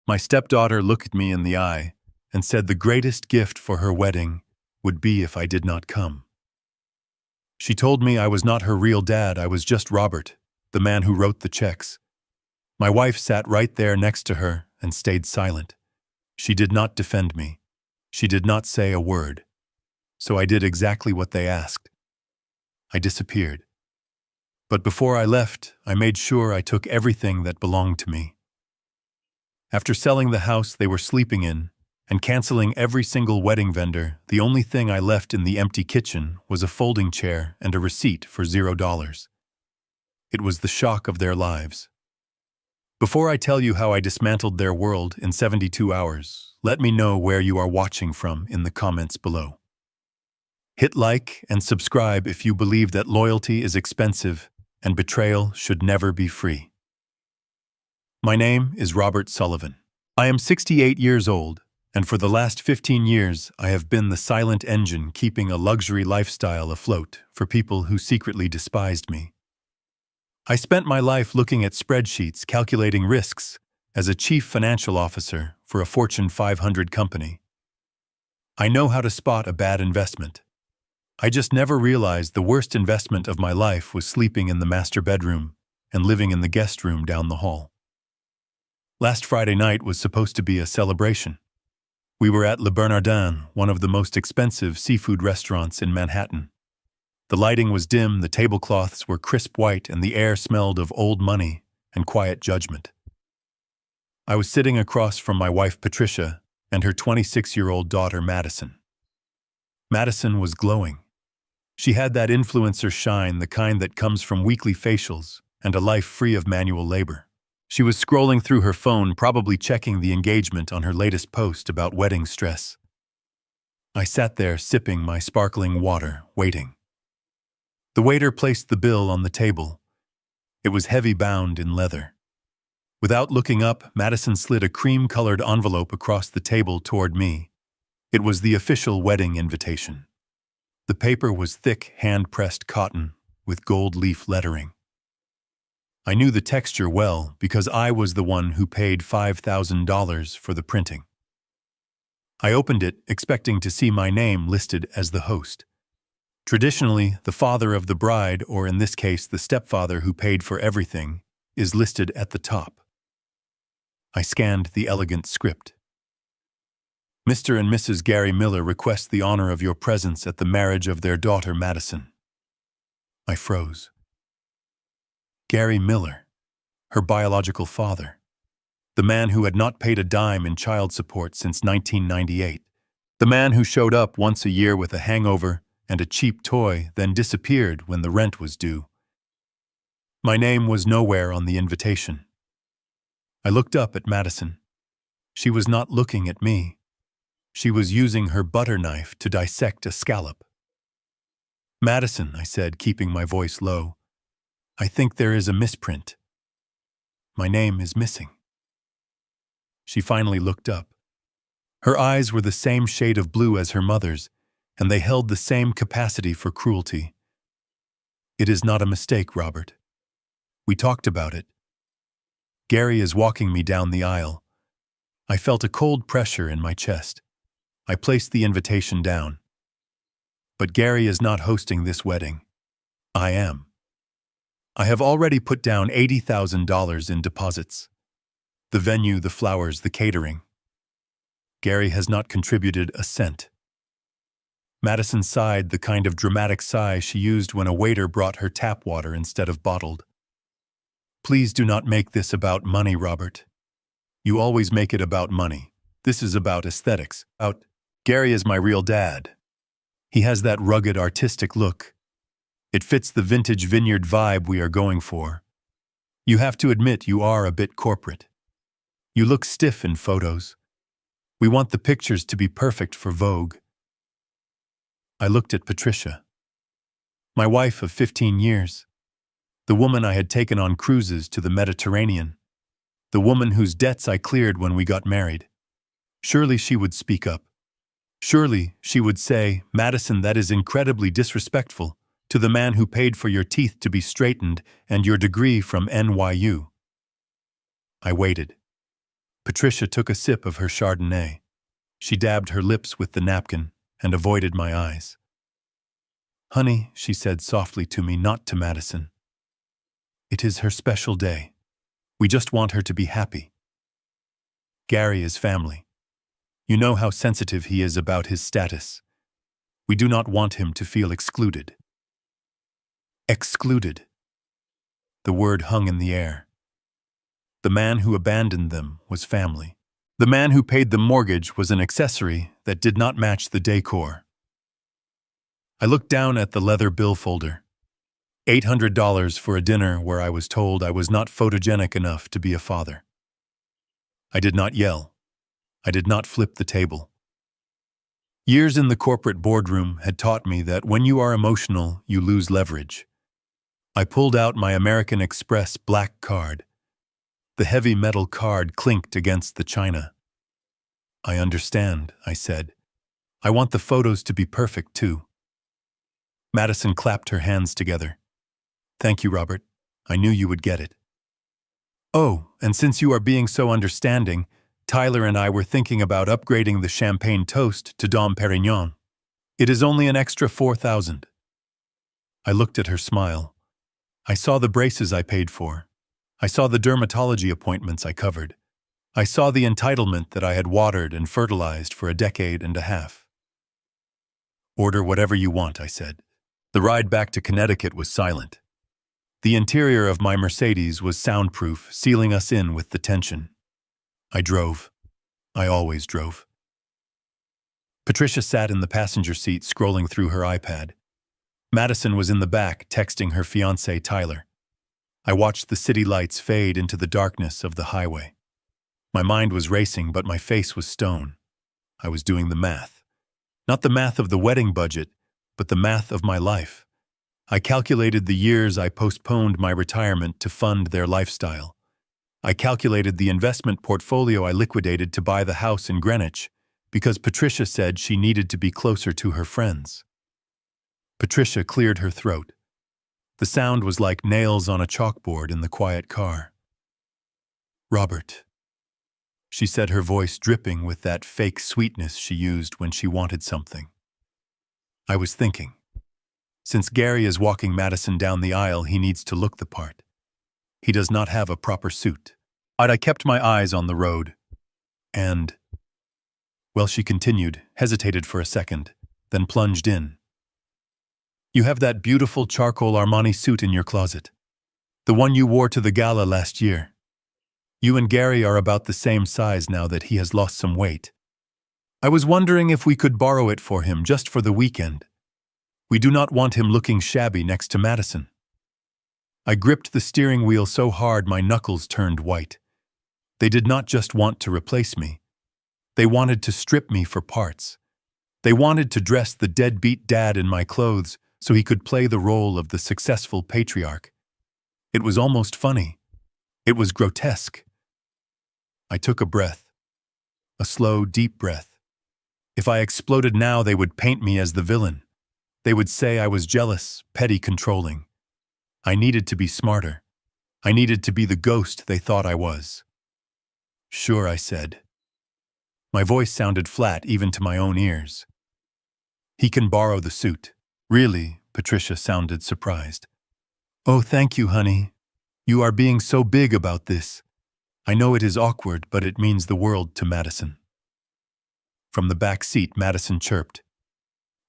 My stepdaughter looked me in the eye and said the greatest gift for her wedding would be if I did not come. She told me I was not her real dad, I was just Robert, the man who wrote the checks. My wife sat right there next to her and stayed silent. She did not defend me. She did not say a word. So I did exactly what they asked. I disappeared. But before I left, I made sure I took everything that belonged to me. After selling the house they were sleeping in and canceling every single wedding vendor, the only thing I left in the empty kitchen was a folding chair and a receipt for $0. It was the shock of their lives. Before I tell you how I dismantled their world in 72 hours, let me know where you are watching from in the comments below. Hit like and subscribe if you believe that loyalty is expensive and betrayal should never be free. My name is Robert Sullivan. I am 68 years old, and for the last 15 years I have been the silent engine keeping a luxury lifestyle afloat for people who secretly despised me. I spent my life looking at spreadsheets calculating risks as a chief financial officer for a Fortune 500 company. I know how to spot a bad investment. I just never realized the worst investment of my life was sleeping in the master bedroom and living in the guest room down the hall. Last Friday night was supposed to be a celebration. We were at Le Bernardin, one of the most expensive seafood restaurants in Manhattan. The lighting was dim, the tablecloths were crisp white, and the air smelled of old money and quiet judgment. I was sitting across from my wife Patricia and her 26-year-old daughter Madison. Madison was glowing. She had that influencer shine, the kind that comes from weekly facials and a life free of manual labor. She was scrolling through her phone, probably checking the engagement on her latest post about wedding stress. I sat there sipping my sparkling water, waiting. The waiter placed the bill on the table. It was heavy bound in leather. Without looking up, Madison slid a cream-colored envelope across the table toward me. It was the official wedding invitation. The paper was thick, hand-pressed cotton with gold leaf lettering. I knew the texture well because I was the one who paid $5,000 for the printing. I opened it, expecting to see my name listed as the host. Traditionally, the father of the bride, or in this case the stepfather who paid for everything, is listed at the top. I scanned the elegant script. Mr. and Mrs. Gary Miller request the honor of your presence at the marriage of their daughter Madison. I froze. Gary Miller, her biological father, the man who had not paid a dime in child support since 1998, the man who showed up once a year with a hangover and a cheap toy, then disappeared when the rent was due. My name was nowhere on the invitation. I looked up at Madison. She was not looking at me. She was using her butter knife to dissect a scallop. Madison, I said, keeping my voice low, I think there is a misprint. My name is missing. She finally looked up. Her eyes were the same shade of blue as her mother's, and they held the same capacity for cruelty. It is not a mistake, Robert. We talked about it. Gary is walking me down the aisle. I felt a cold pressure in my chest. I placed the invitation down. But Gary is not hosting this wedding. I am. I have already put down $80,000 in deposits. The venue, the flowers, the catering. Gary has not contributed a cent. Madison sighed, the kind of dramatic sigh she used when a waiter brought her tap water instead of bottled. Please do not make this about money, Robert. You always make it about money. This is about aesthetics. Gary is my real dad. He has that rugged, artistic look. It fits the vintage vineyard vibe we are going for. You have to admit you are a bit corporate. You look stiff in photos. We want the pictures to be perfect for Vogue. I looked at Patricia, my wife of 15 years, the woman I had taken on cruises to the Mediterranean, the woman whose debts I cleared when we got married. Surely she would speak up. Surely she would say, Madison, that is incredibly disrespectful to the man who paid for your teeth to be straightened and your degree from NYU. I waited. Patricia took a sip of her Chardonnay. She dabbed her lips with the napkin and avoided my eyes. "Honey," she said softly to me, not to Madison. "It is her special day. We just want her to be happy. Gary is family. You know how sensitive he is about his status. We do not want him to feel excluded." Excluded. The word hung in the air. The man who abandoned them was family. The man who paid the mortgage was an accessory that did not match the decor. I looked down at the leather bill folder. $800 for a dinner where I was told I was not photogenic enough to be a father. I did not yell. I did not flip the table. Years in the corporate boardroom had taught me that when you are emotional, you lose leverage. I pulled out my American Express black card. The heavy metal card clinked against the china. "I understand," I said. "I want the photos to be perfect, too." Madison clapped her hands together. "Thank you, Robert. I knew you would get it." "Oh, and since you are being so understanding, Tyler and I were thinking about upgrading the champagne toast to Dom Perignon. It is only an extra $4,000. I looked at her smile. I saw the braces I paid for. I saw the dermatology appointments I covered. I saw the entitlement that I had watered and fertilized for a decade and a half. "Order whatever you want," I said. The ride back to Connecticut was silent. The interior of my Mercedes was soundproof, sealing us in with the tension. I drove. I always drove. Patricia sat in the passenger seat scrolling through her iPad. Madison was in the back texting her fiancé Tyler. I watched the city lights fade into the darkness of the highway. My mind was racing, but my face was stone. I was doing the math. Not the math of the wedding budget, but the math of my life. I calculated the years I postponed my retirement to fund their lifestyle. I calculated the investment portfolio I liquidated to buy the house in Greenwich, because Patricia said she needed to be closer to her friends. Patricia cleared her throat. The sound was like nails on a chalkboard in the quiet car. "Robert," she said, her voice dripping with that fake sweetness she used when she wanted something. I was thinking. Since Gary is walking Madison down the aisle, he needs to look the part. He does not have a proper suit. I kept my eyes on the road. And, well, she continued, hesitated for a second, then plunged in. "You have that beautiful charcoal Armani suit in your closet. The one you wore to the gala last year. You and Gary are about the same size now that he has lost some weight. I was wondering if we could borrow it for him just for the weekend. We do not want him looking shabby next to Madison." I gripped the steering wheel so hard my knuckles turned white. They did not just want to replace me. They wanted to strip me for parts. They wanted to dress the deadbeat dad in my clothes so he could play the role of the successful patriarch. It was almost funny. It was grotesque. I took a breath. A slow, deep breath. If I exploded now, they would paint me as the villain. They would say I was jealous, petty, controlling. I needed to be smarter. I needed to be the ghost they thought I was. "Sure," I said. My voice sounded flat even to my own ears. "He can borrow the suit." "Really?" Patricia sounded surprised. "Oh, thank you, honey. You are being so big about this. I know it is awkward, but it means the world to Madison." From the back seat, Madison chirped.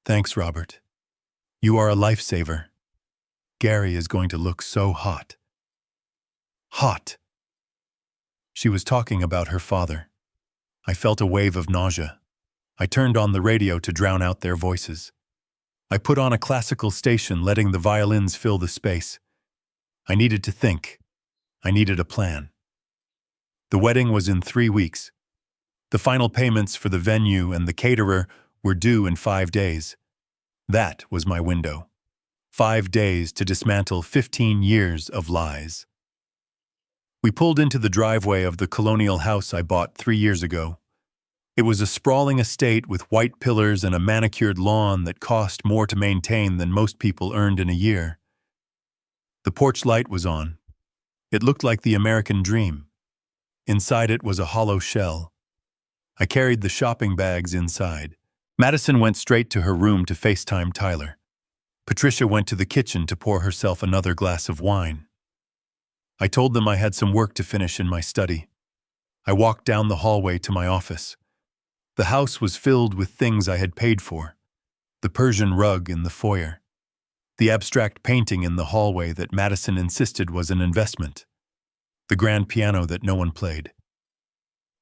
"Thanks, Robert. You are a lifesaver. Gary is going to look so hot." Hot. She was talking about her father. I felt a wave of nausea. I turned on the radio to drown out their voices. I put on a classical station, letting the violins fill the space. I needed to think. I needed a plan. The wedding was in 3 weeks. The final payments for the venue and the caterer were due in 5 days. That was my window. 5 days to dismantle 15 years of lies. We pulled into the driveway of the colonial house I bought 3 years ago. It was a sprawling estate with white pillars and a manicured lawn that cost more to maintain than most people earned in a year. The porch light was on. It looked like the American dream. Inside it was a hollow shell. I carried the shopping bags inside. Madison went straight to her room to FaceTime Tyler. Patricia went to the kitchen to pour herself another glass of wine. I told them I had some work to finish in my study. I walked down the hallway to my office. The house was filled with things I had paid for. The Persian rug in the foyer. The abstract painting in the hallway that Madison insisted was an investment. The grand piano that no one played.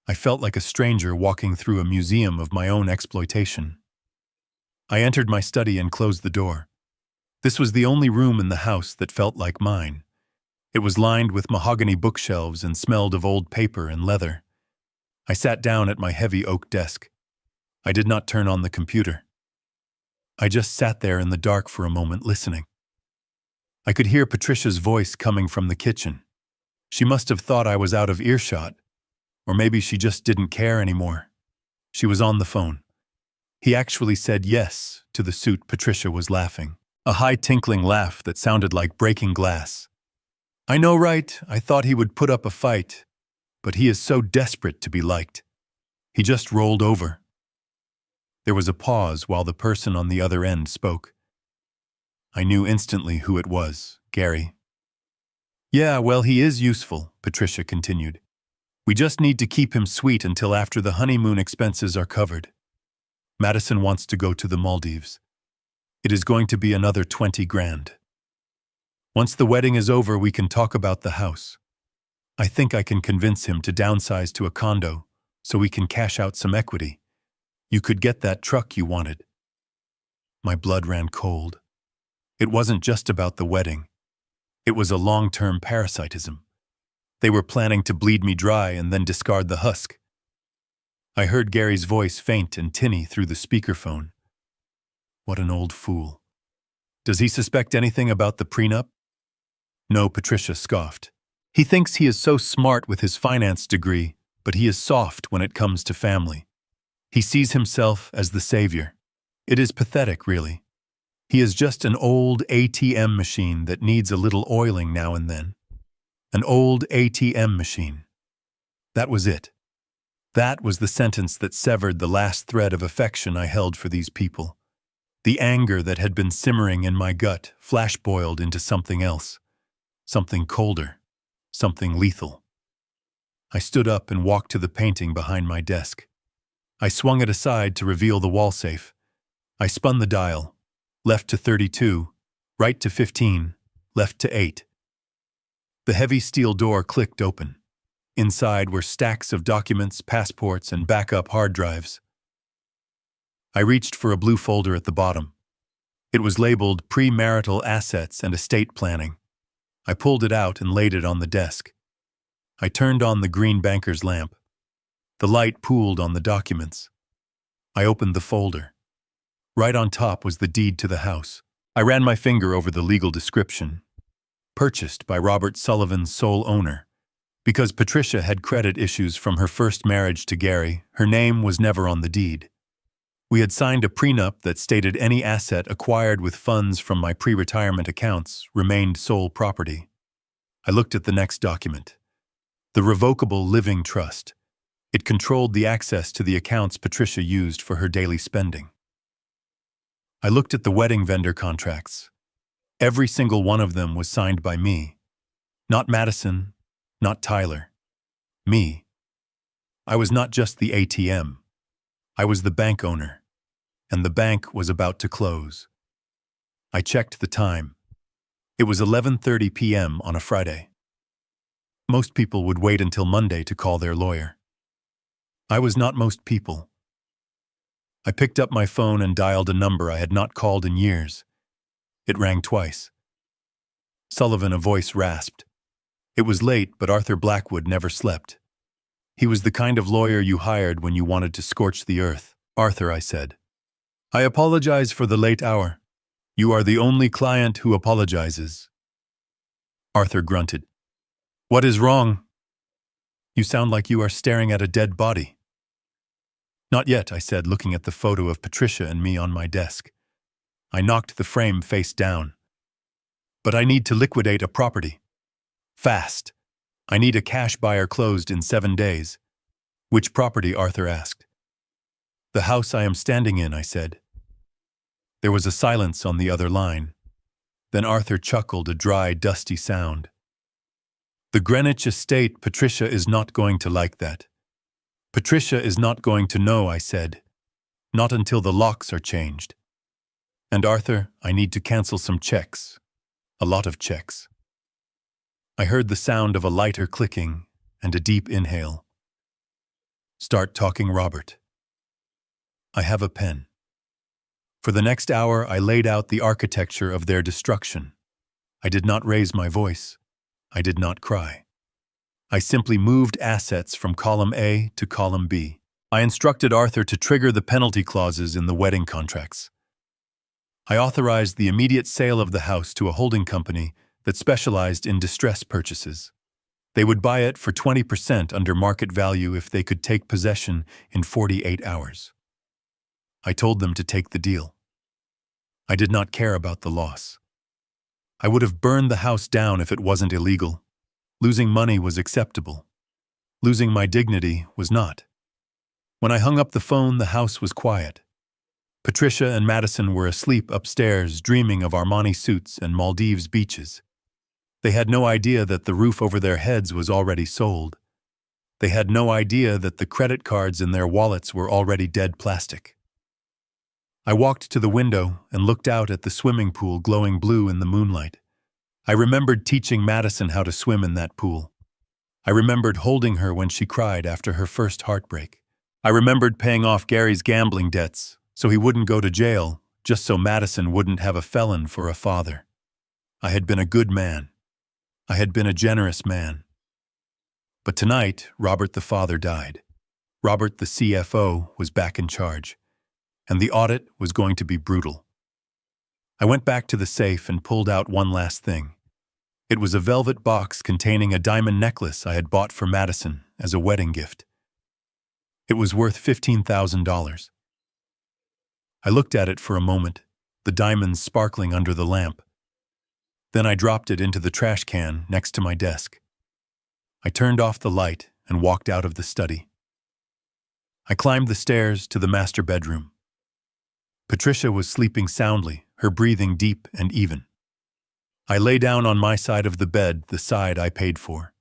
I felt like a stranger walking through a museum of my own exploitation. I entered my study and closed the door. This was the only room in the house that felt like mine. It was lined with mahogany bookshelves and smelled of old paper and leather. I sat down at my heavy oak desk. I did not turn on the computer. I just sat there in the dark for a moment listening. I could hear Patricia's voice coming from the kitchen. She must have thought I was out of earshot, or maybe she just didn't care anymore. She was on the phone. He actually said yes to the suit. Patricia was laughing. A high tinkling laugh that sounded like breaking glass. I know, right? I thought he would put up a fight, but he is so desperate to be liked. He just rolled over. There was a pause while the person on the other end spoke. I knew instantly who it was, Gary. Yeah, well, he is useful, Patricia continued. We just need to keep him sweet until after the honeymoon expenses are covered. Madison wants to go to the Maldives. It is going to be another 20 grand. Once the wedding is over, we can talk about the house. I think I can convince him to downsize to a condo so we can cash out some equity. You could get that truck you wanted. My blood ran cold. It wasn't just about the wedding. It was a long-term parasitism. They were planning to bleed me dry and then discard the husk. I heard Gary's voice faint and tinny through the speakerphone. What an old fool. Does he suspect anything about the prenup? No, Patricia scoffed. He thinks he is so smart with his finance degree, but he is soft when it comes to family. He sees himself as the savior. It is pathetic, really. He is just an old ATM machine that needs a little oiling now and then. An old ATM machine. That was it. That was the sentence that severed the last thread of affection I held for these people. The anger that had been simmering in my gut flash-boiled into something else. Something colder. Something lethal. I stood up and walked to the painting behind my desk. I swung it aside to reveal the wall safe. I spun the dial. Left to 32, right to 15, left to 8. The heavy steel door clicked open. Inside were stacks of documents, passports, and backup hard drives. I reached for a blue folder at the bottom. It was labeled Premarital Assets and Estate Planning. I pulled it out and laid it on the desk. I turned on the green banker's lamp. The light pooled on the documents. I opened the folder. Right on top was the deed to the house. I ran my finger over the legal description. Purchased by Robert Sullivan's sole owner. Because Patricia had credit issues from her first marriage to Gary, her name was never on the deed. We had signed a prenup that stated any asset acquired with funds from my pre-retirement accounts remained sole property. I looked at the next document. The Revocable Living Trust. It controlled the access to the accounts Patricia used for her daily spending. I looked at the wedding vendor contracts. Every single one of them was signed by me. Not Madison, not Tyler. Me. I was not just the ATM. I was the bank owner, and the bank was about to close. I checked the time. It was 11:30 p.m. on a Friday. Most people would wait until Monday to call their lawyer. I was not most people. I picked up my phone and dialed a number I had not called in years. It rang twice. Sullivan, a voice rasped. It was late, but Arthur Blackwood never slept. He was the kind of lawyer you hired when you wanted to scorch the earth. Arthur, I said. I apologize for the late hour. You are the only client who apologizes. Arthur grunted. What is wrong? You sound like you are staring at a dead body. Not yet, I said, looking at the photo of Patricia and me on my desk. I knocked the frame face down. But I need to liquidate a property. Fast. I need a cash buyer closed in 7 days. Which property? Arthur asked. The house I am standing in, I said. There was a silence on the other line. Then Arthur chuckled, a dry, dusty sound. The Greenwich estate. Patricia is not going to like that. Patricia is not going to know, I said. Not until the locks are changed. And Arthur, I need to cancel some checks. A lot of checks. I heard the sound of a lighter clicking and a deep inhale. Start talking, Robert. I have a pen. For the next hour, I laid out the architecture of their destruction. I did not raise my voice. I did not cry. I simply moved assets from column A to column B. I instructed Arthur to trigger the penalty clauses in the wedding contracts. I authorized the immediate sale of the house to a holding company that specialized in distress purchases. They would buy it for 20% under market value if they could take possession in 48 hours. I told them to take the deal. I did not care about the loss. I would have burned the house down if it wasn't illegal. Losing money was acceptable. Losing my dignity was not. When I hung up the phone, the house was quiet. Patricia and Madison were asleep upstairs, dreaming of Armani suits and Maldives beaches. They had no idea that the roof over their heads was already sold. They had no idea that the credit cards in their wallets were already dead plastic. I walked to the window and looked out at the swimming pool glowing blue in the moonlight. I remembered teaching Madison how to swim in that pool. I remembered holding her when she cried after her first heartbreak. I remembered paying off Gary's gambling debts so he wouldn't go to jail, just so Madison wouldn't have a felon for a father. I had been a good man. I had been a generous man. But tonight, Robert the father died. Robert the CFO was back in charge, and the audit was going to be brutal. I went back to the safe and pulled out one last thing. It was a velvet box containing a diamond necklace I had bought for Madison as a wedding gift. It was worth $15,000. I looked at it for a moment, the diamonds sparkling under the lamp. Then I dropped it into the trash can next to my desk. I turned off the light and walked out of the study. I climbed the stairs to the master bedroom. Patricia was sleeping soundly, her breathing deep and even. I lay down on my side of the bed, the side I paid for.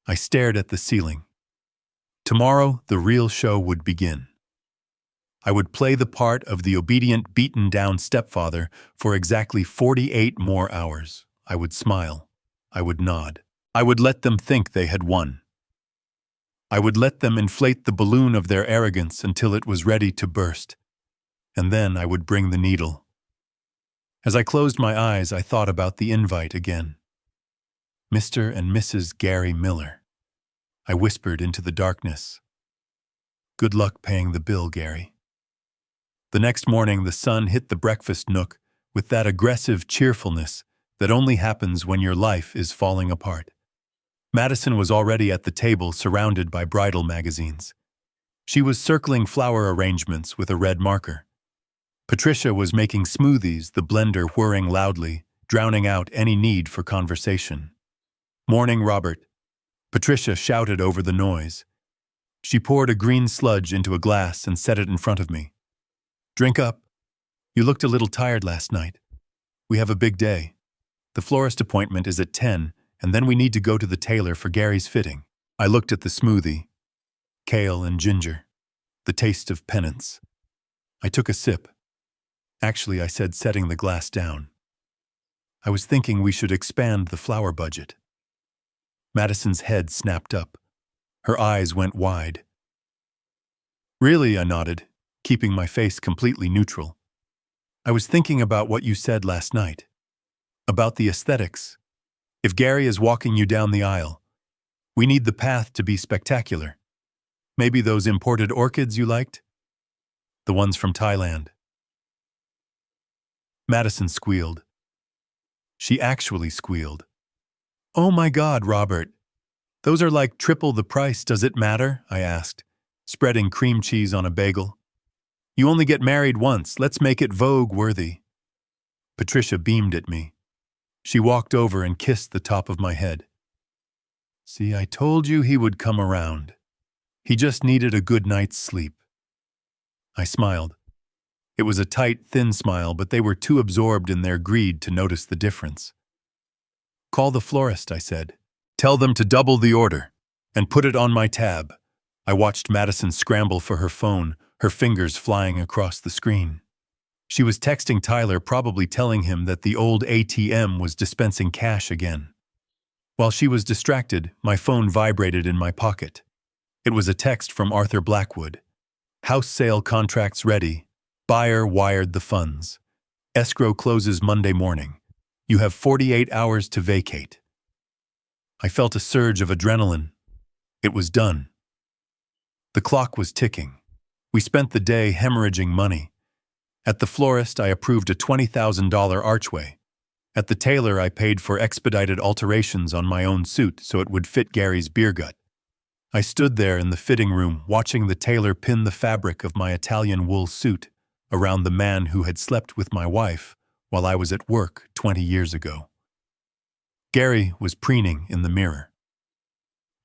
I stared at the ceiling. Tomorrow, the real show would begin. I would play the part of the obedient, beaten-down stepfather for exactly 48 more hours. I would smile. I would nod. I would let them think they had won. I would let them inflate the balloon of their arrogance until it was ready to burst. And then I would bring the needle. As I closed my eyes, I thought about the invite again. Mr. and Mrs. Gary Miller. I whispered into the darkness. Good luck paying the bill, Gary. The next morning, the sun hit the breakfast nook with that aggressive cheerfulness that only happens when your life is falling apart. Madison was already at the table, surrounded by bridal magazines. She was circling flower arrangements with a red marker. Patricia was making smoothies, the blender whirring loudly, drowning out any need for conversation. Morning, Robert. Patricia shouted over the noise. She poured a green sludge into a glass and set it in front of me. Drink up. You looked a little tired last night. We have a big day. The florist appointment is at 10, and then we need to go to the tailor for Gary's fitting. I looked at the smoothie. Kale and ginger. The taste of penance. I took a sip. Actually, I said, setting the glass down. I was thinking we should expand the flower budget. Madison's head snapped up. Her eyes went wide. Really, I nodded, keeping my face completely neutral. I was thinking about what you said last night. About the aesthetics. If Gary is walking you down the aisle, we need the path to be spectacular. Maybe those imported orchids you liked? The ones from Thailand. Madison squealed. She actually squealed. Oh my God, Robert. Those are like triple the price. Does it matter? I asked, spreading cream cheese on a bagel. You only get married once. Let's make it Vogue-worthy. Patricia beamed at me. She walked over and kissed the top of my head. See, I told you he would come around. He just needed a good night's sleep. I smiled. It was a tight, thin smile, but they were too absorbed in their greed to notice the difference. Call the florist, I said. Tell them to double the order and put it on my tab. I watched Madison scramble for her phone, her fingers flying across the screen. She was texting Tyler, probably telling him that the old ATM was dispensing cash again. While she was distracted, my phone vibrated in my pocket. It was a text from Arthur Blackwood. House sale contracts ready. Buyer wired the funds. Escrow closes Monday morning. You have 48 hours to vacate. I felt a surge of adrenaline. It was done. The clock was ticking. We spent the day hemorrhaging money. At the florist, I approved a $20,000 archway. At the tailor, I paid for expedited alterations on my own suit so it would fit Gary's beer gut. I stood there in the fitting room watching the tailor pin the fabric of my Italian wool suit around the man who had slept with my wife while I was at work 20 years ago. Gary was preening in the mirror.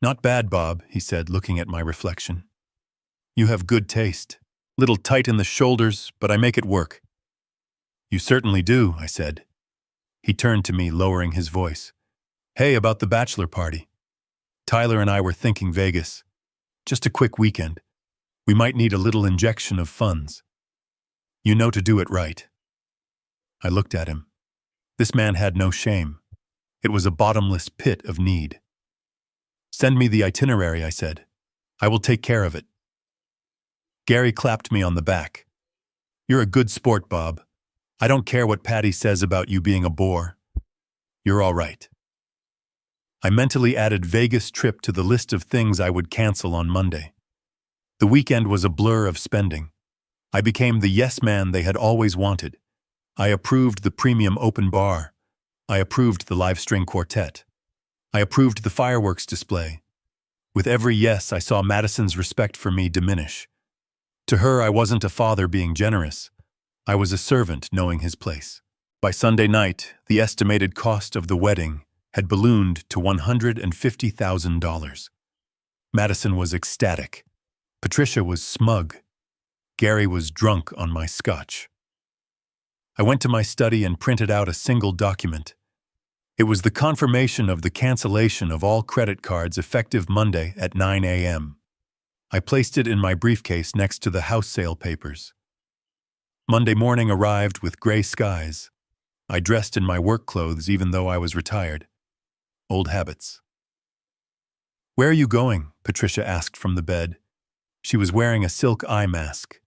"Not bad, Bob," he said, looking at my reflection. "You have good taste. Little tight in the shoulders, but I make it work." "You certainly do," I said. He turned to me, lowering his voice. "Hey, about the bachelor party. Tyler and I were thinking Vegas. Just a quick weekend. We might need a little injection of funds. You know to do it right." I looked at him. This man had no shame. It was a bottomless pit of need. "Send me the itinerary," I said. "I will take care of it." Gary clapped me on the back. "You're a good sport, Bob. I don't care what Patty says about you being a bore. You're all right." I mentally added Vegas trip to the list of things I would cancel on Monday. The weekend was a blur of spending. I became the yes man they had always wanted. I approved the premium open bar. I approved the live string quartet. I approved the fireworks display. With every yes, I saw Madison's respect for me diminish. To her, I wasn't a father being generous. I was a servant knowing his place. By Sunday night, the estimated cost of the wedding had ballooned to $150,000. Madison was ecstatic. Patricia was smug. Gary was drunk on my scotch. I went to my study and printed out a single document. It was the confirmation of the cancellation of all credit cards effective Monday at 9 a.m. I placed it in my briefcase next to the house sale papers. Monday morning arrived with gray skies. I dressed in my work clothes even though I was retired. Old habits. "Where are you going?" Patricia asked from the bed. She was wearing a silk eye mask.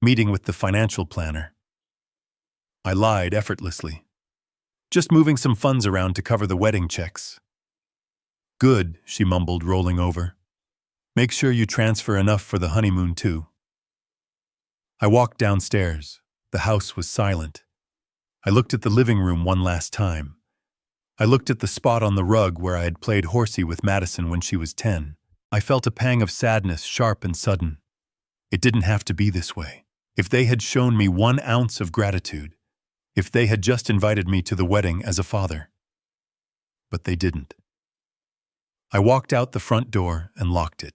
"Meeting with the financial planner." I lied effortlessly. "Just moving some funds around to cover the wedding checks." "Good," she mumbled, rolling over. "Make sure you transfer enough for the honeymoon, too." I walked downstairs. The house was silent. I looked at the living room one last time. I looked at the spot on the rug where I had played horsey with Madison when she was 10. I felt a pang of sadness, sharp and sudden. It didn't have to be this way. If they had shown me 1 ounce of gratitude, if they had just invited me to the wedding as a father. But they didn't. I walked out the front door and locked it.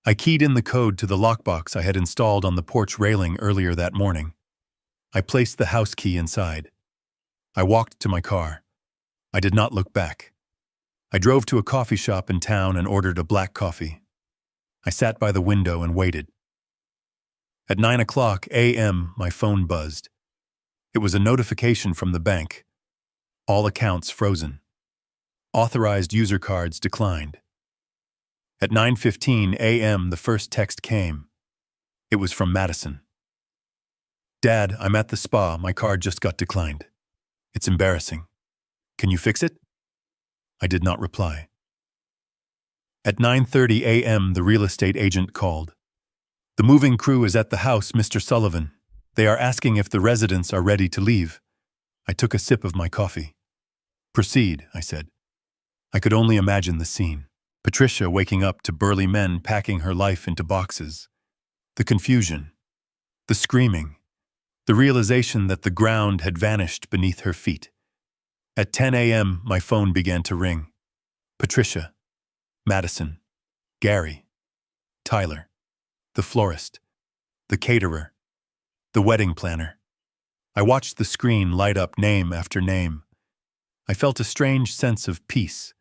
I keyed in the code to the lockbox I had installed on the porch railing earlier that morning. I placed the house key inside. I walked to my car. I did not look back. I drove to a coffee shop in town and ordered a black coffee. I sat by the window and waited. At 9 a.m., my phone buzzed. It was a notification from the bank. All accounts frozen. Authorized user cards declined. At 9:15 a.m., the first text came. It was from Madison. "Dad, I'm at the spa. My card just got declined. It's embarrassing. Can you fix it?" I did not reply. At 9:30 a.m., the real estate agent called. "The moving crew is at the house, Mr. Sullivan. They are asking if the residents are ready to leave." I took a sip of my coffee. "Proceed," I said. I could only imagine the scene. Patricia waking up to burly men packing her life into boxes. The confusion. The screaming. The realization that the ground had vanished beneath her feet. At 10 a.m., my phone began to ring. Patricia, Madison, Gary, Tyler, the florist, the caterer, the wedding planner. I watched the screen light up name after name. I felt a strange sense of peace.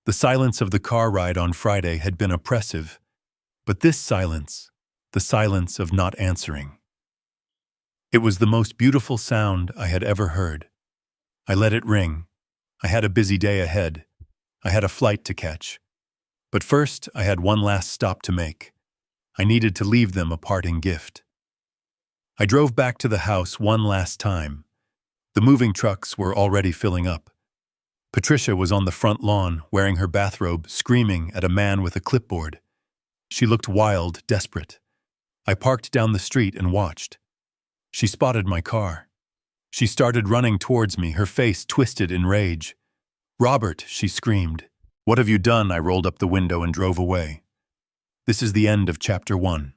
The silence of the car ride on Friday had been oppressive, but this silence, the silence of not answering. It was the most beautiful sound I had ever heard. I let it ring. I had a busy day ahead. I had a flight to catch. But first, I had one last stop to make. I needed to leave them a parting gift. I drove back to the house one last time. The moving trucks were already filling up. Patricia was on the front lawn, wearing her bathrobe, screaming at a man with a clipboard. She looked wild, desperate. I parked down the street and watched. She spotted my car. She started running towards me, her face twisted in rage. "Robert," she screamed. "What have you done?" I rolled up the window and drove away. This is the end of Chapter 1.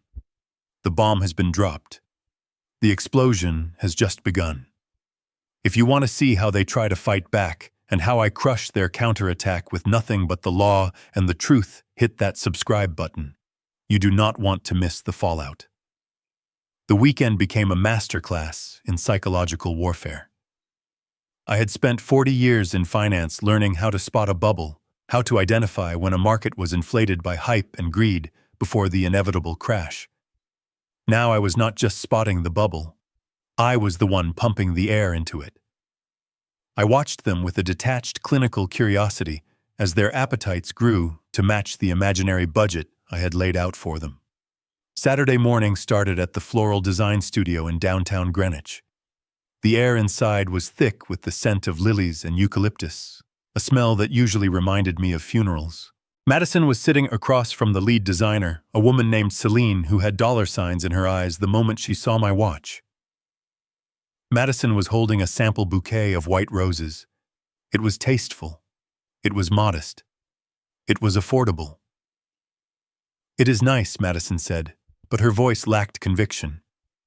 The bomb has been dropped. The explosion has just begun. If you want to see how they try to fight back and how I crush their counterattack with nothing but the law and the truth, hit that subscribe button. You do not want to miss the fallout. The weekend became a masterclass in psychological warfare. I had spent 40 years in finance learning how to spot a bubble, how to identify when a market was inflated by hype and greed before the inevitable crash. Now I was not just spotting the bubble. I was the one pumping the air into it. I watched them with a detached clinical curiosity as their appetites grew to match the imaginary budget I had laid out for them. Saturday morning started at the Floral Design Studio in downtown Greenwich. The air inside was thick with the scent of lilies and eucalyptus, a smell that usually reminded me of funerals. Madison was sitting across from the lead designer, a woman named Celine who had dollar signs in her eyes the moment she saw my watch. Madison was holding a sample bouquet of white roses. It was tasteful. It was modest. It was affordable. "It is nice," Madison said, but her voice lacked conviction.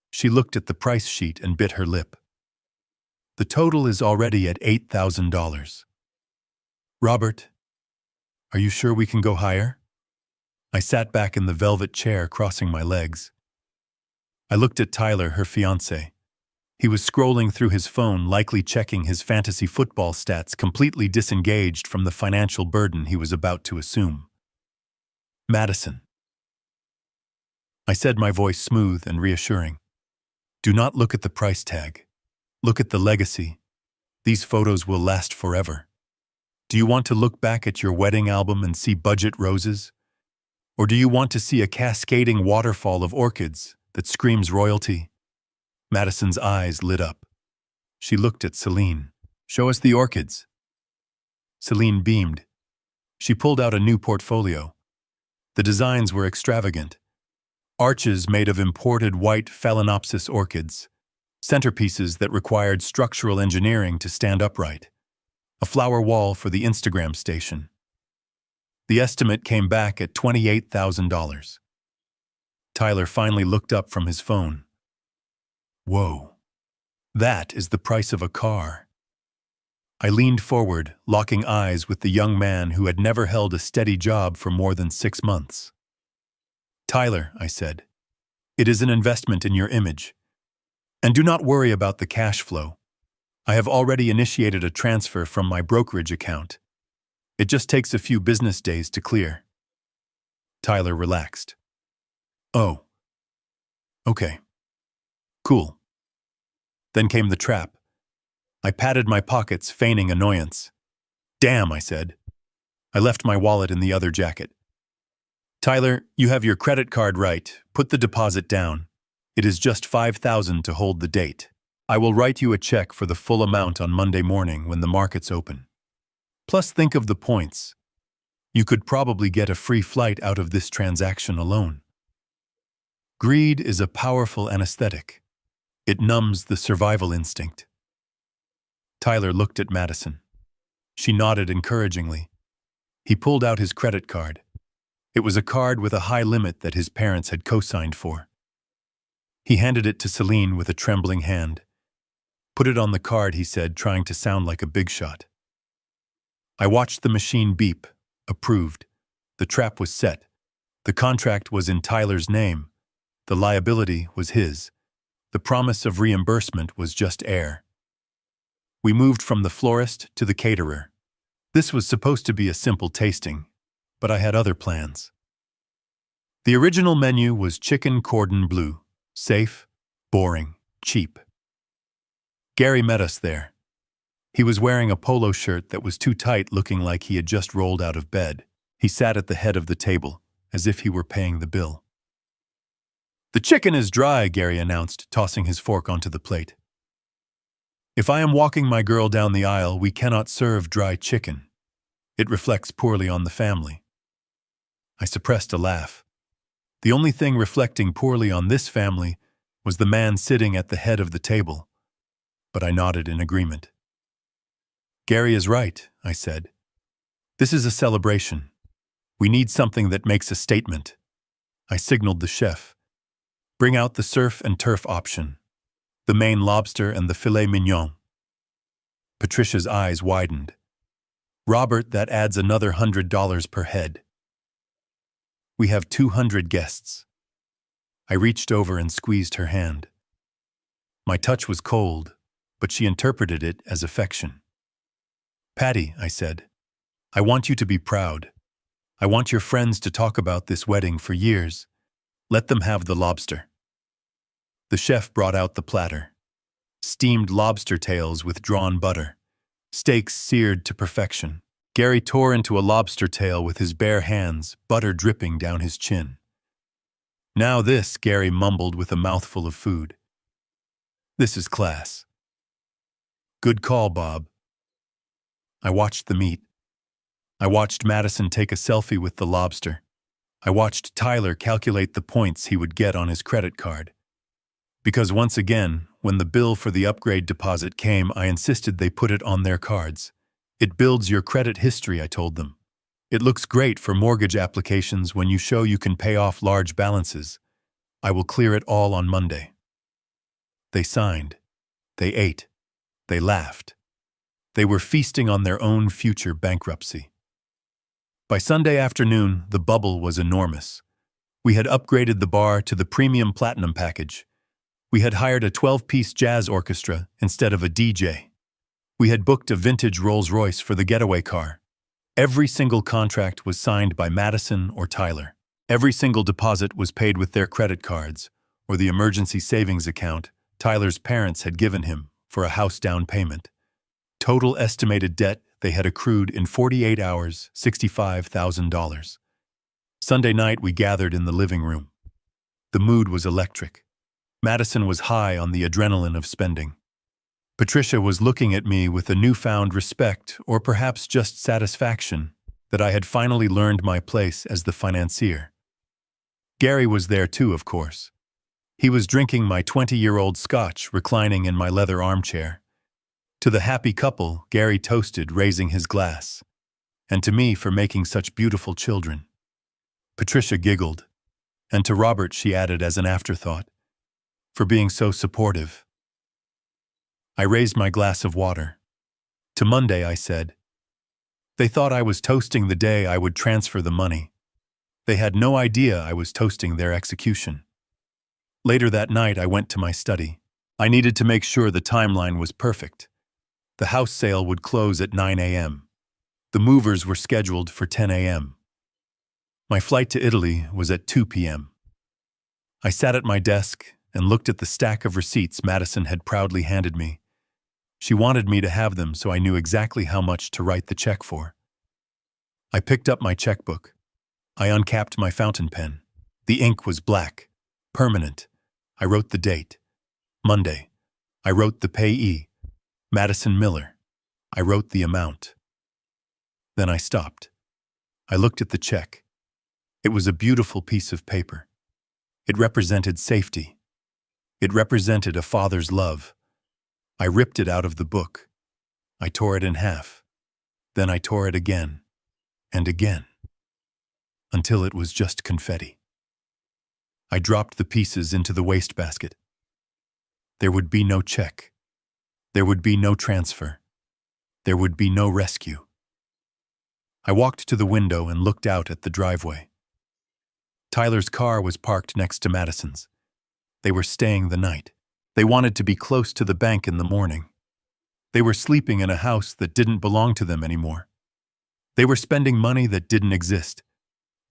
She looked at the price sheet and bit her lip. "The total is already at $8,000. Robert, are you sure we can go higher?" I sat back in the velvet chair, crossing my legs. I looked at Tyler, her fiancé. He was scrolling through his phone, likely checking his fantasy football stats, completely disengaged from the financial burden he was about to assume. "Madison," I said, my voice smooth and reassuring. "Do not look at the price tag. Look at the legacy. These photos will last forever. Do you want to look back at your wedding album and see budget roses? Or do you want to see a cascading waterfall of orchids that screams royalty?" Madison's eyes lit up. She looked at Celine. "Show us the orchids." Celine beamed. She pulled out a new portfolio. The designs were extravagant. Arches made of imported white Phalaenopsis orchids, centerpieces that required structural engineering to stand upright, a flower wall for the Instagram station. The estimate came back at $28,000. Tyler finally looked up from his phone. "Whoa, that is the price of a car." I leaned forward, locking eyes with the young man who had never held a steady job for more than 6 months. "Tyler," I said, "it is an investment in your image. And do not worry about the cash flow. I have already initiated a transfer from my brokerage account. It just takes a few business days to clear." Tyler relaxed. "Oh. Okay. Cool." Then came the trap. I patted my pockets, feigning annoyance. "Damn," I said. I left my wallet in the other jacket. "Tyler, you have your credit card right. Put the deposit down. It is just $5,000 to hold the date. I will write you a check for the full amount on Monday morning when the markets open. Plus, think of the points. You could probably get a free flight out of this transaction alone." Greed is a powerful anesthetic. It numbs the survival instinct. Tyler looked at Madison. She nodded encouragingly. He pulled out his credit card. It was a card with a high limit that his parents had co-signed for. He handed it to Celine with a trembling hand. "Put it on the card," he said, trying to sound like a big shot. I watched the machine beep, Approved. The trap was set. The contract was in Tyler's name. The liability was his. The promise of reimbursement was just air. We moved from the florist to the caterer. This was supposed to be a simple tasting, but I had other plans. The original menu was chicken cordon bleu. Safe, boring, cheap. Gary met us there. He was wearing a polo shirt that was too tight, looking like he had just rolled out of bed. He sat at the head of the table, as if he were paying the bill. "The chicken is dry," Gary announced, tossing his fork onto the plate. "If I am walking my girl down the aisle, we cannot serve dry chicken. It reflects poorly on the family." I suppressed a laugh. The only thing reflecting poorly on this family was the man sitting at the head of the table, but I nodded in agreement. "Gary is right," I said. "This is a celebration. We need something that makes a statement." I signaled the chef. "Bring out the surf and turf option. The Maine lobster and the filet mignon." Patricia's eyes widened. "Robert, that adds another $100 per head. We have 200 guests." I reached over and squeezed her hand. My touch was cold, but she interpreted it as affection. "Patty," I said, "I want you to be proud. I want your friends to talk about this wedding for years. Let them have the lobster." The chef brought out the platter. Steamed lobster tails with drawn butter. Steaks seared to perfection. Gary tore into a lobster tail with his bare hands, butter dripping down his chin. "Now this," Gary mumbled with a mouthful of food. "This is class." "Good call, Bob." I watched the meat. I watched Madison take a selfie with the lobster. I watched Tyler calculate the points he would get on his credit card. Because once again, when the bill for the upgrade deposit came, I insisted they put it on their cards. "It builds your credit history," I told them. "It looks great for mortgage applications when you show you can pay off large balances. I will clear it all on Monday." They signed. They ate. They laughed. They were feasting on their own future bankruptcy. By Sunday afternoon, the bubble was enormous. We had upgraded the bar to the premium platinum package. We had hired a 12-piece jazz orchestra instead of a DJ. We had booked a vintage Rolls-Royce for the getaway car. Every single contract was signed by Madison or Tyler. Every single deposit was paid with their credit cards or the emergency savings account Tyler's parents had given him for a house down payment. Total estimated debt they had accrued in 48 hours, $65,000. Sunday night we gathered in the living room. The mood was electric. Madison was high on the adrenaline of spending. Patricia was looking at me with a newfound respect, or perhaps just satisfaction, that I had finally learned my place as the financier. Gary was there too, of course. He was drinking my 20-year-old scotch, reclining in my leather armchair. To the happy couple, Gary toasted, raising his glass, and to me for making such beautiful children. Patricia giggled, and to Robert she added as an afterthought, "For being so supportive." I raised my glass of water. "To Monday," I said. They thought I was toasting the day I would transfer the money. They had no idea I was toasting their execution. Later that night, I went to my study. I needed to make sure the timeline was perfect. The house sale would close at 9 a.m. The movers were scheduled for 10 a.m. My flight to Italy was at 2 p.m. I sat at my desk and looked at the stack of receipts Madison had proudly handed me. She wanted me to have them, so I knew exactly how much to write the check for. I picked up my checkbook. I uncapped my fountain pen. The ink was black, permanent. I wrote the date. Monday. I wrote the payee, Madison Miller. I wrote the amount. Then I stopped. I looked at the check. It was a beautiful piece of paper. It represented safety. It represented a father's love. I ripped it out of the book. I tore it in half. Then I tore it again, and again, until it was just confetti. I dropped the pieces into the wastebasket. There would be no check. There would be no transfer. There would be no rescue. I walked to the window and looked out at the driveway. Tyler's car was parked next to Madison's. They were staying the night. They wanted to be close to the bank in the morning. They were sleeping in a house that didn't belong to them anymore. They were spending money that didn't exist.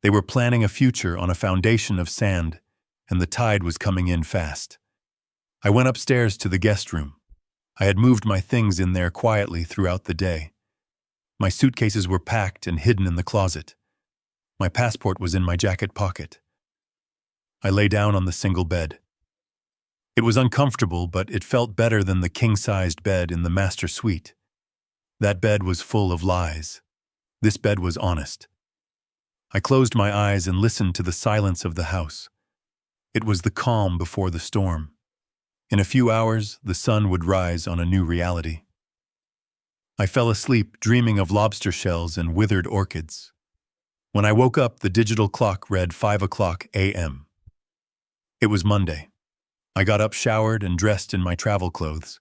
They were planning a future on a foundation of sand, and the tide was coming in fast. I went upstairs to the guest room. I had moved my things in there quietly throughout the day. My suitcases were packed and hidden in the closet. My passport was in my jacket pocket. I lay down on the single bed. It was uncomfortable, but it felt better than the king-sized bed in the master suite. That bed was full of lies. This bed was honest. I closed my eyes and listened to the silence of the house. It was the calm before the storm. In a few hours, the sun would rise on a new reality. I fell asleep dreaming of lobster shells and withered orchids. When I woke up, the digital clock read 5 a.m. It was Monday. I got up, showered, and dressed in my travel clothes.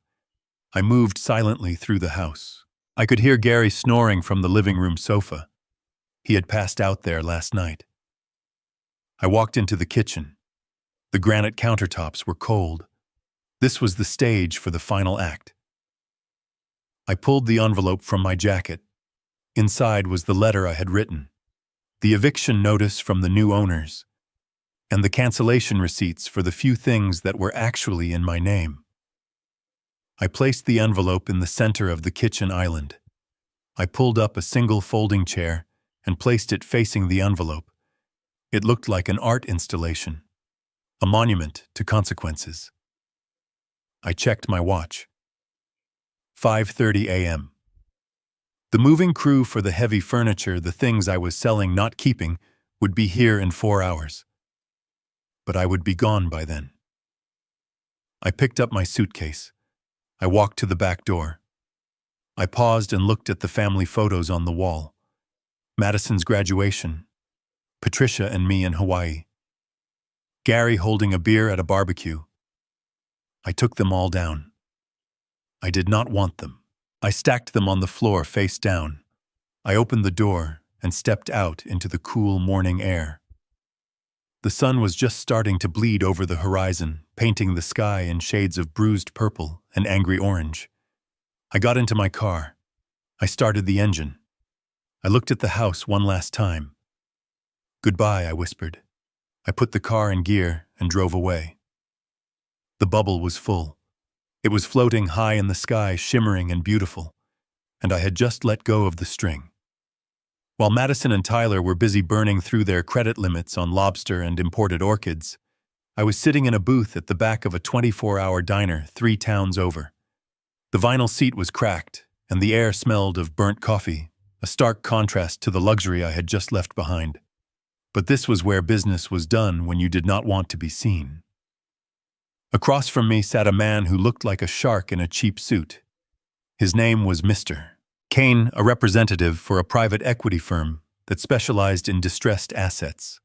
I moved silently through the house. I could hear Gary snoring from the living room sofa. He had passed out there last night. I walked into the kitchen. The granite countertops were cold. This was the stage for the final act. I pulled the envelope from my jacket. Inside was the letter I had written, the eviction notice from the new owners, and the cancellation receipts for the few things that were actually in my name. I placed the envelope in the center of the kitchen island. I pulled up a single folding chair and placed it facing the envelope. It looked like an art installation, a monument to consequences. I checked my watch. 5:30 a.m. The moving crew for the heavy furniture, the things I was selling, not keeping, would be here in 4 hours. But I would be gone by then. I picked up my suitcase. I walked to the back door. I paused and looked at the family photos on the wall. Madison's graduation. Patricia and me in Hawaii. Gary holding a beer at a barbecue. I took them all down. I did not want them. I stacked them on the floor face down. I opened the door and stepped out into the cool morning air. The sun was just starting to bleed over the horizon, painting the sky in shades of bruised purple and angry orange. I got into my car. I started the engine. I looked at the house one last time. "Goodbye," I whispered. I put the car in gear and drove away. The bubble was full. It was floating high in the sky, shimmering and beautiful, and I had just let go of the string. While Madison and Tyler were busy burning through their credit limits on lobster and imported orchids, I was sitting in a booth at the back of a 24-hour diner 3 towns over. The vinyl seat was cracked, and the air smelled of burnt coffee, a stark contrast to the luxury I had just left behind. But this was where business was done when you did not want to be seen. Across from me sat a man who looked like a shark in a cheap suit. His name was Mr. Kane, a representative for a private equity firm that specialized in distressed assets.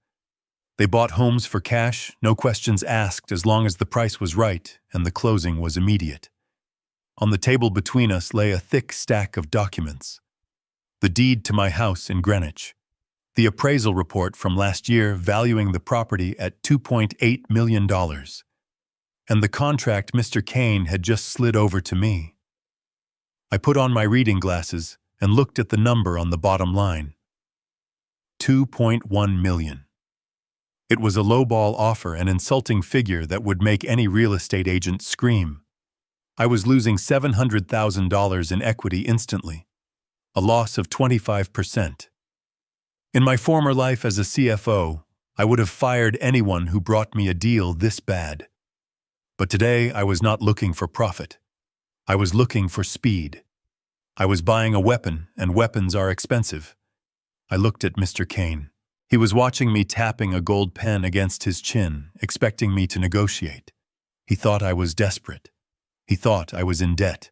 They bought homes for cash, no questions asked, as long as the price was right and the closing was immediate. On the table between us lay a thick stack of documents. The deed to my house in Greenwich. The appraisal report from last year valuing the property at $2.8 million. And the contract Mr. Kane had just slid over to me. I put on my reading glasses and looked at the number on the bottom line. 2.1 million. It was a lowball offer, an insulting figure that would make any real estate agent scream. I was losing $700,000 in equity instantly, a loss of 25%. In my former life as a CFO, I would have fired anyone who brought me a deal this bad. But today I was not looking for profit. I was looking for speed. I was buying a weapon, and weapons are expensive. I looked at Mr. Kane. He was watching me tapping a gold pen against his chin, expecting me to negotiate. He thought I was desperate. He thought I was in debt.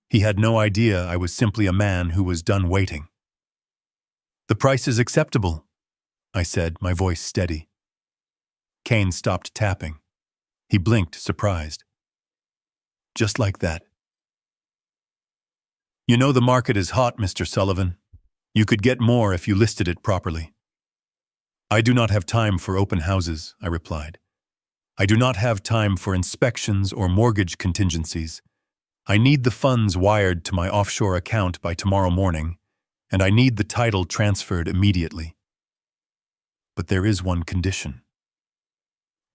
He had no idea I was simply a man who was done waiting. "The price is acceptable," I said, my voice steady. Kane stopped tapping. He blinked, surprised. "Just like that." "You know the market is hot, Mr. Sullivan. You could get more if you listed it properly. I do not have time for open houses, I replied. I do not have time for inspections or mortgage contingencies. I need the funds wired to my offshore account by tomorrow morning, and I need the title transferred immediately. But there is one condition.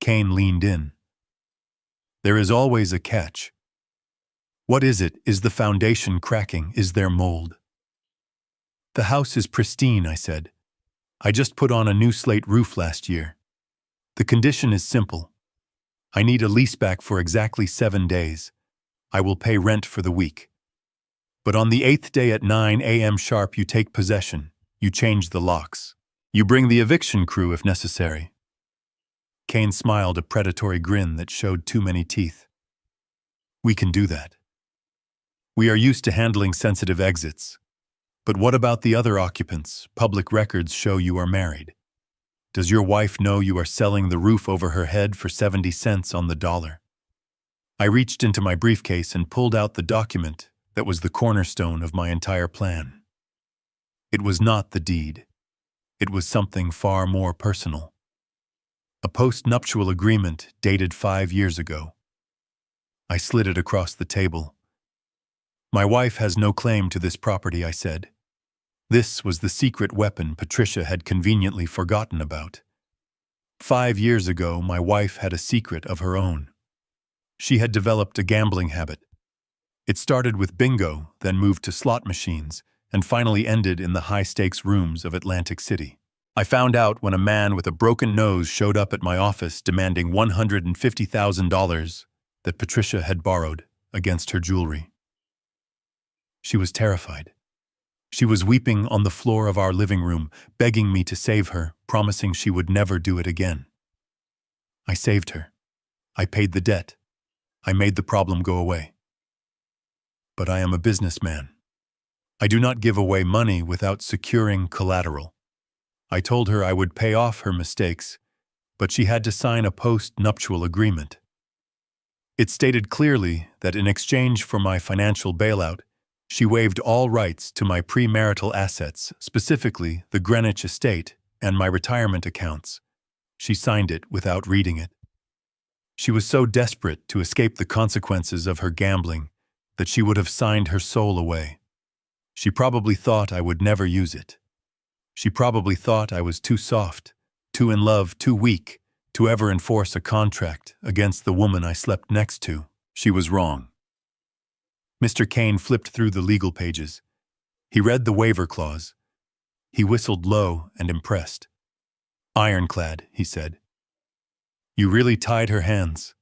Kane leaned in. There is always a catch. What is it? Is the foundation cracking? Is there mold? The house is pristine, I said. I just put on a new slate roof last year. The condition is simple. I need a lease back for exactly 7 days. I will pay rent for the week. But on the 8th day at 9 a.m. sharp, you take possession. You change the locks. You bring the eviction crew if necessary. Kane smiled a predatory grin that showed too many teeth. We can do that. We are used to handling sensitive exits. But what about the other occupants? Public records show you are married. Does your wife know you are selling the roof over her head for 70 cents on the dollar? I reached into my briefcase and pulled out the document that was the cornerstone of my entire plan. It was not the deed. It was something far more personal. A post-nuptial agreement dated 5 years ago. I slid it across the table. My wife has no claim to this property, I said. This was the secret weapon Patricia had conveniently forgotten about. 5 years ago, my wife had a secret of her own. She had developed a gambling habit. It started with bingo, then moved to slot machines, and finally ended in the high-stakes rooms of Atlantic City. I found out when a man with a broken nose showed up at my office demanding $150,000 that Patricia had borrowed against her jewelry. She was terrified. She was weeping on the floor of our living room, begging me to save her, promising she would never do it again. I saved her. I paid the debt. I made the problem go away. But I am a businessman. I do not give away money without securing collateral. I told her I would pay off her mistakes, but she had to sign a post-nuptial agreement. It stated clearly that in exchange for my financial bailout, she waived all rights to my premarital assets, specifically the Greenwich estate and my retirement accounts. She signed it without reading it. She was so desperate to escape the consequences of her gambling that she would have signed her soul away. She probably thought I would never use it. She probably thought I was too soft, too in love, too weak to ever enforce a contract against the woman I slept next to. She was wrong. Mr. Kane flipped through the legal pages. He read the waiver clause. He whistled low and impressed. Ironclad, he said. You really tied her hands.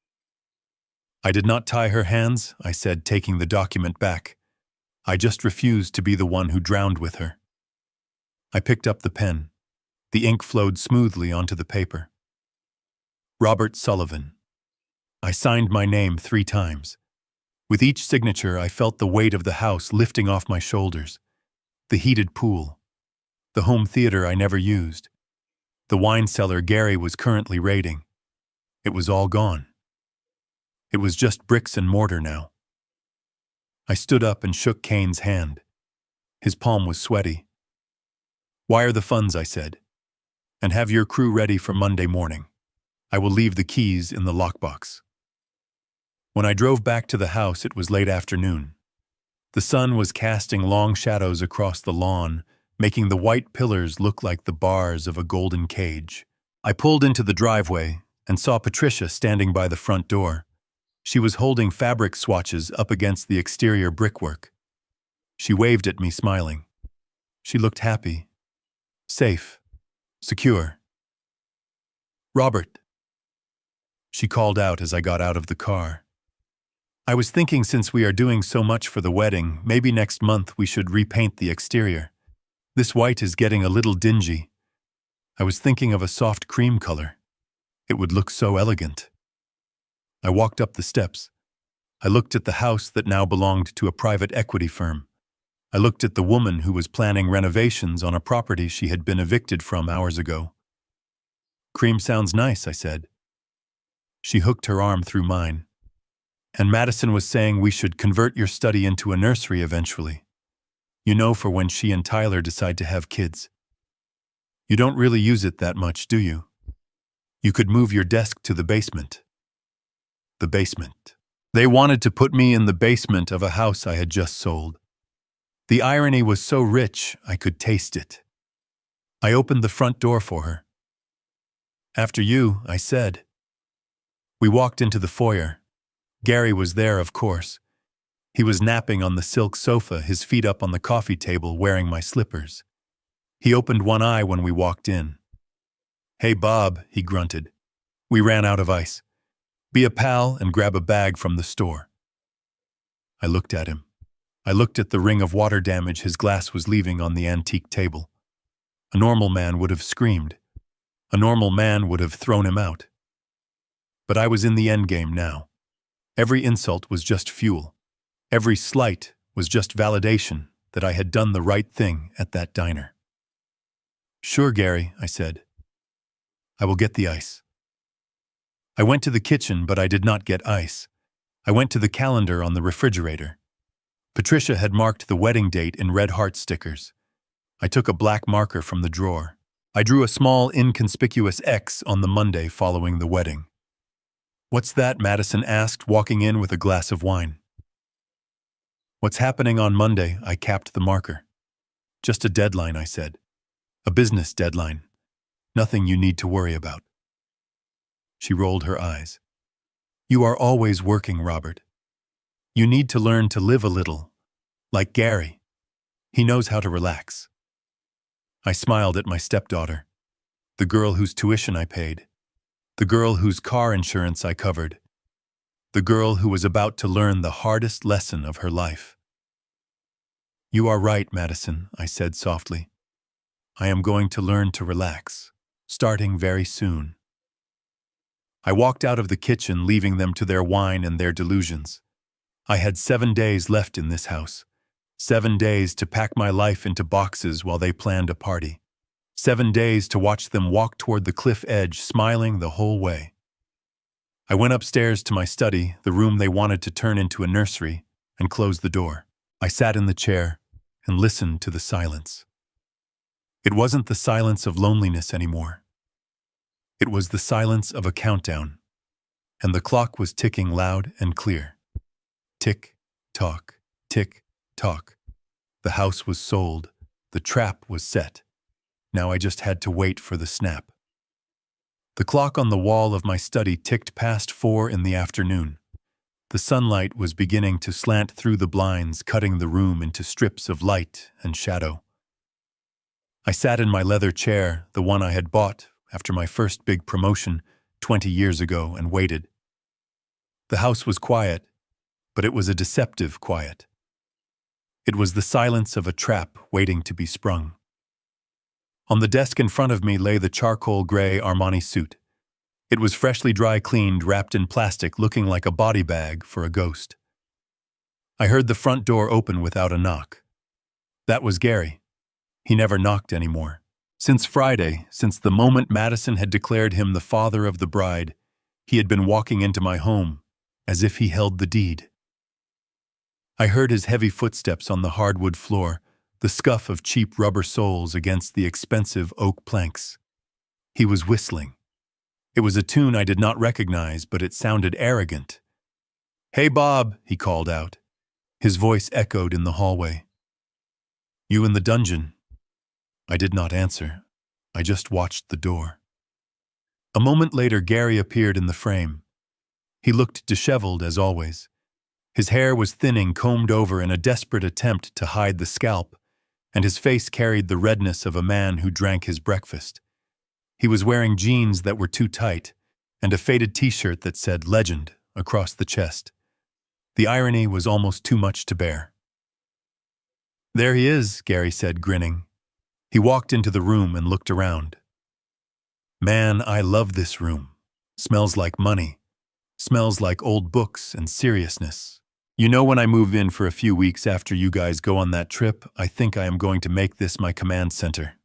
I did not tie her hands, I said, taking the document back. I just refused to be the one who drowned with her. I picked up the pen. The ink flowed smoothly onto the paper. Robert Sullivan. I signed my name 3 times. With each signature, I felt the weight of the house lifting off my shoulders. The heated pool. The home theater I never used. The wine cellar Gary was currently raiding. It was all gone. It was just bricks and mortar now. I stood up and shook Kane's hand. His palm was sweaty. Wire the funds, I said, and have your crew ready for Monday morning. I will leave the keys in the lockbox. When I drove back to the house, it was late afternoon. The sun was casting long shadows across the lawn, making the white pillars look like the bars of a golden cage. I pulled into the driveway and saw Patricia standing by the front door. She was holding fabric swatches up against the exterior brickwork. She waved at me, smiling. She looked happy, safe, secure. Robert, she called out as I got out of the car. I was thinking, since we are doing so much for the wedding, maybe next month we should repaint the exterior. This white is getting a little dingy. I was thinking of a soft cream color. It would look so elegant. I walked up the steps. I looked at the house that now belonged to a private equity firm. I looked at the woman who was planning renovations on a property she had been evicted from hours ago. Cream sounds nice, I said. She hooked her arm through mine. And Madison was saying we should convert your study into a nursery eventually. You know, for when she and Tyler decide to have kids. You don't really use it that much, do you? You could move your desk to the basement. The basement. They wanted to put me in the basement of a house I had just sold. The irony was so rich, I could taste it. I opened the front door for her. "After you," I said. We walked into the foyer. Gary was there, of course. He was napping on the silk sofa, his feet up on the coffee table, wearing my slippers. He opened one eye when we walked in. "Hey, Bob," he grunted. We ran out of ice. "Be a pal and grab a bag from the store." I looked at him. I looked at the ring of water damage his glass was leaving on the antique table. A normal man would have screamed. A normal man would have thrown him out. But I was in the endgame now. Every insult was just fuel. Every slight was just validation that I had done the right thing at that diner. "Sure, Gary," I said. "I will get the ice." I went to the kitchen, but I did not get ice. I went to the calendar on the refrigerator. Patricia had marked the wedding date in red heart stickers. I took a black marker from the drawer. I drew a small, inconspicuous X on the Monday following the wedding. "What's that?" Madison asked, walking in with a glass of wine. "What's happening on Monday?" I capped the marker. "Just a deadline," I said. "A business deadline. Nothing you need to worry about." She rolled her eyes. "You are always working, Robert. You need to learn to live a little, like Gary. He knows how to relax." I smiled at my stepdaughter, the girl whose tuition I paid, the girl whose car insurance I covered, the girl who was about to learn the hardest lesson of her life. "You are right, Madison," I said softly. "I am going to learn to relax, starting very soon." I walked out of the kitchen, leaving them to their wine and their delusions. I had 7 days left in this house. 7 days to pack my life into boxes while they planned a party. 7 days to watch them walk toward the cliff edge, smiling the whole way. I went upstairs to my study, the room they wanted to turn into a nursery, and closed the door. I sat in the chair and listened to the silence. It wasn't the silence of loneliness anymore. It was the silence of a countdown, and the clock was ticking loud and clear. Tick, tock, tick, tock. The house was sold. The trap was set. Now I just had to wait for the snap. The clock on the wall of my study ticked past 4 in the afternoon. The sunlight was beginning to slant through the blinds, cutting the room into strips of light and shadow. I sat in my leather chair, the one I had bought after my first big promotion 20 years ago, and waited. The house was quiet, but it was a deceptive quiet. It was the silence of a trap waiting to be sprung. On the desk in front of me lay the charcoal gray Armani suit. It was freshly dry cleaned, wrapped in plastic, looking like a body bag for a ghost. I heard the front door open without a knock. That was Gary. He never knocked anymore. Since Friday, since the moment Madison had declared him the father of the bride, he had been walking into my home, as if he held the deed. I heard his heavy footsteps on the hardwood floor, the scuff of cheap rubber soles against the expensive oak planks. He was whistling. It was a tune I did not recognize, but it sounded arrogant. "Hey, Bob," he called out. His voice echoed in the hallway. "You in the dungeon?" I did not answer. I just watched the door. A moment later, Gary appeared in the frame. He looked disheveled as always. His hair was thinning, combed over in a desperate attempt to hide the scalp, and his face carried the redness of a man who drank his breakfast. He was wearing jeans that were too tight, and a faded t-shirt that said "Legend" across the chest. The irony was almost too much to bear. "There he is," Gary said, grinning. He walked into the room and looked around. "Man, I love this room. Smells like money. Smells like old books and seriousness. You know, when I move in for a few weeks after you guys go on that trip, I think I am going to make this my command center.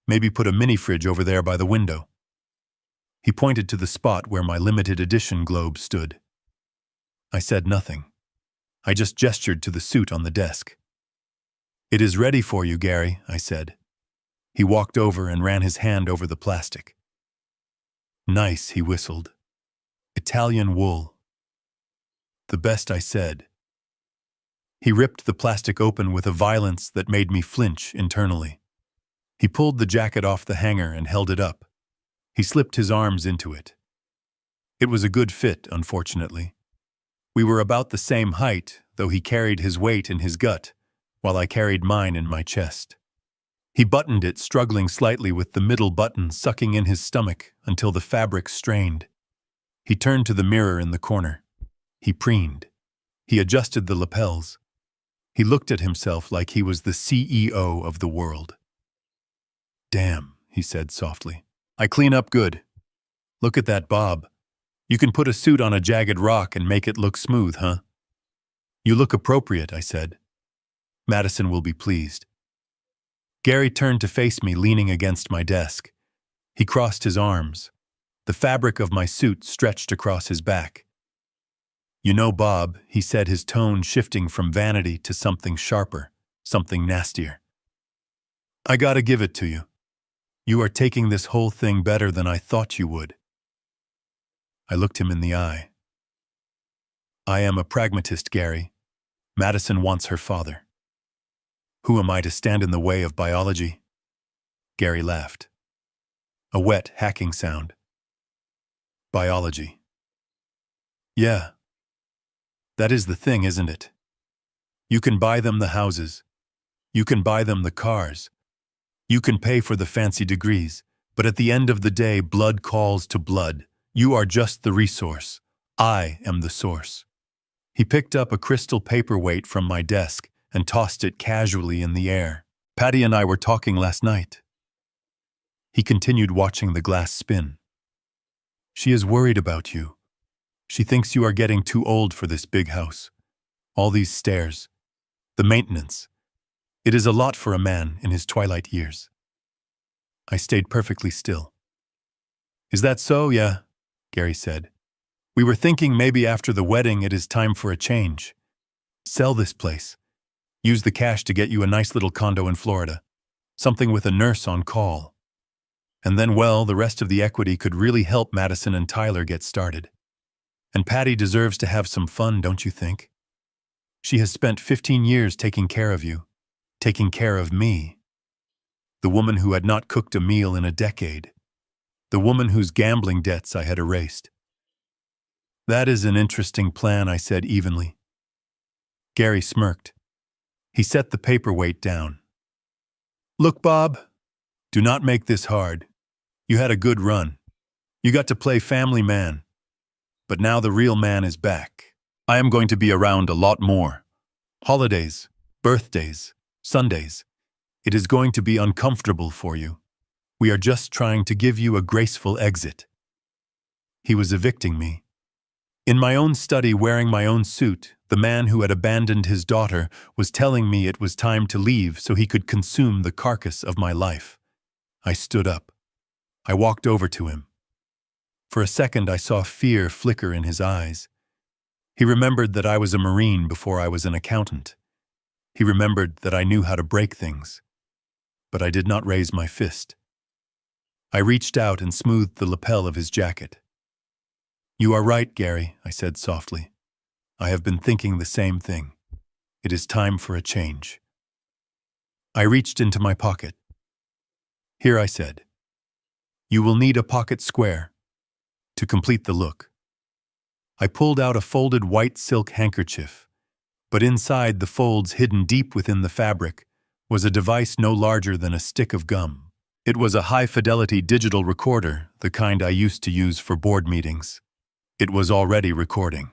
Maybe put a mini fridge over there by the window." He pointed to the spot where my limited edition globe stood. I said nothing. I just gestured to the suit on the desk. It is ready for you, Gary, I said. He walked over and ran his hand over the plastic. Nice, he whistled. Italian wool. The best, I said. He ripped the plastic open with a violence that made me flinch internally. He pulled the jacket off the hanger and held it up. He slipped his arms into it. It was a good fit, unfortunately. We were about the same height, though he carried his weight in his gut, while I carried mine in my chest. He buttoned it, struggling slightly with the middle button sucking in his stomach until the fabric strained. He turned to the mirror in the corner. He preened. He adjusted the lapels. He looked at himself like he was the CEO of the world. Damn, he said softly. I clean up good. Look at that bob. You can put a suit on a jagged rock and make it look smooth, huh? You look appropriate, I said. Madison will be pleased. Gary turned to face me, leaning against my desk. He crossed his arms. The fabric of my suit stretched across his back. You know, Bob, he said, his tone shifting from vanity to something sharper, something nastier. I gotta give it to you. You are taking this whole thing better than I thought you would. I looked him in the eye. I am a pragmatist, Gary. Madison wants her father. Who am I to stand in the way of biology? Gary laughed. A wet, hacking sound. Biology. Yeah. That is the thing, isn't it? You can buy them the houses. You can buy them the cars. You can pay for the fancy degrees. But at the end of the day, blood calls to blood. You are just the resource. I am the source. He picked up a crystal paperweight from my desk and tossed it casually in the air. Patty and I were talking last night. He continued watching the glass spin. She is worried about you. She thinks you are getting too old for this big house. All these stairs. The maintenance. It is a lot for a man in his twilight years. I stayed perfectly still. Is that so? Yeah, Gary said. We were thinking maybe after the wedding it is time for a change. Sell this place. Use the cash to get you a nice little condo in Florida. Something with a nurse on call. And then, well, the rest of the equity could really help Madison and Tyler get started. And Patty deserves to have some fun, don't you think? She has spent 15 years taking care of you, taking care of me. The woman who had not cooked a meal in a decade. The woman whose gambling debts I had erased. That is an interesting plan, I said evenly. Gary smirked. He set the paperweight down. Look, Bob, do not make this hard. You had a good run. You got to play family man. But now the real man is back. I am going to be around a lot more. Holidays, birthdays, Sundays. It is going to be uncomfortable for you. We are just trying to give you a graceful exit. He was evicting me. In my own study, wearing my own suit, the man who had abandoned his daughter was telling me it was time to leave so he could consume the carcass of my life. I stood up. I walked over to him. For a second, I saw fear flicker in his eyes. He remembered that I was a Marine before I was an accountant. He remembered that I knew how to break things. But I did not raise my fist. I reached out and smoothed the lapel of his jacket. You are right, Gary, I said softly. I have been thinking the same thing. It is time for a change. I reached into my pocket. Here, I said. You will need a pocket square to complete the look. I pulled out a folded white silk handkerchief, but inside the folds, hidden deep within the fabric, was a device no larger than a stick of gum. It was a high-fidelity digital recorder, the kind I used to use for board meetings. It was already recording.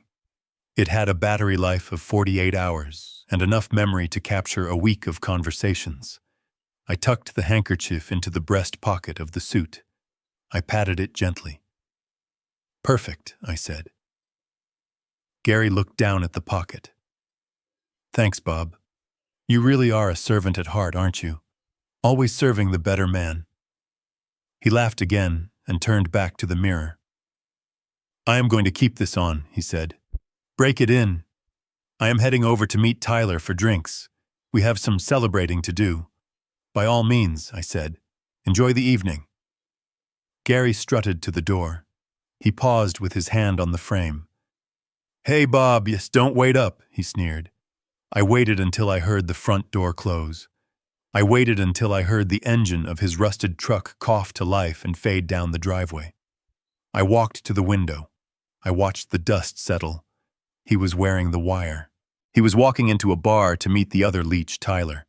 It had a battery life of 48 hours and enough memory to capture a week of conversations. I tucked the handkerchief into the breast pocket of the suit. I patted it gently. Perfect, I said. Gary looked down at the pocket. Thanks, Bob. You really are a servant at heart, aren't you? Always serving the better man. He laughed again and turned back to the mirror. I am going to keep this on, he said. Break it in. I am heading over to meet Tyler for drinks. We have some celebrating to do. By all means, I said. Enjoy the evening. Gary strutted to the door. He paused with his hand on the frame. Hey, Bob, yes, don't wait up, he sneered. I waited until I heard the front door close. I waited until I heard the engine of his rusted truck cough to life and fade down the driveway. I walked to the window. I watched the dust settle. He was wearing the wire. He was walking into a bar to meet the other leech, Tyler.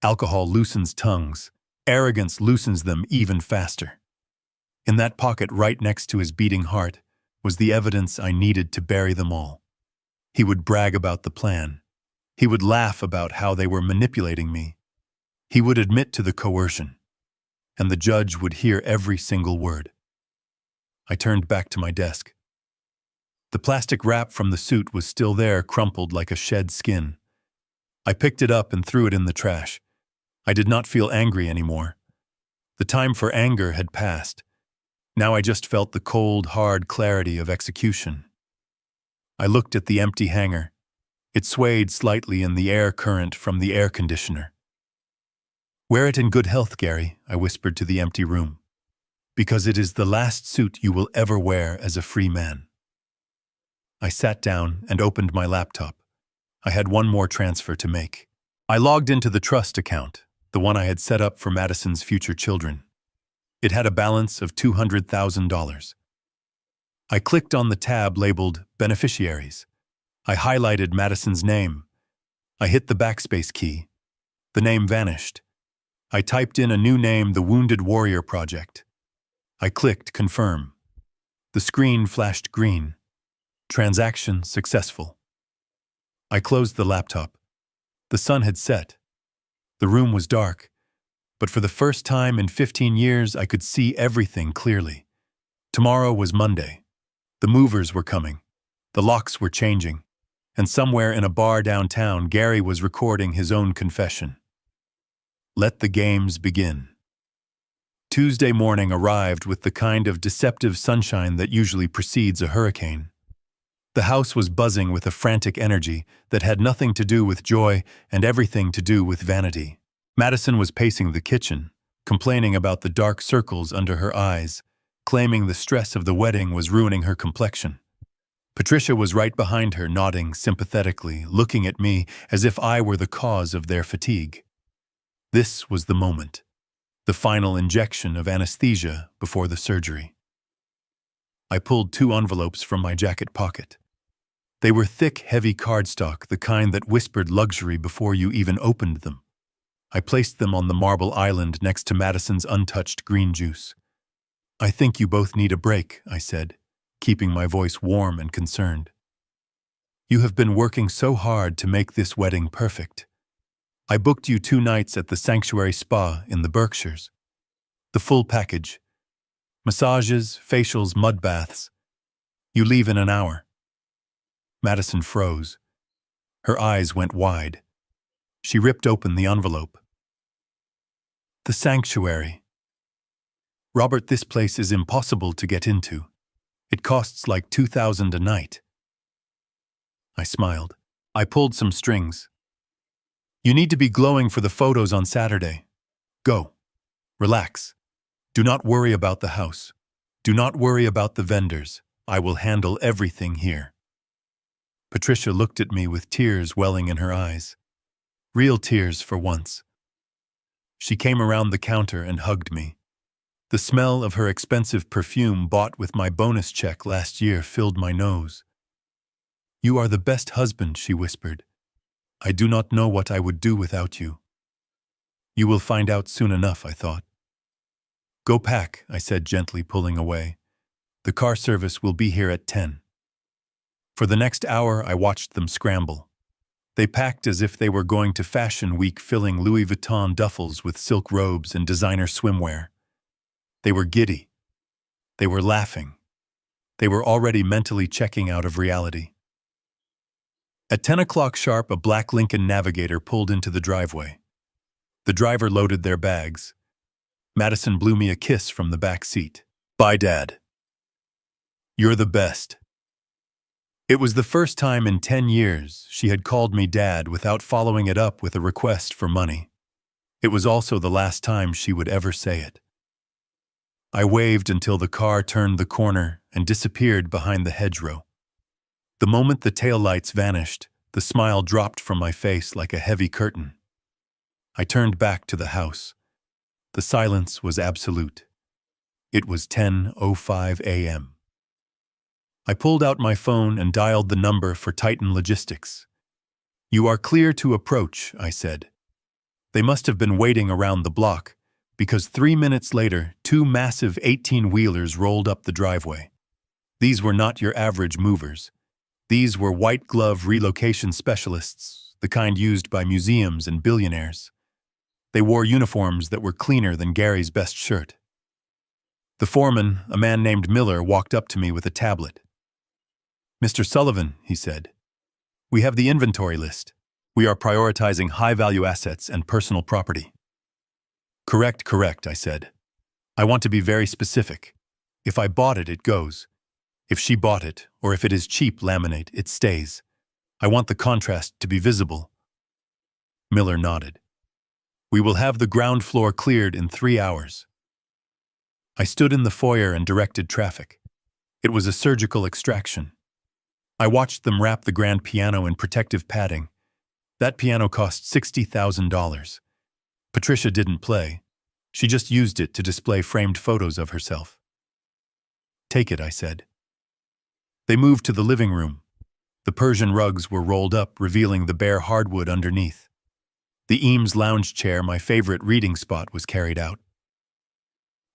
Alcohol loosens tongues. Arrogance loosens them even faster. In that pocket right next to his beating heart was the evidence I needed to bury them all. He would brag about the plan. He would laugh about how they were manipulating me. He would admit to the coercion. And the judge would hear every single word. I turned back to my desk. The plastic wrap from the suit was still there, crumpled like a shed skin. I picked it up and threw it in the trash. I did not feel angry anymore. The time for anger had passed. Now I just felt the cold, hard clarity of execution. I looked at the empty hangar. It swayed slightly in the air current from the air conditioner. Wear it in good health, Gary, I whispered to the empty room, because it is the last suit you will ever wear as a free man. I sat down and opened my laptop. I had one more transfer to make. I logged into the trust account, the one I had set up for Madison's future children. It had a balance of $200,000. I clicked on the tab labeled Beneficiaries. I highlighted Madison's name. I hit the backspace key. The name vanished. I typed in a new name, the Wounded Warrior Project. I clicked Confirm. The screen flashed green. Transaction successful. I closed the laptop. The sun had set. The room was dark, but for the first time in 15 years I could see everything clearly. Tomorrow was Monday. The movers were coming. The locks were changing. And somewhere in a bar downtown, Gary was recording his own confession. Let the games begin. Tuesday morning arrived with the kind of deceptive sunshine that usually precedes a hurricane. The house was buzzing with a frantic energy that had nothing to do with joy and everything to do with vanity. Madison was pacing the kitchen, complaining about the dark circles under her eyes, claiming the stress of the wedding was ruining her complexion. Patricia was right behind her, nodding sympathetically, looking at me as if I were the cause of their fatigue. This was the moment, the final injection of anesthesia before the surgery. I pulled 2 envelopes from my jacket pocket. They were thick, heavy cardstock, the kind that whispered luxury before you even opened them. I placed them on the marble island next to Madison's untouched green juice. I think you both need a break, I said, keeping my voice warm and concerned. You have been working so hard to make this wedding perfect. I booked you 2 nights at the Sanctuary Spa in the Berkshires. The full package. Massages, facials, mud baths. You leave in an hour. Madison froze. Her eyes went wide. She ripped open the envelope. The Sanctuary. Robert, this place is impossible to get into. It costs like $2,000 a night. I smiled. I pulled some strings. You need to be glowing for the photos on Saturday. Go. Relax. Do not worry about the house. Do not worry about the vendors. I will handle everything here. Patricia looked at me with tears welling in her eyes. Real tears for once. She came around the counter and hugged me. The smell of her expensive perfume bought with my bonus check last year filled my nose. You are the best husband, she whispered. I do not know what I would do without you. You will find out soon enough, I thought. Go pack, I said, gently pulling away. The car service will be here at 10. For the next hour, I watched them scramble. They packed as if they were going to Fashion Week, filling Louis Vuitton duffels with silk robes and designer swimwear. They were giddy. They were laughing. They were already mentally checking out of reality. At 10 o'clock sharp, a black Lincoln Navigator pulled into the driveway. The driver loaded their bags. Madison blew me a kiss from the back seat. Bye, Dad. You're the best. It was the first time in 10 years she had called me Dad without following it up with a request for money. It was also the last time she would ever say it. I waved until the car turned the corner and disappeared behind the hedgerow. The moment the taillights vanished, the smile dropped from my face like a heavy curtain. I turned back to the house. The silence was absolute. It was 10:05 a.m. I pulled out my phone and dialed the number for Titan Logistics. "You are clear to approach," I said. They must have been waiting around the block, because 3 minutes later, 2 massive 18-wheelers rolled up the driveway. These were not your average movers. These were white-glove relocation specialists, the kind used by museums and billionaires. They wore uniforms that were cleaner than Gary's best shirt. The foreman, a man named Miller, walked up to me with a tablet. "Mr. Sullivan," he said, "we have the inventory list. We are prioritizing high-value assets and personal property." Correct, I said. "I want to be very specific. If I bought it, it goes. If she bought it, or if it is cheap laminate, it stays. I want the contrast to be visible." Miller nodded. "We will have the ground floor cleared in 3 hours." I stood in the foyer and directed traffic. It was a surgical extraction. I watched them wrap the grand piano in protective padding. That piano cost $60,000. Patricia didn't play. She just used it to display framed photos of herself. "Take it," I said. They moved to the living room. The Persian rugs were rolled up, revealing the bare hardwood underneath. The Eames lounge chair, my favorite reading spot, was carried out.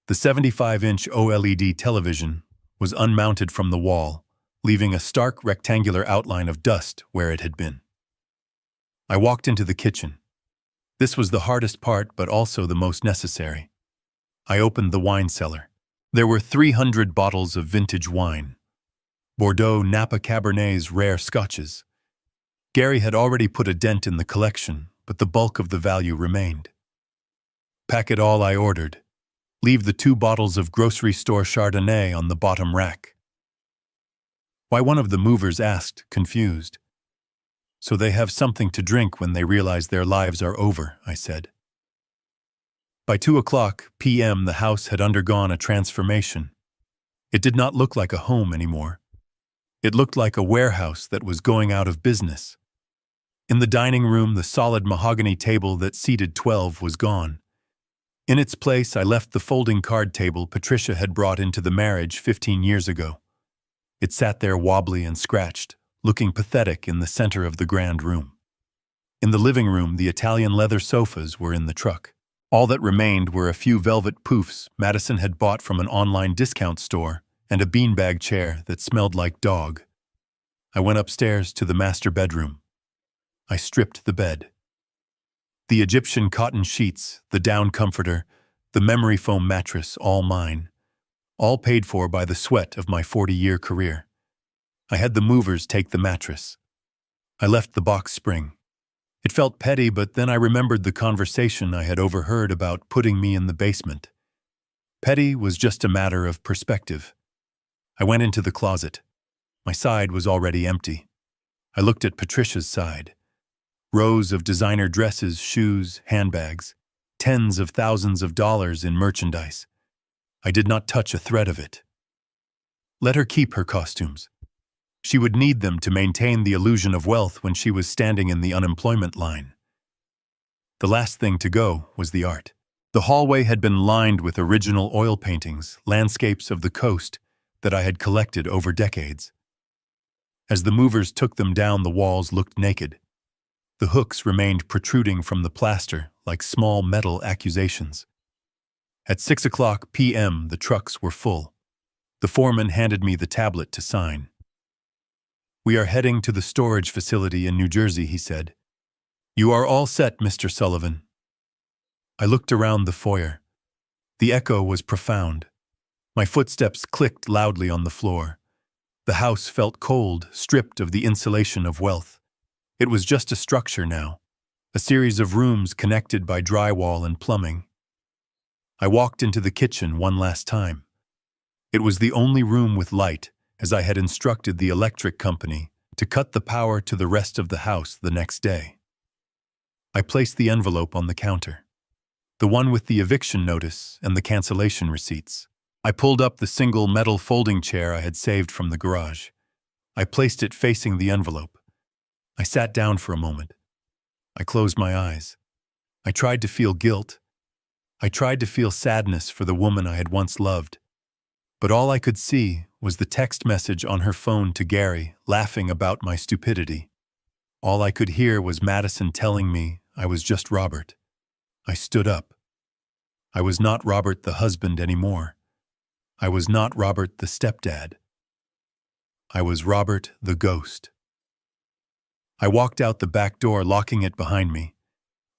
The 75-inch OLED television was unmounted from the wall, leaving a stark rectangular outline of dust where it had been. I walked into the kitchen. This was the hardest part, but also the most necessary. I opened the wine cellar. There were 300 bottles of vintage wine. Bordeaux, Napa Cabernets, rare scotches. Gary had already put a dent in the collection, but the bulk of the value remained. "Pack it all," I ordered. "Leave the 2 bottles of grocery store Chardonnay on the bottom rack." Why, one of the movers asked, confused. "So they have something to drink when they realize their lives are over," I said. By 2:00 p.m. the house had undergone a transformation. It did not look like a home anymore. It looked like a warehouse that was going out of business. In the dining room, the solid mahogany table that seated 12 was gone. In its place, I left the folding card table Patricia had brought into the marriage 15 years ago. It sat there wobbly and scratched, looking pathetic in the center of the grand room. In the living room, the Italian leather sofas were in the truck. All that remained were a few velvet poufs Madison had bought from an online discount store and a beanbag chair that smelled like dog. I went upstairs to the master bedroom. I stripped the bed. The Egyptian cotton sheets, the down comforter, the memory foam mattress, all mine. All paid for by the sweat of my 40-year career. I had the movers take the mattress. I left the box spring. It felt petty, but then I remembered the conversation I had overheard about putting me in the basement. Petty was just a matter of perspective. I went into the closet. My side was already empty. I looked at Patricia's side. Rows of designer dresses, shoes, handbags, tens of thousands of dollars in merchandise. I did not touch a thread of it. Let her keep her costumes. She would need them to maintain the illusion of wealth when she was standing in the unemployment line. The last thing to go was the art. The hallway had been lined with original oil paintings, landscapes of the coast that I had collected over decades. As the movers took them down, the walls looked naked. The hooks remained protruding from the plaster like small metal accusations. At 6:00 p.m., the trucks were full. The foreman handed me the tablet to sign. "We are heading to the storage facility in New Jersey," he said. "You are all set, Mr. Sullivan." I looked around the foyer. The echo was profound. My footsteps clicked loudly on the floor. The house felt cold, stripped of the insulation of wealth. It was just a structure now, a series of rooms connected by drywall and plumbing. I walked into the kitchen one last time. It was the only room with light, as I had instructed the electric company to cut the power to the rest of the house the next day. I placed the envelope on the counter, the one with the eviction notice and the cancellation receipts. I pulled up the single metal folding chair I had saved from the garage. I placed it facing the envelope. I sat down for a moment. I closed my eyes. I tried to feel guilt. I tried to feel sadness for the woman I had once loved. But all I could see was the text message on her phone to Gary, laughing about my stupidity. All I could hear was Madison telling me I was just Robert. I stood up. I was not Robert the husband anymore. I was not Robert the stepdad. I was Robert the ghost. I walked out the back door, locking it behind me.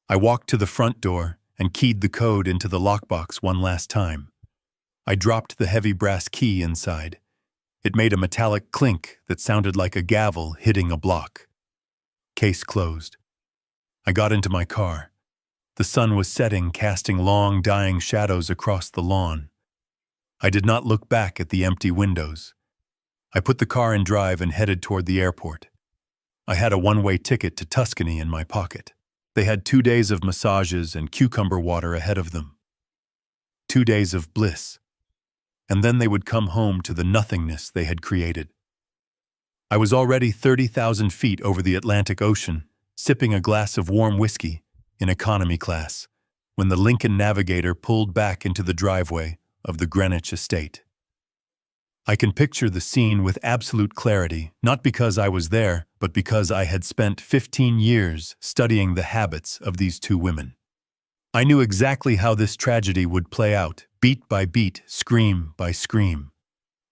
I walked to the front door and keyed the code into the lockbox one last time. I dropped the heavy brass key inside. It made a metallic clink that sounded like a gavel hitting a block. Case closed. I got into my car. The sun was setting, casting long, dying shadows across the lawn. I did not look back at the empty windows. I put the car in drive and headed toward the airport. I had a one-way ticket to Tuscany in my pocket. They had 2 days of massages and cucumber water ahead of them. 2 days of bliss. And then they would come home to the nothingness they had created. I was already 30,000 feet over the Atlantic Ocean, sipping a glass of warm whiskey in economy class, when the Lincoln Navigator pulled back into the driveway of the Greenwich estate. I can picture the scene with absolute clarity, not because I was there, but because I had spent 15 years studying the habits of these two women. I knew exactly how this tragedy would play out, beat by beat, scream by scream.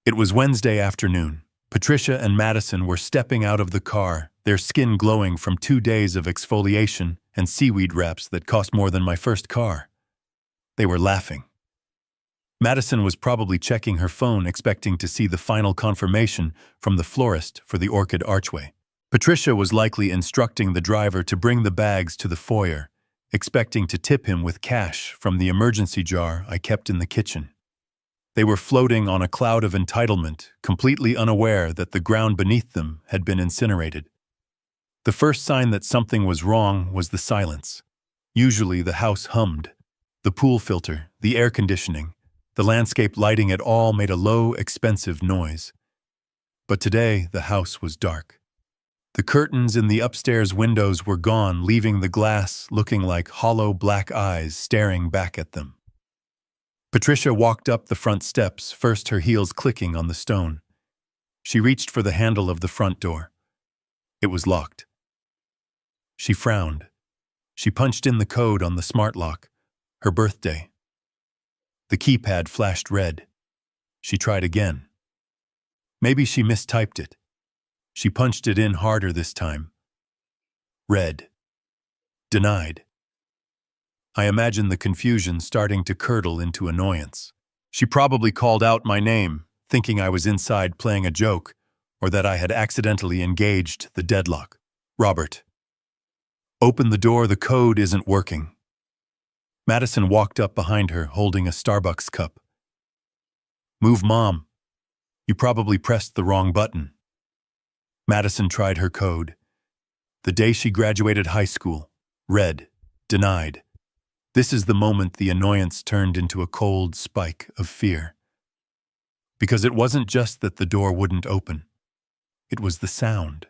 It was Wednesday afternoon. Patricia and Madison were stepping out of the car, their skin glowing from 2 days of exfoliation and seaweed wraps that cost more than my first car. They were laughing. Madison was probably checking her phone, expecting to see the final confirmation from the florist for the orchid archway. Patricia was likely instructing the driver to bring the bags to the foyer, expecting to tip him with cash from the emergency jar I kept in the kitchen. They were floating on a cloud of entitlement, completely unaware that the ground beneath them had been incinerated. The first sign that something was wrong was the silence. Usually the house hummed. The pool filter, the air conditioning, the landscape lighting, it all made a low, expensive noise. But today the house was dark. The curtains in the upstairs windows were gone, leaving the glass looking like hollow black eyes staring back at them. Patricia walked up the front steps, first her heels clicking on the stone. She reached for the handle of the front door. It was locked. She frowned. She punched in the code on the smart lock, her birthday. The keypad flashed red. She tried again. Maybe she mistyped it. She punched it in harder this time. Red. Denied. I imagined the confusion starting to curdle into annoyance. She probably called out my name, thinking I was inside playing a joke, or that I had accidentally engaged the deadlock. Robert. Open the door, the code isn't working. Madison walked up behind her, holding a Starbucks cup. Move, Mom. You probably pressed the wrong button. Madison tried her code. The day she graduated high school. Red. Denied. This is the moment the annoyance turned into a cold spike of fear. Because it wasn't just that the door wouldn't open. It was the sound.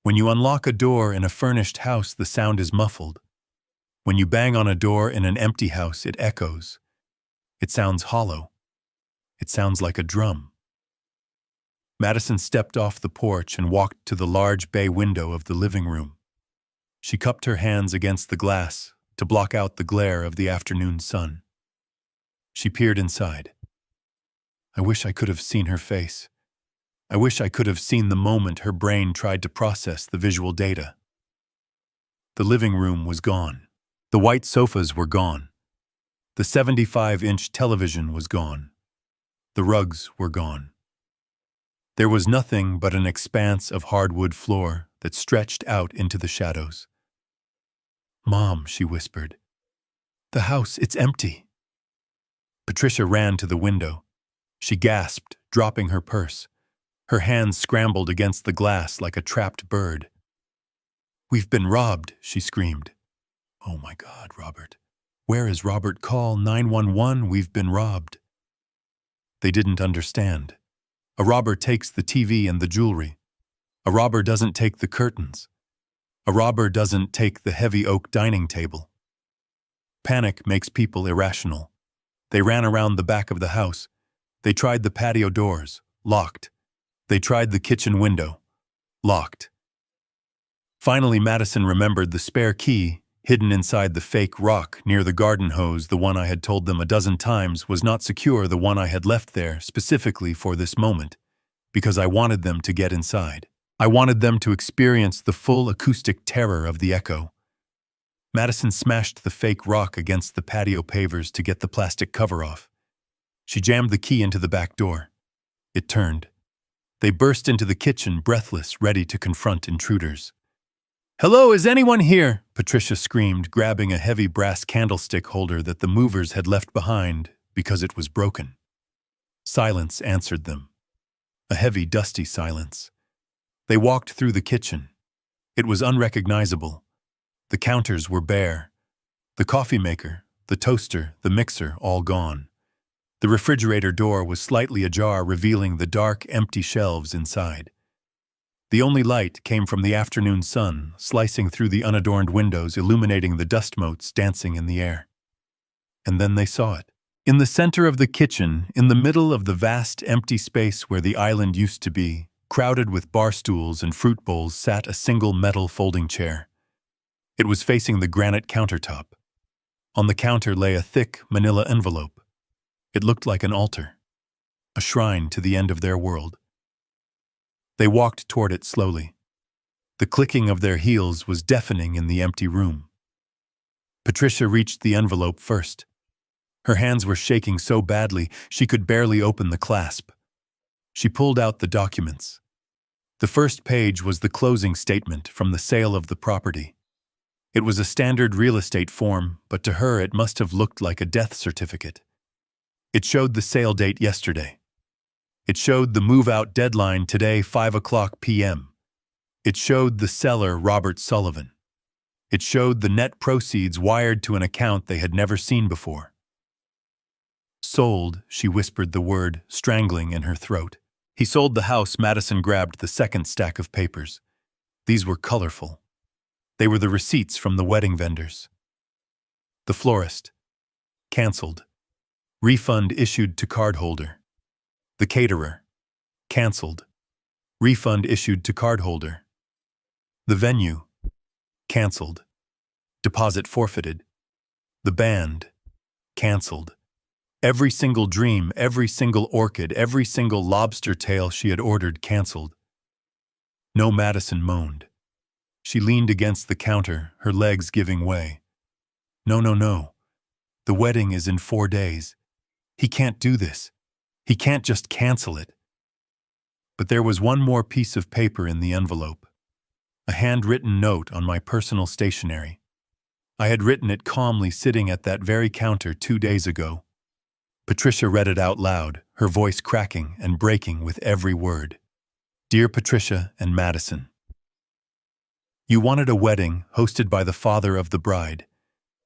When you unlock a door in a furnished house, the sound is muffled. When you bang on a door in an empty house, it echoes. It sounds hollow. It sounds like a drum. Madison stepped off the porch and walked to the large bay window of the living room. She cupped her hands against the glass to block out the glare of the afternoon sun. She peered inside. I wish I could have seen her face. I wish I could have seen the moment her brain tried to process the visual data. The living room was gone. The white sofas were gone. The 75-inch television was gone. The rugs were gone. There was nothing but an expanse of hardwood floor that stretched out into the shadows. Mom, she whispered. The house, it's empty. Patricia ran to the window. She gasped, dropping her purse. Her hands scrambled against the glass like a trapped bird. "We've been robbed," she screamed. "Oh my God, Robert. Where is Robert? Call 911, we've been robbed." They didn't understand. A robber takes the TV and the jewelry. A robber doesn't take the curtains. A robber doesn't take the heavy oak dining table. Panic makes people irrational. They ran around the back of the house. They tried the patio doors, locked. They tried the kitchen window, locked. Finally, Madison remembered the spare key hidden inside the fake rock near the garden hose. The one I had told them a dozen times was not secure, the one I had left there specifically for this moment, because I wanted them to get inside. I wanted them to experience the full acoustic terror of the echo. Madison smashed the fake rock against the patio pavers to get the plastic cover off. She jammed the key into the back door. It turned. They burst into the kitchen, breathless, ready to confront intruders. "Hello, is anyone here?" Patricia screamed, grabbing a heavy brass candlestick holder that the movers had left behind because it was broken. Silence answered them. A heavy, dusty silence. They walked through the kitchen. It was unrecognizable. The counters were bare. The coffee maker, the toaster, the mixer, all gone. The refrigerator door was slightly ajar, revealing the dark, empty shelves inside. The only light came from the afternoon sun, slicing through the unadorned windows, illuminating the dust motes dancing in the air. And then they saw it. In the center of the kitchen, in the middle of the vast, empty space where the island used to be, crowded with bar stools and fruit bowls, sat a single metal folding chair. It was facing the granite countertop. On the counter lay a thick, manila envelope. It looked like an altar, a shrine to the end of their world. They walked toward it slowly. The clicking of their heels was deafening in the empty room. Patricia reached the envelope first. Her hands were shaking so badly she could barely open the clasp. She pulled out the documents. The first page was the closing statement from the sale of the property. It was a standard real estate form, but to her it must have looked like a death certificate. It showed the sale date yesterday. It showed the move-out deadline today, 5:00 p.m. It showed the seller, Robert Sullivan. It showed the net proceeds wired to an account they had never seen before. "Sold," she whispered the word, strangling in her throat. He sold the house. Madison grabbed the second stack of papers. These were colorful. They were the receipts from the wedding vendors. The florist. Cancelled. Refund issued to cardholder. The caterer. Cancelled. Refund issued to cardholder. The venue. Cancelled. Deposit forfeited. The band. Cancelled. Every single dream, every single orchid, every single lobster tail she had ordered cancelled. No, Madison moaned. She leaned against the counter, her legs giving way. No, no, no. The wedding is in 4 days. He can't do this. He can't just cancel it. But there was one more piece of paper in the envelope. A handwritten note on my personal stationery. I had written it calmly sitting at that very counter 2 days ago. Patricia read it out loud, her voice cracking and breaking with every word. Dear Patricia and Madison, you wanted a wedding hosted by the father of the bride.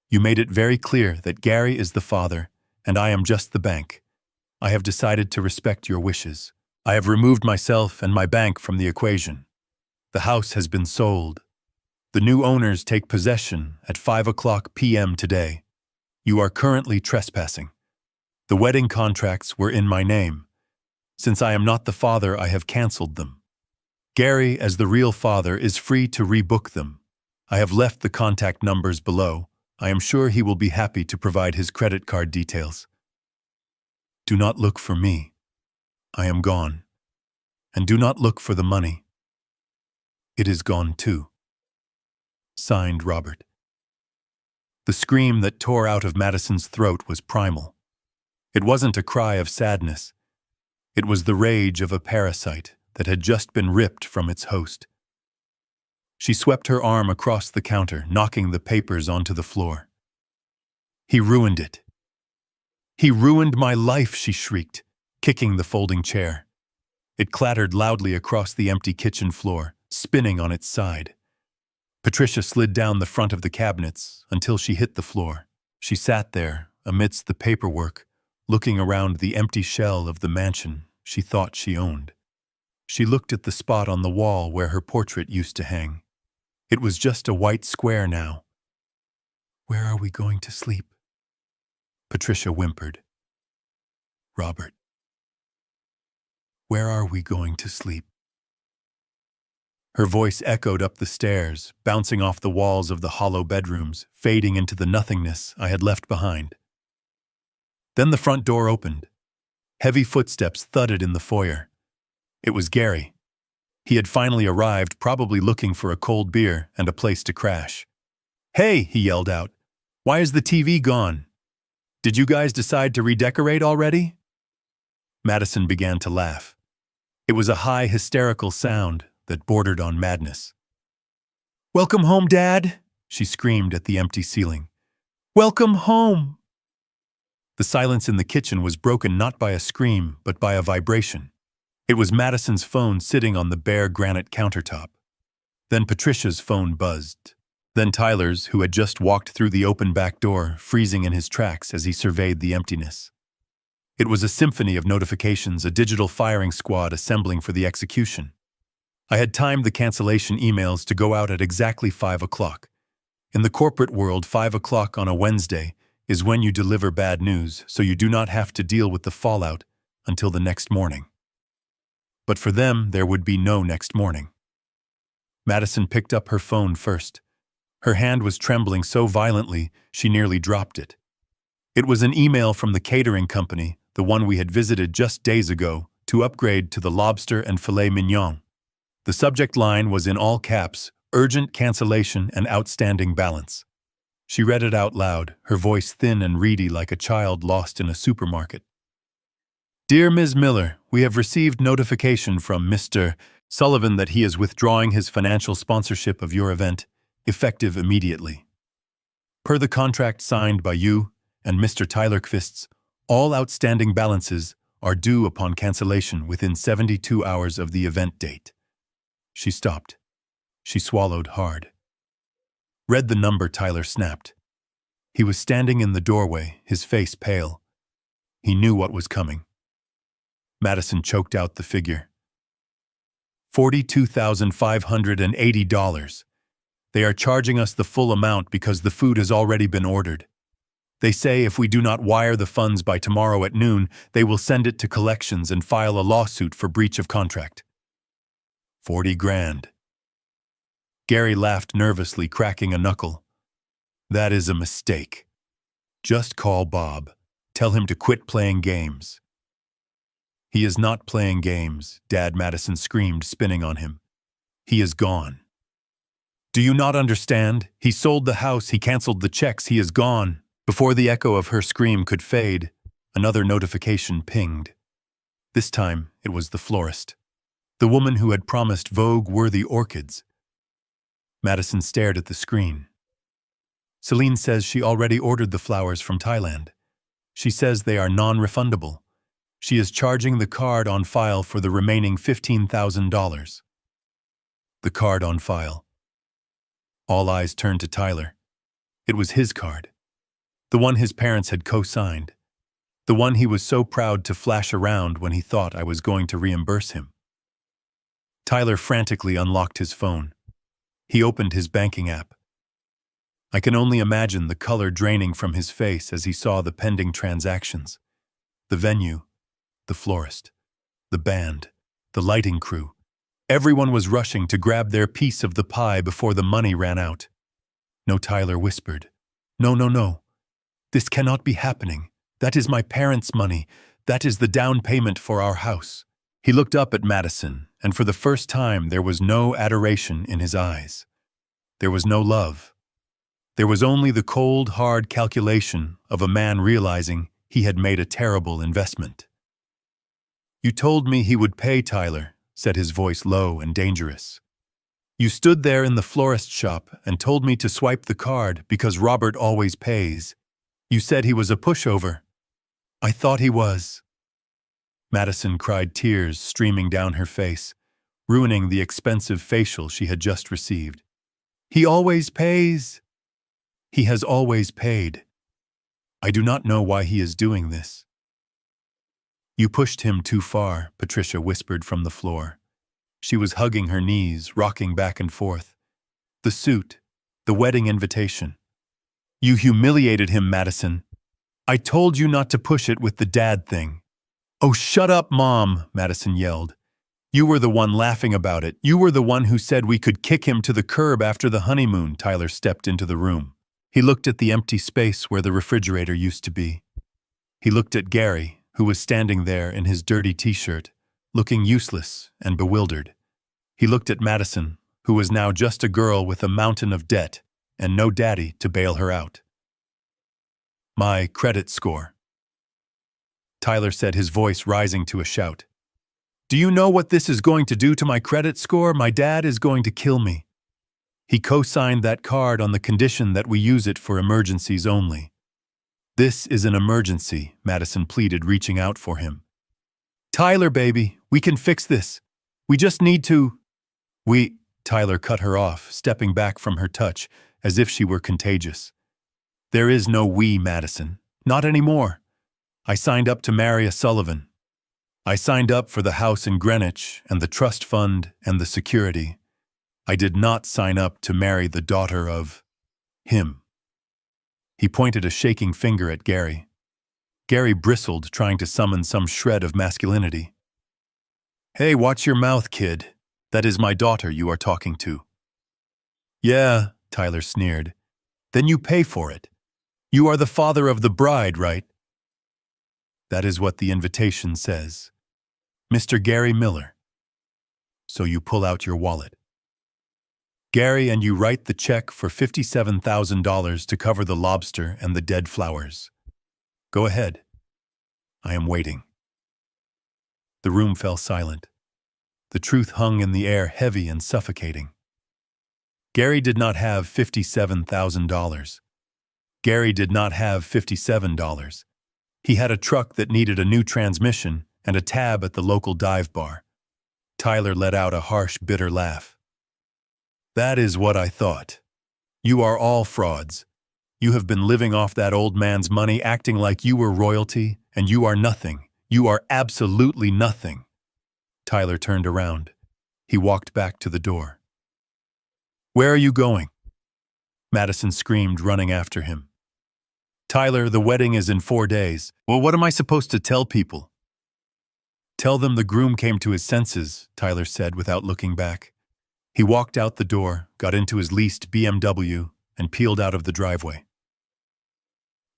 You made it very clear that Gary is the father and I am just the bank. I have decided to respect your wishes. I have removed myself and my bank from the equation. The house has been sold. The new owners take possession at 5:00 p.m. today. You are currently trespassing. The wedding contracts were in my name. Since I am not the father, I have canceled them. Gary, as the real father, is free to rebook them. I have left the contact numbers below. I am sure he will be happy to provide his credit card details. Do not look for me. I am gone. And do not look for the money. It is gone too. Signed, Robert. The scream that tore out of Madison's throat was primal. It wasn't a cry of sadness. It was the rage of a parasite that had just been ripped from its host. She swept her arm across the counter, knocking the papers onto the floor. He ruined it. He ruined my life, she shrieked. kicking the folding chair. It clattered loudly across the empty kitchen floor, spinning on its side. Patricia slid down the front of the cabinets until she hit the floor. She sat there, amidst the paperwork, looking around the empty shell of the mansion she thought she owned. She looked at the spot on the wall where her portrait used to hang. It was just a white square now. "Where are we going to sleep?" Patricia whimpered. "Robert, where are we going to sleep?" Her voice echoed up the stairs, bouncing off the walls of the hollow bedrooms, fading into the nothingness I had left behind. Then the front door opened. Heavy footsteps thudded in the foyer. It was Gary. He had finally arrived, probably looking for a cold beer and a place to crash. "Hey," he yelled out. "Why is the TV gone? Did you guys decide to redecorate already?" Madison began to laugh. It was a high, hysterical sound that bordered on madness. "Welcome home, Dad," she screamed at the empty ceiling. "Welcome home." The silence in the kitchen was broken not by a scream, but by a vibration. It was Madison's phone sitting on the bare granite countertop. Then Patricia's phone buzzed. Then Tyler's, who had just walked through the open back door, freezing in his tracks as he surveyed the emptiness. It was a symphony of notifications, a digital firing squad assembling for the execution. I had timed the cancellation emails to go out at exactly 5 o'clock. In the corporate world, 5 o'clock on a Wednesday is when you deliver bad news, so you do not have to deal with the fallout until the next morning. But for them, there would be no next morning. Madison picked up her phone first. Her hand was trembling so violently she nearly dropped it. It was an email from the catering company, the one we had visited just days ago, to upgrade to the lobster and filet mignon. The subject line was in all caps, "Urgent cancellation and outstanding balance." She read it out loud, her voice thin and reedy like a child lost in a supermarket. "Dear Ms. Miller, we have received notification from Mr. Sullivan that he is withdrawing his financial sponsorship of your event, effective immediately. Per the contract signed by you and Mr. Tyler Kvists, all outstanding balances are due upon cancellation within 72 hours of the event date." She stopped. She swallowed hard. "Read the number," Tyler snapped. He was standing in the doorway, his face pale. He knew what was coming. Madison choked out the figure. $42,580. They are charging us the full amount because the food has already been ordered. They say if we do not wire the funds by tomorrow at noon, they will send it to collections and file a lawsuit for breach of contract. 40 grand. Gary laughed nervously, cracking a knuckle. "That is a mistake. Just call Bob. Tell him to quit playing games." "He is not playing games," Dad, Madison screamed, spinning on him. "He is gone. Do you not understand? He sold the house, he canceled the checks, he is gone." Before the echo of her scream could fade, another notification pinged. This time, it was the florist. The woman who had promised Vogue-worthy orchids. Madison stared at the screen. "Celine says she already ordered the flowers from Thailand. She says they are non-refundable. She is charging the card on file for the remaining $15,000. The card on file. All eyes turned to Tyler. It was his card. The one his parents had co-signed. The one he was so proud to flash around when he thought I was going to reimburse him. Tyler frantically unlocked his phone. He opened his banking app. I can only imagine the color draining from his face as he saw the pending transactions. The venue, the florist, the band, the lighting crew. Everyone was rushing to grab their piece of the pie before the money ran out. No, Tyler whispered. No, no, no. This cannot be happening. That is my parents' money. That is the down payment for our house. He looked up at Madison, and for the first time there was no adoration in his eyes. There was no love. There was only the cold, hard calculation of a man realizing he had made a terrible investment. "You told me he would pay, Tyler," said his voice low and dangerous. "You stood there in the florist shop and told me to swipe the card because Robert always pays. You said he was a pushover. I thought he was." Madison cried, tears streaming down her face, ruining the expensive facial she had just received. He always pays. He has always paid. I do not know why he is doing this. You pushed him too far, Patricia whispered from the floor. She was hugging her knees, rocking back and forth. The suit, the wedding invitation. You humiliated him, Madison. I told you not to push it with the dad thing. Oh, shut up, Mom, Madison yelled. You were the one laughing about it. You were the one who said we could kick him to the curb after the honeymoon. Tyler stepped into the room. He looked at the empty space where the refrigerator used to be. He looked at Gary, who was standing there in his dirty t-shirt, looking useless and bewildered. He looked at Madison, who was now just a girl with a mountain of debt and no daddy to bail her out. My credit score, Tyler said, his voice rising to a shout. Do you know what this is going to do to my credit score? My dad is going to kill me. He co-signed that card on the condition that we use it for emergencies only. This is an emergency, Madison pleaded, reaching out for him. Tyler, baby, we can fix this. We just need to… Tyler cut her off, stepping back from her touch, as if she were contagious. There is no we, Madison. Not anymore. I signed up to marry a Sullivan. I signed up for the house in Greenwich and the trust fund and the security. I did not sign up to marry the daughter of… him. He pointed a shaking finger at Gary. Gary bristled, trying to summon some shred of masculinity. Hey, watch your mouth, kid. That is my daughter you are talking to. Yeah, Tyler sneered. Then you pay for it. You are the father of the bride, right? That is what the invitation says. Mr. Gary Miller. So you pull out your wallet. Gary, and you write the check for $57,000 to cover the lobster and the dead flowers. Go ahead. I am waiting. The room fell silent. The truth hung in the air, heavy and suffocating. Gary did not have $57,000. Gary did not have $57. He had a truck that needed a new transmission and a tab at the local dive bar. Tyler let out a harsh, bitter laugh. That is what I thought. You are all frauds. You have been living off that old man's money, acting like you were royalty, and you are nothing. You are absolutely nothing. Tyler turned around. He walked back to the door. Where are you going? Madison screamed, running after him. Tyler, the wedding is in 4 days. Well, what am I supposed to tell people? Tell them the groom came to his senses, Tyler said without looking back. He walked out the door, got into his leased BMW, and peeled out of the driveway.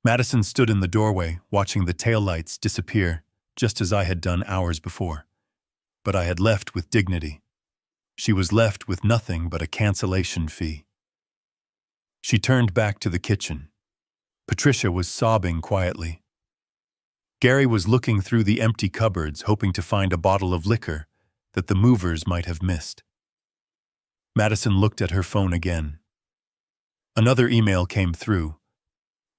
Madison stood in the doorway, watching the taillights disappear, just as I had done hours before. But I had left with dignity. She was left with nothing but a cancellation fee. She turned back to the kitchen. Patricia was sobbing quietly. Gary was looking through the empty cupboards, hoping to find a bottle of liquor that the movers might have missed. Madison looked at her phone again. Another email came through.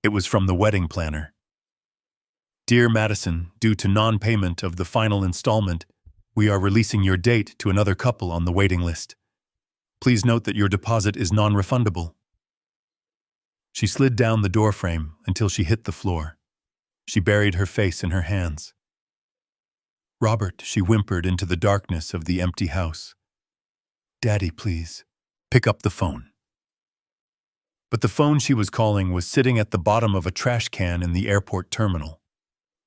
It was from the wedding planner. Dear Madison, due to non-payment of the final installment, we are releasing your date to another couple on the waiting list. Please note that your deposit is non-refundable. She slid down the doorframe until she hit the floor. She buried her face in her hands. Robert, she whimpered into the darkness of the empty house. Daddy, please, pick up the phone. But the phone she was calling was sitting at the bottom of a trash can in the airport terminal.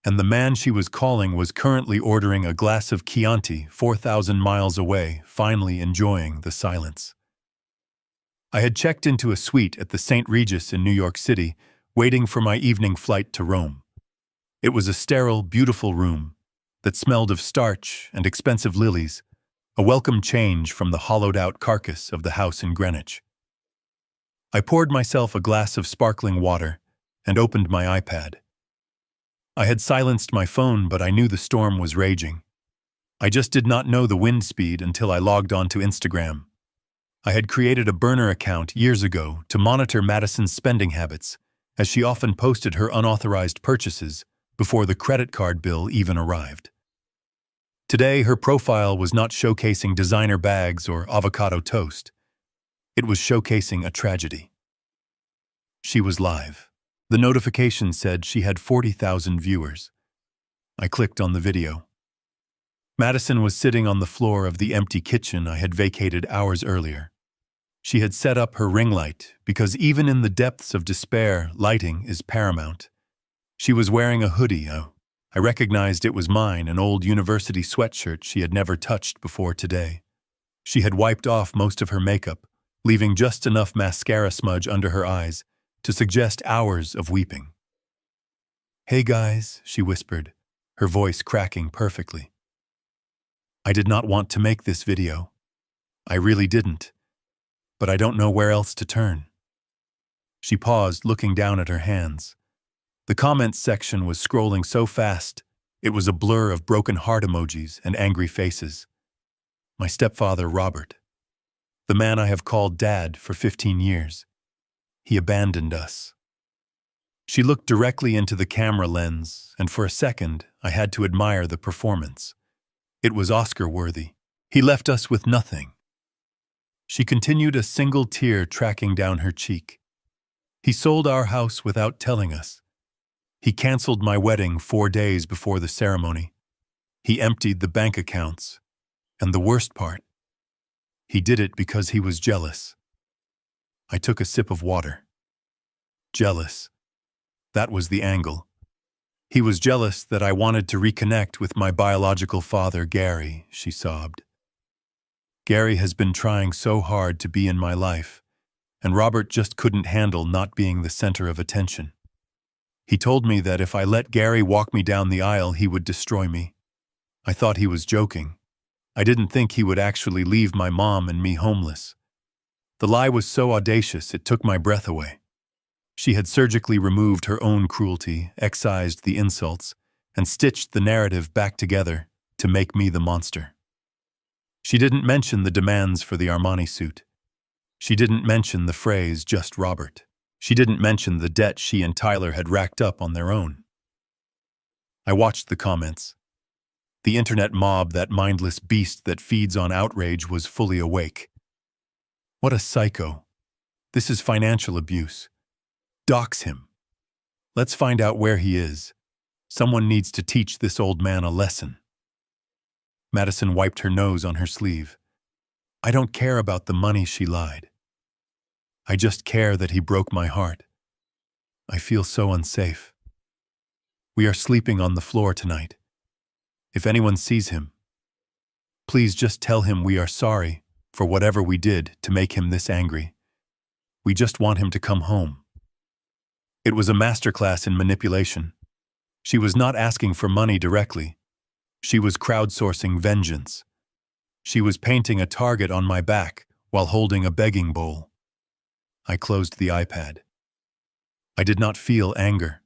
And the man she was calling was currently ordering a glass of Chianti 4,000 miles away, finally enjoying the silence. I had checked into a suite at the St. Regis in New York City, waiting for my evening flight to Rome. It was a sterile, beautiful room that smelled of starch and expensive lilies, a welcome change from the hollowed-out carcass of the house in Greenwich. I poured myself a glass of sparkling water and opened my iPad. I had silenced my phone, but I knew the storm was raging. I just did not know the wind speed until I logged onto Instagram. I had created a burner account years ago to monitor Madison's spending habits, as she often posted her unauthorized purchases before the credit card bill even arrived. Today, her profile was not showcasing designer bags or avocado toast. It was showcasing a tragedy. She was live. The notification said she had 40,000 viewers. I clicked on the video. Madison was sitting on the floor of the empty kitchen I had vacated hours earlier. She had set up her ring light because even in the depths of despair, lighting is paramount. She was wearing a hoodie. I recognized it was mine, an old university sweatshirt she had never touched before today. She had wiped off most of her makeup, leaving just enough mascara smudge under her eyes to suggest hours of weeping. "Hey guys," she whispered, her voice cracking perfectly. "I did not want to make this video. I really didn't. But I don't know where else to turn." She paused, looking down at her hands. The comments section was scrolling so fast, it was a blur of broken heart emojis and angry faces. My stepfather, Robert. The man I have called Dad for 15 years. He abandoned us. She looked directly into the camera lens, and for a second, I had to admire the performance. It was Oscar-worthy. He left us with nothing. She continued, a single tear tracking down her cheek. He sold our house without telling us. He canceled my wedding 4 days before the ceremony. He emptied the bank accounts. And the worst part, he did it because he was jealous. I took a sip of water. Jealous. That was the angle. He was jealous that I wanted to reconnect with my biological father, Gary, she sobbed. Gary has been trying so hard to be in my life, and Robert just couldn't handle not being the center of attention. He told me that if I let Gary walk me down the aisle, he would destroy me. I thought he was joking. I didn't think he would actually leave my mom and me homeless. The lie was so audacious it took my breath away. She had surgically removed her own cruelty, excised the insults, and stitched the narrative back together to make me the monster. She didn't mention the demands for the Armani suit. She didn't mention the phrase, "just Robert." She didn't mention the debt she and Tyler had racked up on their own. I watched the comments. The internet mob, that mindless beast that feeds on outrage, was fully awake. What a psycho. This is financial abuse. Dox him. Let's find out where he is. Someone needs to teach this old man a lesson. Madison wiped her nose on her sleeve. I don't care about the money, she lied. I just care that he broke my heart. I feel so unsafe. We are sleeping on the floor tonight. If anyone sees him, please just tell him we are sorry for whatever we did to make him this angry. We just want him to come home. It was a masterclass in manipulation. She was not asking for money directly. She was crowdsourcing vengeance. She was painting a target on my back while holding a begging bowl. I closed the iPad. I did not feel anger.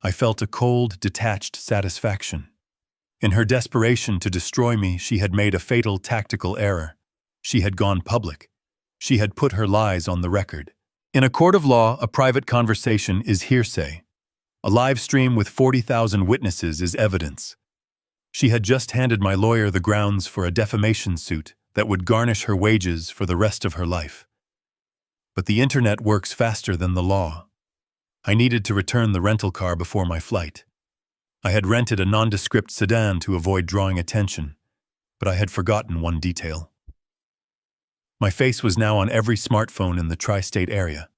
I felt a cold, detached satisfaction. In her desperation to destroy me, she had made a fatal tactical error. She had gone public. She had put her lies on the record. In a court of law, a private conversation is hearsay. A live stream with 40,000 witnesses is evidence. She had just handed my lawyer the grounds for a defamation suit that would garnish her wages for the rest of her life. But the internet works faster than the law. I needed to return the rental car before my flight. I had rented a nondescript sedan to avoid drawing attention, but I had forgotten one detail. My face was now on every smartphone in the tri-state area.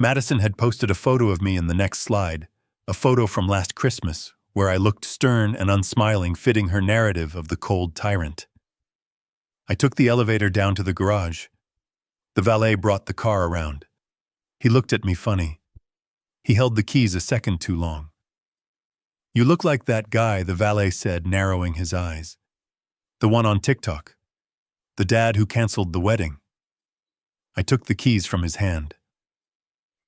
Madison had posted a photo of me in the next slide, a photo from last Christmas, where I looked stern and unsmiling, fitting her narrative of the cold tyrant. I took the elevator down to the garage. The valet brought the car around. He looked at me funny. He held the keys a second too long. You look like that guy, the valet said, narrowing his eyes. The one on TikTok. The dad who canceled the wedding. I took the keys from his hand.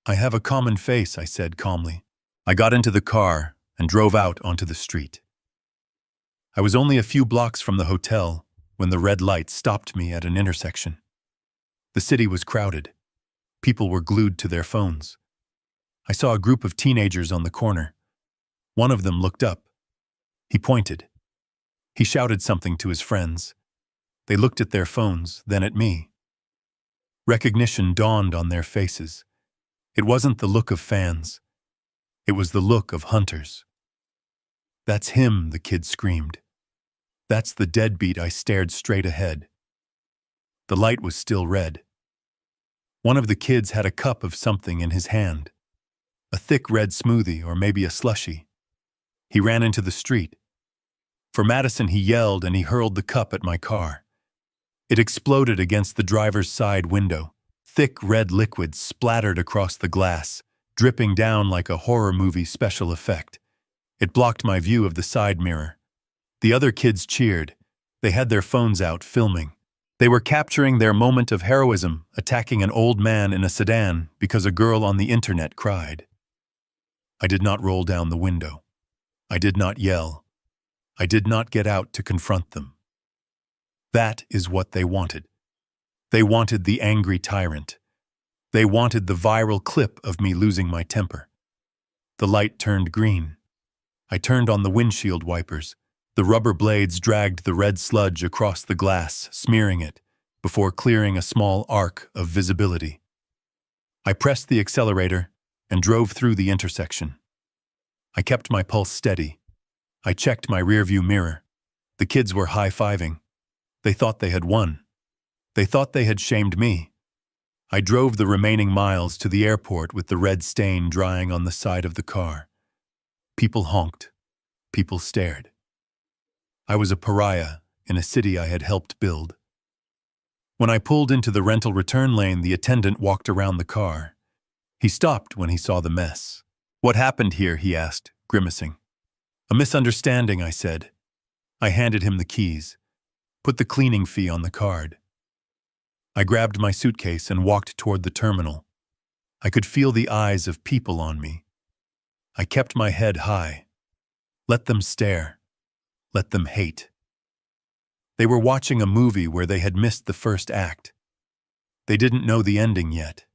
I have a common face, I said calmly. I got into the car and drove out onto the street. I was only a few blocks from the hotel when the red light stopped me at an intersection. The city was crowded. People were glued to their phones. I saw a group of teenagers on the corner. One of them looked up. He pointed. He shouted something to his friends. They looked at their phones, then at me. Recognition dawned on their faces. It wasn't the look of fans. It was the look of hunters. "That's him," the kid screamed. "That's the deadbeat." I stared straight ahead. The light was still red. One of the kids had a cup of something in his hand. A thick red smoothie, or maybe a slushie. He ran into the street. For Madison, he yelled and he hurled the cup at my car. It exploded against the driver's side window. Thick red liquid splattered across the glass, dripping down like a horror movie special effect. It blocked my view of the side mirror. The other kids cheered. They had their phones out, filming. They were capturing their moment of heroism, attacking an old man in a sedan because a girl on the internet cried. I did not roll down the window. I did not yell. I did not get out to confront them. That is what they wanted. They wanted the angry tyrant. They wanted the viral clip of me losing my temper. The light turned green. I turned on the windshield wipers. The rubber blades dragged the red sludge across the glass, smearing it, before clearing a small arc of visibility. I pressed the accelerator and drove through the intersection. I kept my pulse steady. I checked my rearview mirror. The kids were high-fiving. They thought they had won. They thought they had shamed me. I drove the remaining miles to the airport with the red stain drying on the side of the car. People honked. People stared. I was a pariah in a city I had helped build. When I pulled into the rental return lane, the attendant walked around the car. He stopped when he saw the mess. "What happened here?" he asked, grimacing. "A misunderstanding," I said. I handed him the keys. "Put the cleaning fee on the card." I grabbed my suitcase and walked toward the terminal. I could feel the eyes of people on me. I kept my head high. Let them stare. Let them hate. They were watching a movie where they had missed the first act. They didn't know the ending yet.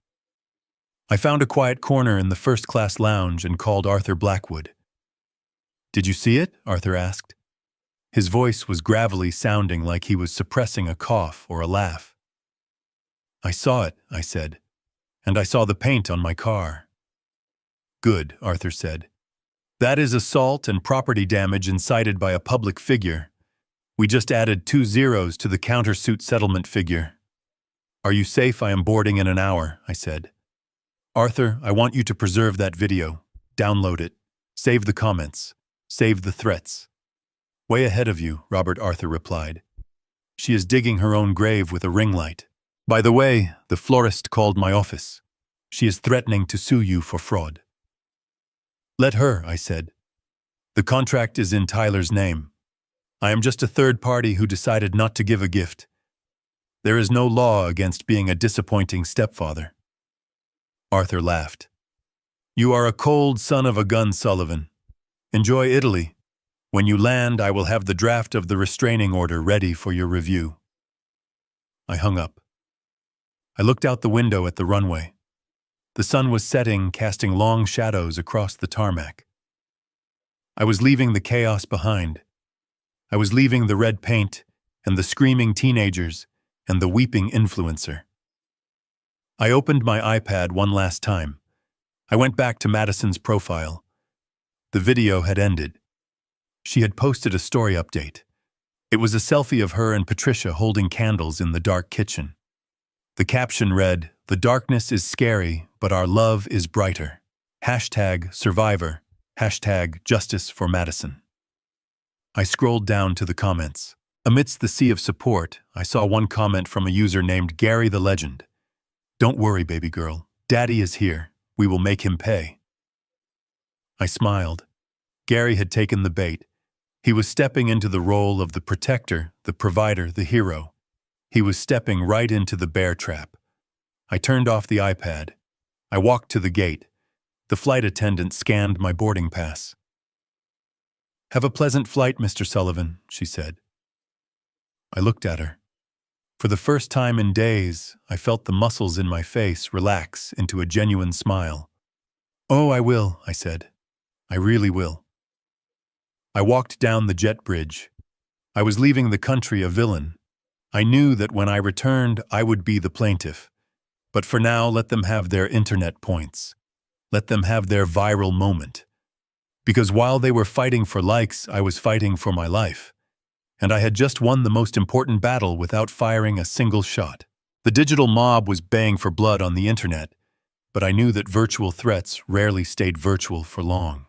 I found a quiet corner in the first-class lounge and called Arthur Blackwood. "Did you see it?" Arthur asked. His voice was gravelly, sounding like he was suppressing a cough or a laugh. "I saw it," I said, "and I saw the paint on my car." "Good," Arthur said. "That is assault and property damage incited by a public figure. We just added 2 zeros to the countersuit settlement figure." "Are you safe? I am boarding in an hour," I said. "Arthur, I want you to preserve that video. Download it. Save the comments. Save the threats." "Way ahead of you," Robert Arthur replied. "She is digging her own grave with a ring light. By the way, the florist called my office. She is threatening to sue you for fraud." "Let her," I said. "The contract is in Tyler's name. I am just a third party who decided not to give a gift. There is no law against being a disappointing stepfather." Arthur laughed. "You are a cold son of a gun, Sullivan. Enjoy Italy. When you land, I will have the draft of the restraining order ready for your review." I hung up. I looked out the window at the runway. The sun was setting, casting long shadows across the tarmac. I was leaving the chaos behind. I was leaving the red paint and the screaming teenagers and the weeping influencer. I opened my iPad one last time. I went back to Madison's profile. The video had ended. She had posted a story update. It was a selfie of her and Patricia holding candles in the dark kitchen. The caption read, "The darkness is scary, but our love is brighter. #Survivor. #Justice for Madison." I scrolled down to the comments. Amidst the sea of support, I saw one comment from a user named Gary the Legend. "Don't worry, baby girl. Daddy is here. We will make him pay." I smiled. Gary had taken the bait. He was stepping into the role of the protector, the provider, the hero. He was stepping right into the bear trap. I turned off the iPad. I walked to the gate. The flight attendant scanned my boarding pass. "Have a pleasant flight, Mr. Sullivan," she said. I looked at her. For the first time in days, I felt the muscles in my face relax into a genuine smile. "Oh, I will," I said. "I really will." I walked down the jet bridge. I was leaving the country a villain. I knew that when I returned, I would be the plaintiff. But for now, let them have their internet points. Let them have their viral moment. Because while they were fighting for likes, I was fighting for my life. And I had just won the most important battle without firing a single shot. The digital mob was baying for blood on the internet, but I knew that virtual threats rarely stayed virtual for long,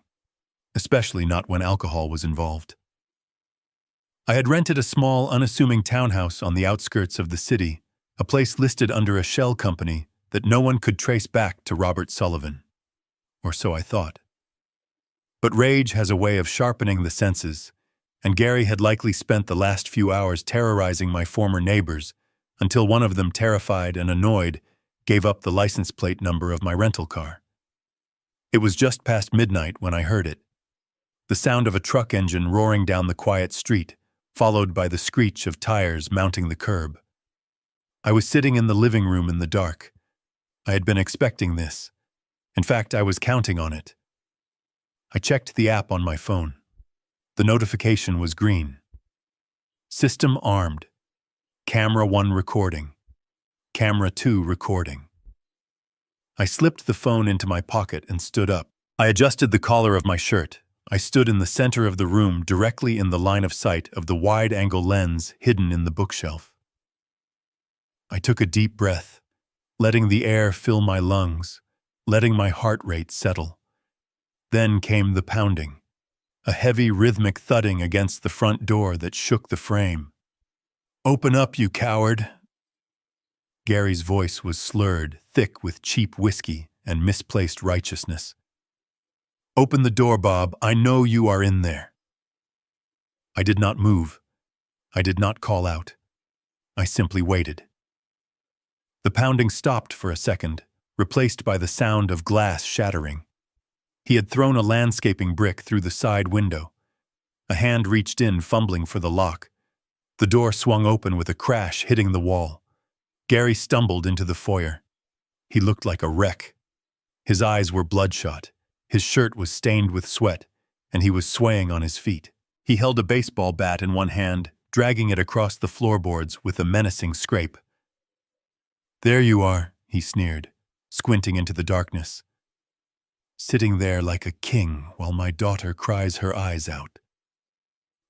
especially not when alcohol was involved. I had rented a small, unassuming townhouse on the outskirts of the city, a place listed under a shell company that no one could trace back to Robert Sullivan. Or so I thought. But rage has a way of sharpening the senses, and Gary had likely spent the last few hours terrorizing my former neighbors until one of them, terrified and annoyed, gave up the license plate number of my rental car. It was just past midnight when I heard it. The sound of a truck engine roaring down the quiet street, followed by the screech of tires mounting the curb. I was sitting in the living room in the dark. I had been expecting this. In fact, I was counting on it. I checked the app on my phone. The notification was green. System armed. Camera 1 recording. Camera 2 recording. I slipped the phone into my pocket and stood up. I adjusted the collar of my shirt. I stood in the center of the room, directly in the line of sight of the wide-angle lens hidden in the bookshelf. I took a deep breath, letting the air fill my lungs, letting my heart rate settle. Then came the pounding, a heavy rhythmic thudding against the front door that shook the frame. "Open up, you coward!" Gary's voice was slurred, thick with cheap whiskey and misplaced righteousness. "Open the door, Bob. I know you are in there." I did not move. I did not call out. I simply waited. The pounding stopped for a second, replaced by the sound of glass shattering. He had thrown a landscaping brick through the side window. A hand reached in, fumbling for the lock. The door swung open with a crash, hitting the wall. Gary stumbled into the foyer. He looked like a wreck. His eyes were bloodshot. His shirt was stained with sweat, and he was swaying on his feet. He held a baseball bat in one hand, dragging it across the floorboards with a menacing scrape. "There you are," he sneered, squinting into the darkness. "Sitting there like a king while my daughter cries her eyes out."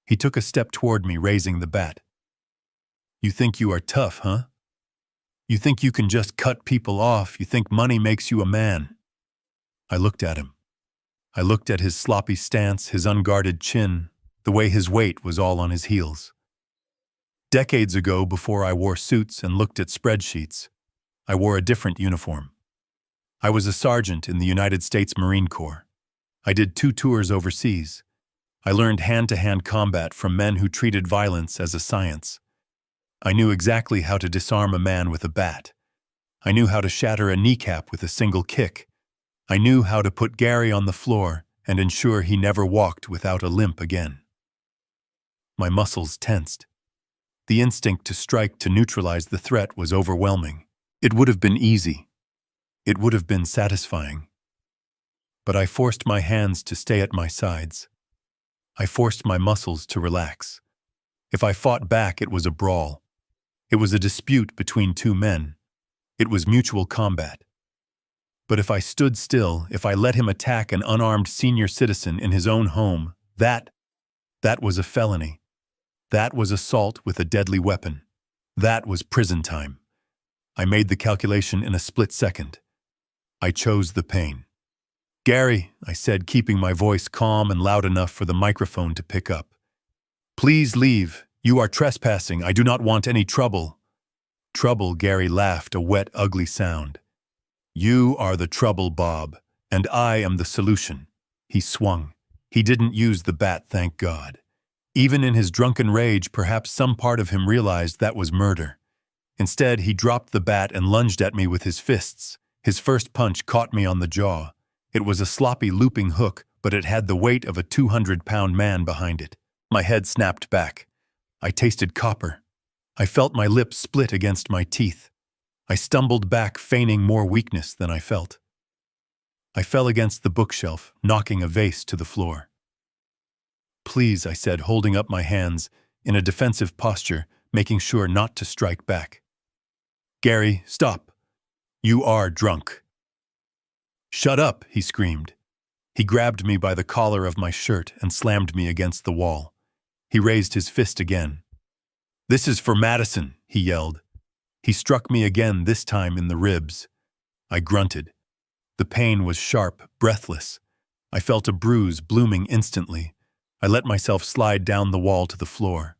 He took a step toward me, raising the bat. "You think you are tough, huh? You think you can just cut people off? You think money makes you a man?" I looked at him. I looked at his sloppy stance, his unguarded chin, the way his weight was all on his heels. Decades ago, before I wore suits and looked at spreadsheets, I wore a different uniform. I was a sergeant in the United States Marine Corps. I did 2 tours overseas. I learned hand-to-hand combat from men who treated violence as a science. I knew exactly how to disarm a man with a bat. I knew how to shatter a kneecap with a single kick. I knew how to put Gary on the floor and ensure he never walked without a limp again. My muscles tensed. The instinct to strike to neutralize the threat was overwhelming. It would have been easy. It would have been satisfying. But I forced my hands to stay at my sides. I forced my muscles to relax. If I fought back, it was a brawl. It was a dispute between 2 men. It was mutual combat. But if I stood still, if I let him attack an unarmed senior citizen in his own home, that was a felony. That was assault with a deadly weapon. That was prison time. I made the calculation in a split second. I chose the pain. "Gary," I said, keeping my voice calm and loud enough for the microphone to pick up. "Please leave. You are trespassing. I do not want any trouble." "Trouble," Gary laughed, a wet, ugly sound. "You are the trouble, Bob, and I am the solution." He swung. He didn't use the bat, thank God. Even in his drunken rage, perhaps some part of him realized that was murder. Instead, he dropped the bat and lunged at me with his fists. His first punch caught me on the jaw. It was a sloppy, looping hook, but it had the weight of a 200-pound man behind it. My head snapped back. I tasted copper. I felt my lips split against my teeth. I stumbled back, feigning more weakness than I felt. I fell against the bookshelf, knocking a vase to the floor. "Please," I said, holding up my hands, in a defensive posture, making sure not to strike back. "Gary, stop. You are drunk." "Shut up," he screamed. He grabbed me by the collar of my shirt and slammed me against the wall. He raised his fist again. "This is for Madison," he yelled. He struck me again, this time in the ribs. I grunted. The pain was sharp, breathless. I felt a bruise blooming instantly. I let myself slide down the wall to the floor.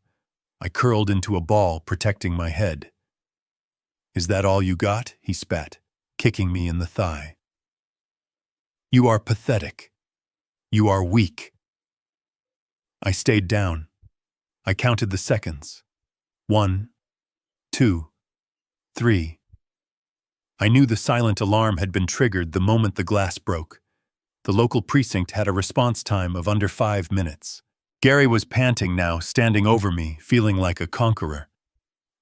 I curled into a ball, protecting my head. "Is that all you got?" he spat, kicking me in the thigh. "You are pathetic. You are weak." I stayed down. I counted the seconds. 1, 2, 3. I knew the silent alarm had been triggered the moment the glass broke. The local precinct had a response time of under 5 minutes. Gary was panting now, standing over me, feeling like a conqueror.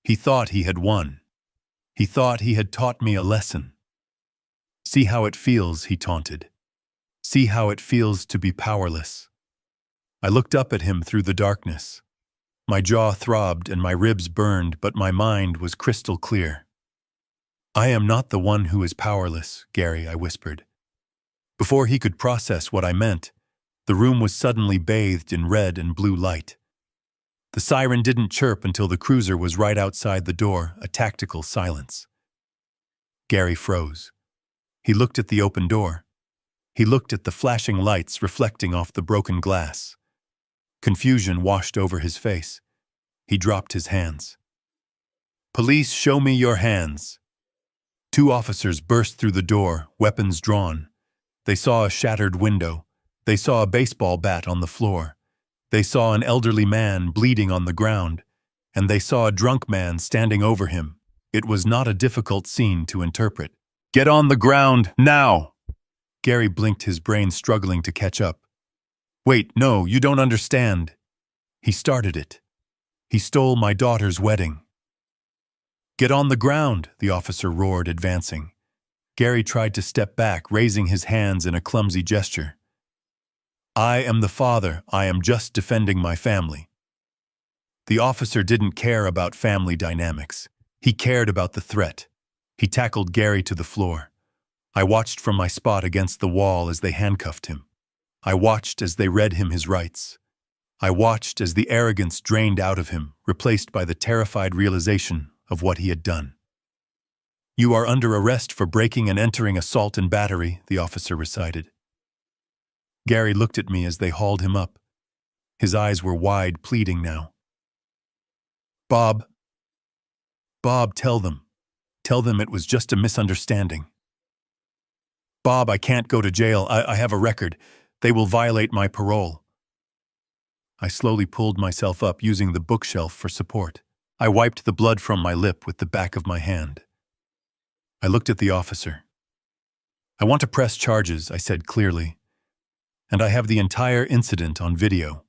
He thought he had won. He thought he had taught me a lesson. "See how it feels," he taunted. "See how it feels to be powerless." I looked up at him through the darkness. My jaw throbbed and my ribs burned, but my mind was crystal clear. "I am not the one who is powerless, Gary," I whispered. Before he could process what I meant, the room was suddenly bathed in red and blue light. The siren didn't chirp until the cruiser was right outside the door, a tactical silence. Gary froze. He looked at the open door. He looked at the flashing lights reflecting off the broken glass. Confusion washed over his face. He dropped his hands. "Police, show me your hands." 2 officers burst through the door, weapons drawn. They saw a shattered window. They saw a baseball bat on the floor. They saw an elderly man bleeding on the ground. And they saw a drunk man standing over him. It was not a difficult scene to interpret. "Get on the ground, now!" Gary blinked, his brain struggling to catch up. "Wait, no, you don't understand." He started it. "He stole my daughter's wedding." "Get on the ground," the officer roared, advancing. Gary tried to step back, raising his hands in a clumsy gesture. "I am the father. I am just defending my family." The officer didn't care about family dynamics. He cared about the threat. He tackled Gary to the floor. I watched from my spot against the wall as they handcuffed him. I watched as they read him his rights. I watched as the arrogance drained out of him, replaced by the terrified realization of what he had done. "You are under arrest for breaking and entering assault and battery," the officer recited. Gary looked at me as they hauled him up. His eyes were wide, pleading now. Bob, tell them. Tell them it was just a misunderstanding. Bob, I can't go to jail. I have a record. They will violate my parole." I slowly pulled myself up, using the bookshelf for support. I wiped the blood from my lip with the back of my hand. I looked at the officer. "I want to press charges," I said clearly. "And I have the entire incident on video."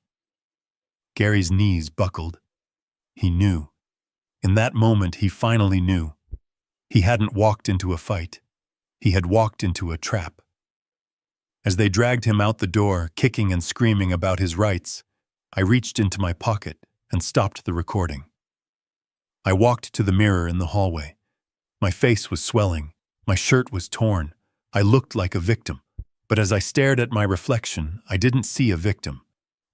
Gary's knees buckled. He knew. In that moment, he finally knew. He hadn't walked into a fight. He had walked into a trap. As they dragged him out the door, kicking and screaming about his rights, I reached into my pocket and stopped the recording. I walked to the mirror in the hallway. My face was swelling. My shirt was torn. I looked like a victim. But as I stared at my reflection, I didn't see a victim.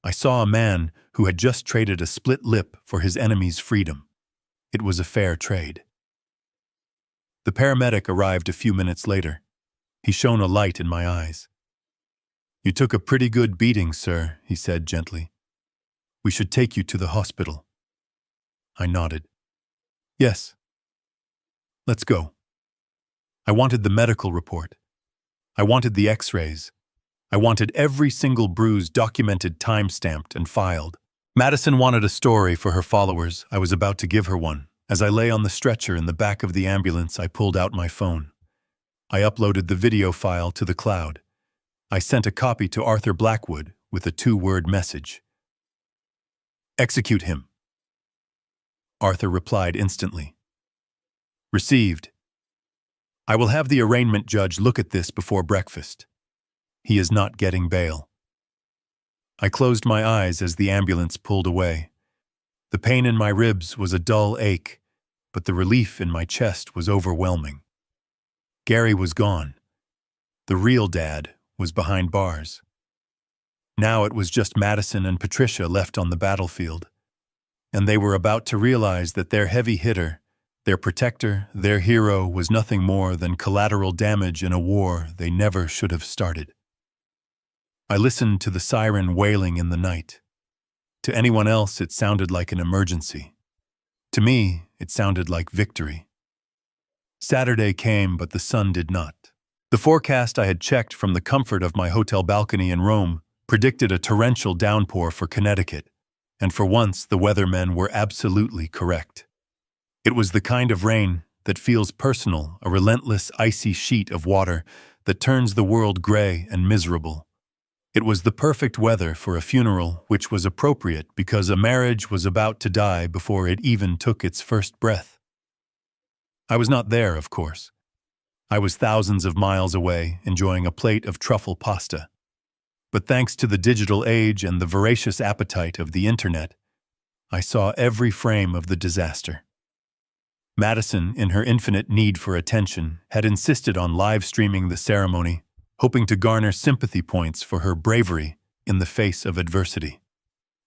I saw a man who had just traded a split lip for his enemy's freedom. It was a fair trade. The paramedic arrived a few minutes later. He shone a light in my eyes. "You took a pretty good beating, sir," he said gently. "We should take you to the hospital." I nodded. "Yes. Let's go." I wanted the medical report. I wanted the x-rays. I wanted every single bruise documented, time-stamped, and filed. Madison wanted a story for her followers. I was about to give her one. As I lay on the stretcher in the back of the ambulance, I pulled out my phone. I uploaded the video file to the cloud. I sent a copy to Arthur Blackwood with a 2-word message. "Execute him." Arthur replied instantly. "Received. I will have the arraignment judge look at this before breakfast. He is not getting bail." I closed my eyes as the ambulance pulled away. The pain in my ribs was a dull ache, but the relief in my chest was overwhelming. Gary was gone. The real dad was behind bars. Now it was just Madison and Patricia left on the battlefield, and they were about to realize that their heavy hitter, their protector, their hero was nothing more than collateral damage in a war they never should have started. I listened to the siren wailing in the night. To anyone else, it sounded like an emergency. To me, it sounded like victory. Saturday came, but the sun did not. The forecast I had checked from the comfort of my hotel balcony in Rome predicted a torrential downpour for Connecticut, and for once the weathermen were absolutely correct. It was the kind of rain that feels personal, a relentless icy sheet of water that turns the world gray and miserable. It was the perfect weather for a funeral, which was appropriate because a marriage was about to die before it even took its first breath. I was not there, of course. I was thousands of miles away, enjoying a plate of truffle pasta. But thanks to the digital age and the voracious appetite of the internet, I saw every frame of the disaster. Madison, in her infinite need for attention, had insisted on live streaming the ceremony, hoping to garner sympathy points for her bravery in the face of adversity.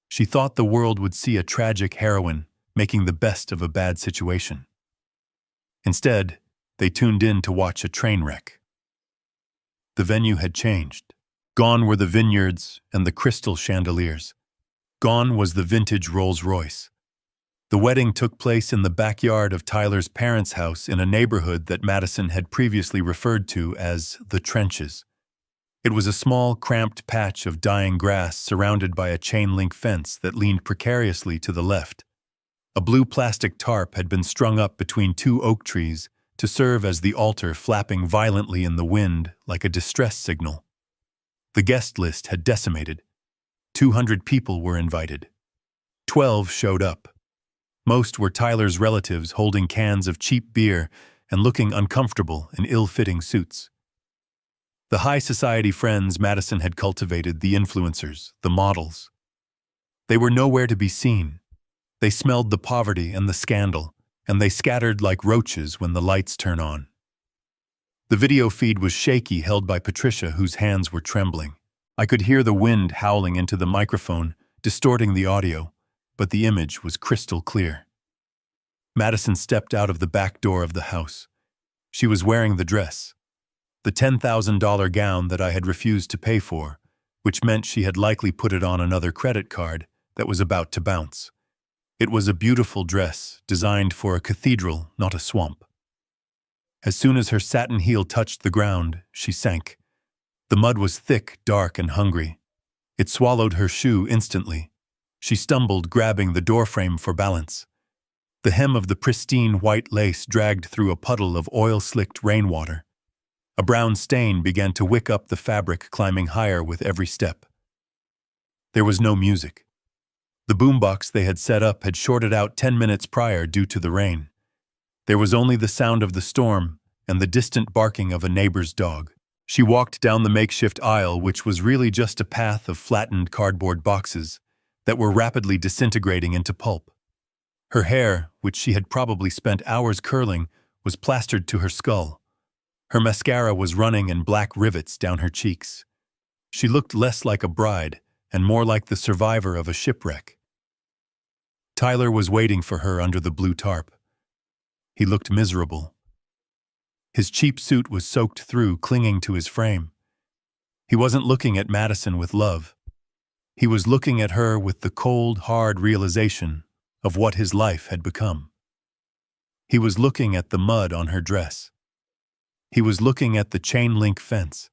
She thought the world would see a tragic heroine making the best of a bad situation. Instead, they tuned in to watch a train wreck. The venue had changed. Gone were the vineyards and the crystal chandeliers. Gone was the vintage Rolls-Royce. The wedding took place in the backyard of Tyler's parents' house in a neighborhood that Madison had previously referred to as the Trenches. It was a small, cramped patch of dying grass surrounded by a chain-link fence that leaned precariously to the left. A blue plastic tarp had been strung up between two oak trees to serve as the altar, flapping violently in the wind like a distress signal. The guest list had decimated. 200 people were invited. 12 showed up. Most were Tyler's relatives holding cans of cheap beer and looking uncomfortable in ill-fitting suits. The high society friends Madison had cultivated, the influencers, the models. They were nowhere to be seen. They smelled the poverty and the scandal, and they scattered like roaches when the lights turn on. The video feed was shaky, held by Patricia, whose hands were trembling. I could hear the wind howling into the microphone, distorting the audio, but the image was crystal clear. Madison stepped out of the back door of the house. She was wearing the dress, the $10,000 gown that I had refused to pay for, which meant she had likely put it on another credit card that was about to bounce. It was a beautiful dress, designed for a cathedral, not a swamp. As soon as her satin heel touched the ground, she sank. The mud was thick, dark, and hungry. It swallowed her shoe instantly. She stumbled, grabbing the doorframe for balance. The hem of the pristine white lace dragged through a puddle of oil-slicked rainwater. A brown stain began to wick up the fabric, climbing higher with every step. There was no music. The boombox they had set up had shorted out 10 minutes prior due to the rain. There was only the sound of the storm and the distant barking of a neighbor's dog. She walked down the makeshift aisle, which was really just a path of flattened cardboard boxes that were rapidly disintegrating into pulp. Her hair, which she had probably spent hours curling, was plastered to her skull. Her mascara was running in black rivets down her cheeks. She looked less like a bride and more like the survivor of a shipwreck. Tyler was waiting for her under the blue tarp. He looked miserable. His cheap suit was soaked through, clinging to his frame. He wasn't looking at Madison with love. He was looking at her with the cold, hard realization of what his life had become. He was looking at the mud on her dress. He was looking at the chain-link fence.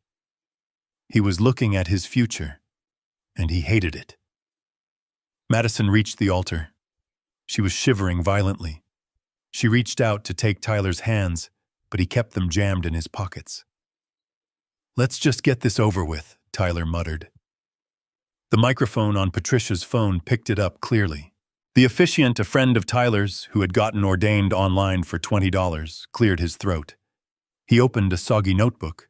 He was looking at his future, and he hated it. Madison reached the altar. She was shivering violently. She reached out to take Tyler's hands, but he kept them jammed in his pockets. "Let's just get this over with," Tyler muttered. The microphone on Patricia's phone picked it up clearly. The officiant, a friend of Tyler's who had gotten ordained online for $20, cleared his throat. He opened a soggy notebook.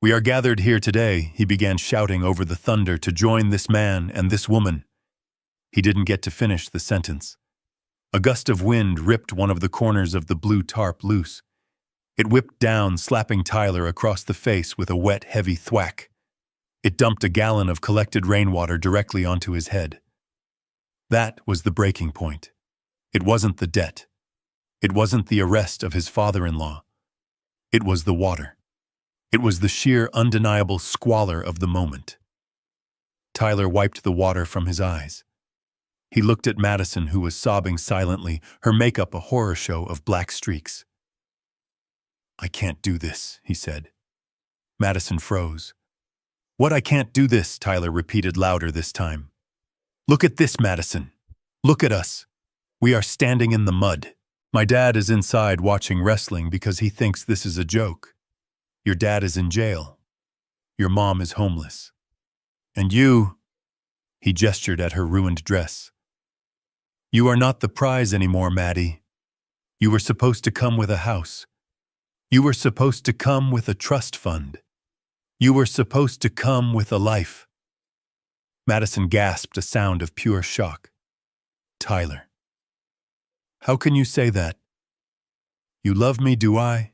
"We are gathered here today," he began shouting over the thunder, "to join this man and this woman." He didn't get to finish the sentence. A gust of wind ripped one of the corners of the blue tarp loose. It whipped down, slapping Tyler across the face with a wet, heavy thwack. It dumped a gallon of collected rainwater directly onto his head. That was the breaking point. It wasn't the debt. It wasn't the arrest of his father-in-law. It was the water. It was the sheer, undeniable squalor of the moment. Tyler wiped the water from his eyes. He looked at Madison, who was sobbing silently, her makeup a horror show of black streaks. "I can't do this," he said. Madison froze. "What, I can't do this?" Tyler repeated louder this time. "Look at this, Madison. Look at us. We are standing in the mud. My dad is inside watching wrestling because he thinks this is a joke. Your dad is in jail. Your mom is homeless. And you," he gestured at her ruined dress, "you are not the prize anymore, Maddie. You were supposed to come with a house. You were supposed to come with a trust fund. You were supposed to come with a life." Madison gasped a sound of pure shock. "Tyler. How can you say that? You love me, do I?"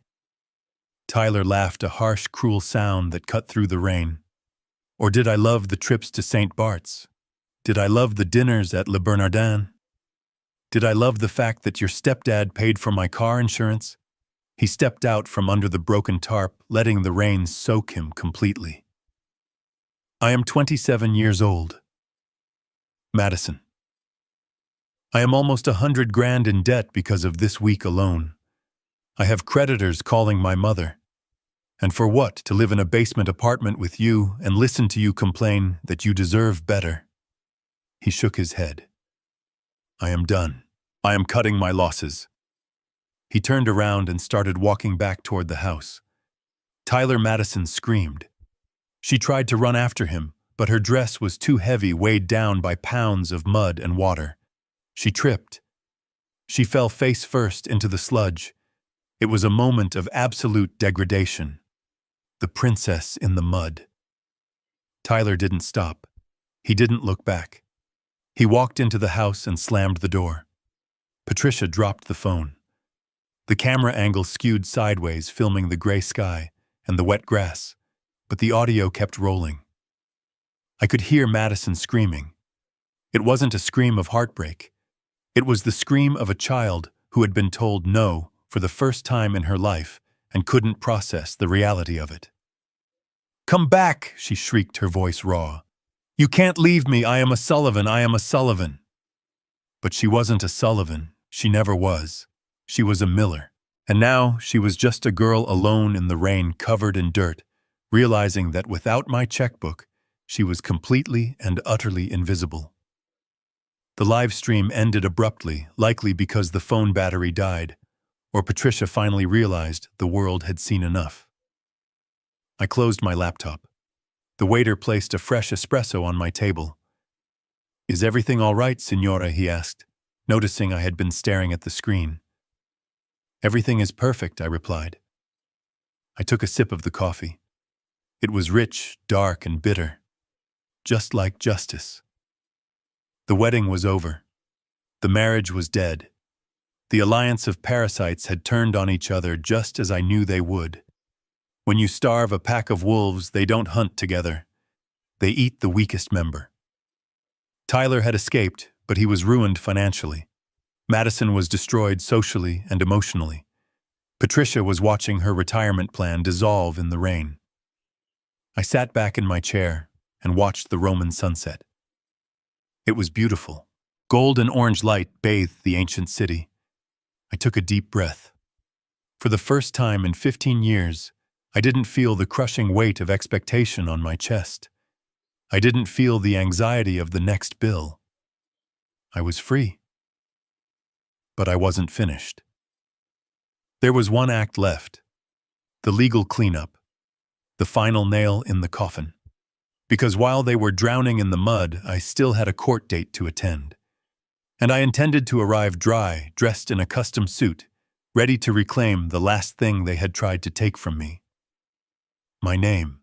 Tyler laughed, a harsh, cruel sound that cut through the rain. "Or did I love the trips to St. Bart's? Did I love the dinners at Le Bernardin? Did I love the fact that your stepdad paid for my car insurance?" He stepped out from under the broken tarp, letting the rain soak him completely. "I am 27 years old. Madison. I am almost 100 grand in debt because of this week alone. I have creditors calling my mother. And for what? To live in a basement apartment with you and listen to you complain that you deserve better." He shook his head. "I am done. I am cutting my losses." He turned around and started walking back toward the house. Tyler Madison screamed. She tried to run after him, but her dress was too heavy, weighed down by pounds of mud and water. She tripped. She fell face first into the sludge. It was a moment of absolute degradation. The princess in the mud. Tyler didn't stop. He didn't look back. He walked into the house and slammed the door. Patricia dropped the phone. The camera angle skewed sideways, filming the gray sky and the wet grass, but the audio kept rolling. I could hear Madison screaming. It wasn't a scream of heartbreak. It was the scream of a child who had been told no for the first time in her life and couldn't process the reality of it. "Come back," she shrieked, her voice raw. "You can't leave me. I am a Sullivan. I am a Sullivan." But she wasn't a Sullivan. She never was. She was a Miller. And now she was just a girl alone in the rain, covered in dirt, realizing that without my checkbook, she was completely and utterly invisible. The live stream ended abruptly, likely because the phone battery died, or Patricia finally realized the world had seen enough. I closed my laptop. The waiter placed a fresh espresso on my table. "Is everything all right, signora?" he asked, noticing I had been staring at the screen. "Everything is perfect," I replied. I took a sip of the coffee. It was rich, dark, and bitter, just like justice. The wedding was over. The marriage was dead. The alliance of parasites had turned on each other just as I knew they would. When you starve a pack of wolves, they don't hunt together. They eat the weakest member. Tyler had escaped, but he was ruined financially. Madison was destroyed socially and emotionally. Patricia was watching her retirement plan dissolve in the rain. I sat back in my chair and watched the Roman sunset. It was beautiful. Gold and orange light bathed the ancient city. I took a deep breath. For the first time in 15 years, I didn't feel the crushing weight of expectation on my chest. I didn't feel the anxiety of the next bill. I was free. But I wasn't finished. There was one act left. The legal cleanup. The final nail in the coffin. Because while they were drowning in the mud, I still had a court date to attend. And I intended to arrive dry, dressed in a custom suit, ready to reclaim the last thing they had tried to take from me. My name.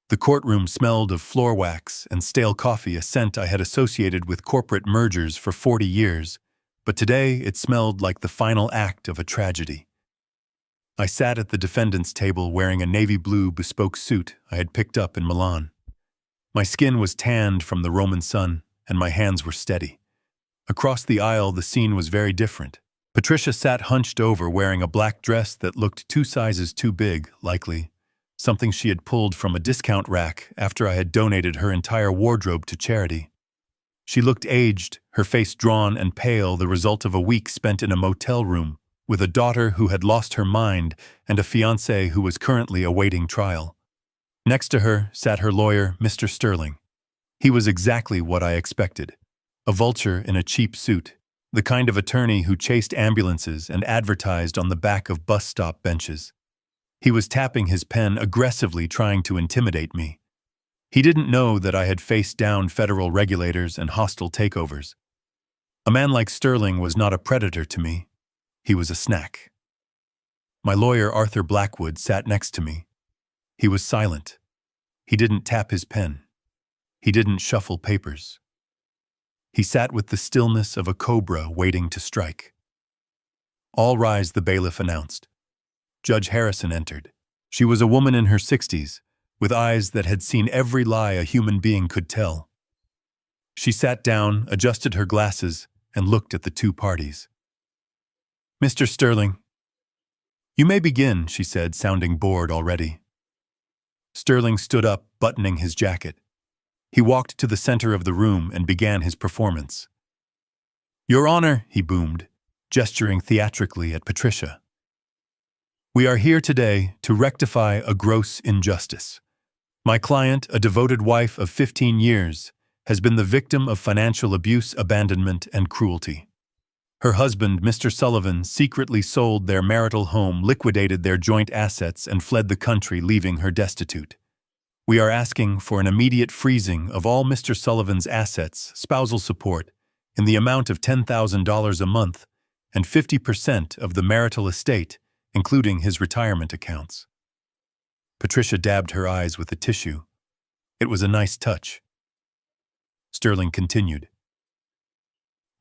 The courtroom smelled of floor wax and stale coffee, a scent I had associated with corporate mergers for 40 years, but today it smelled like the final act of a tragedy. I sat at the defendant's table wearing a navy blue bespoke suit I had picked up in Milan. My skin was tanned from the Roman sun, and my hands were steady. Across the aisle, the scene was very different. Patricia sat hunched over, wearing a black dress that looked 2 sizes too big, likely something she had pulled from a discount rack after I had donated her entire wardrobe to charity. She looked aged, her face drawn and pale, the result of a week spent in a motel room, with a daughter who had lost her mind and a fiancé who was currently awaiting trial. Next to her sat her lawyer, Mr. Sterling. He was exactly what I expected. A vulture in a cheap suit, the kind of attorney who chased ambulances and advertised on the back of bus stop benches. He was tapping his pen aggressively, trying to intimidate me. He didn't know that I had faced down federal regulators and hostile takeovers. A man like Sterling was not a predator to me. He was a snack. My lawyer, Arthur Blackwood, sat next to me. He was silent. He didn't tap his pen. He didn't shuffle papers. He sat with the stillness of a cobra waiting to strike. "All rise," the bailiff announced. Judge Harrison entered. She was a woman in her 60s, with eyes that had seen every lie a human being could tell. She sat down, adjusted her glasses, and looked at the 2 parties. "Mr. Sterling." "You may begin," she said, sounding bored already. Sterling stood up, buttoning his jacket. He walked to the center of the room and began his performance. "Your Honor," he boomed, gesturing theatrically at Patricia. "We are here today to rectify a gross injustice. My client, a devoted wife of 15 years, has been the victim of financial abuse, abandonment, and cruelty. Her husband, Mr. Sullivan, secretly sold their marital home, liquidated their joint assets, and fled the country, leaving her destitute. We are asking for an immediate freezing of all Mr. Sullivan's assets, spousal support, in the amount of $10,000 a month, and 50% of the marital estate, including his retirement accounts." Patricia dabbed her eyes with a tissue. It was a nice touch. Sterling continued.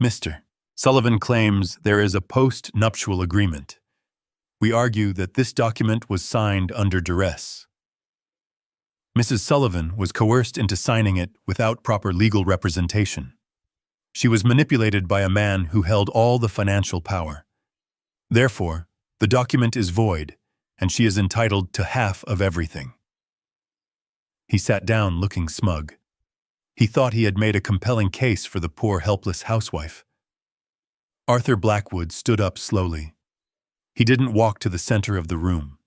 "Mr. Sullivan claims there is a post-nuptial agreement. We argue that this document was signed under duress. Mrs. Sullivan was coerced into signing it without proper legal representation. She was manipulated by a man who held all the financial power. Therefore, the document is void, and she is entitled to half of everything." He sat down, looking smug. He thought he had made a compelling case for the poor, helpless housewife. Arthur Blackwood stood up slowly. He didn't walk to the center of the room.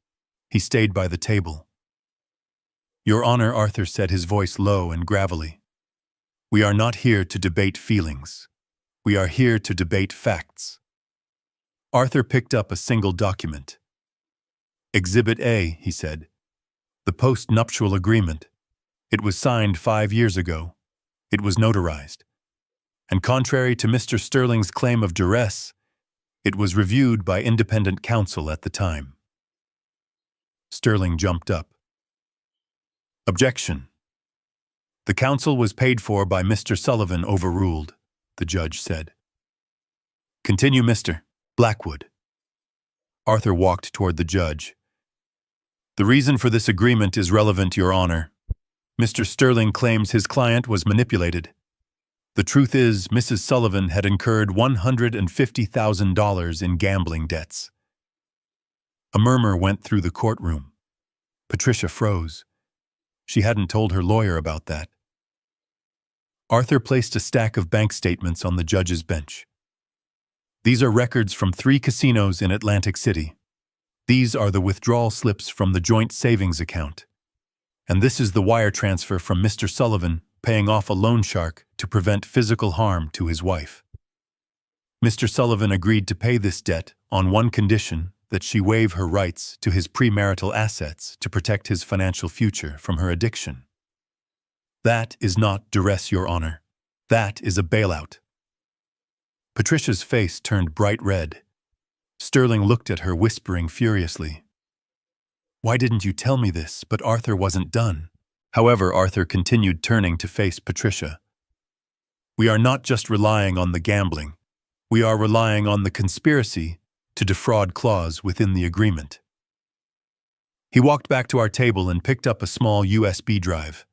He stayed by the table. "Your Honor," Arthur said, his voice low and gravelly, "we are not here to debate feelings. We are here to debate facts." Arthur picked up a single document. "Exhibit A," he said. "The post-nuptial agreement. It was signed 5 years ago. It was notarized. And contrary to Mr. Sterling's claim of duress, it was reviewed by independent counsel at the time." Sterling jumped up. "Objection. The counsel was paid for by Mr. Sullivan, overruled," the judge said. "Continue, Mr. Blackwood." Arthur walked toward the judge. "The reason for this agreement is relevant, Your Honor. Mr. Sterling claims his client was manipulated. The truth is, Mrs. Sullivan had incurred $150,000 in gambling debts." A murmur went through the courtroom. Patricia froze. She hadn't told her lawyer about that. Arthur placed a stack of bank statements on the judge's bench. "These are records from 3 casinos in Atlantic City. These are the withdrawal slips from the joint savings account. And this is the wire transfer from Mr. Sullivan paying off a loan shark to prevent physical harm to his wife. Mr. Sullivan agreed to pay this debt on one condition, that she waive her rights to his premarital assets to protect his financial future from her addiction. That is not duress, Your Honor. That is a bailout." Patricia's face turned bright red. Sterling looked at her, whispering furiously, "Why didn't you tell me this?" But Arthur wasn't done. However, Arthur continued, turning to face Patricia. We are not just relying on the gambling. We are relying on the conspiracy to defraud clause within the agreement. He walked back to our table and picked up a small USB drive.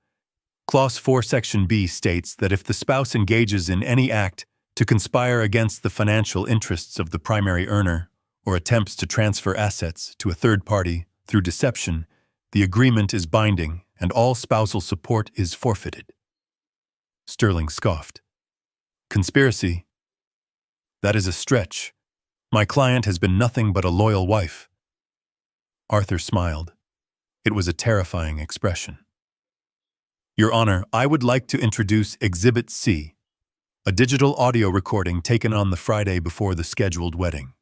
Clause 4 Section B states that if the spouse engages in any act to conspire against the financial interests of the primary earner or attempts to transfer assets to a third party through deception, the agreement is binding and all spousal support is forfeited. Sterling scoffed. Conspiracy? That is a stretch. My client has been nothing but a loyal wife. Arthur smiled. It was a terrifying expression. Your Honor, I would like to introduce Exhibit C, a digital audio recording taken on the Friday before the scheduled wedding.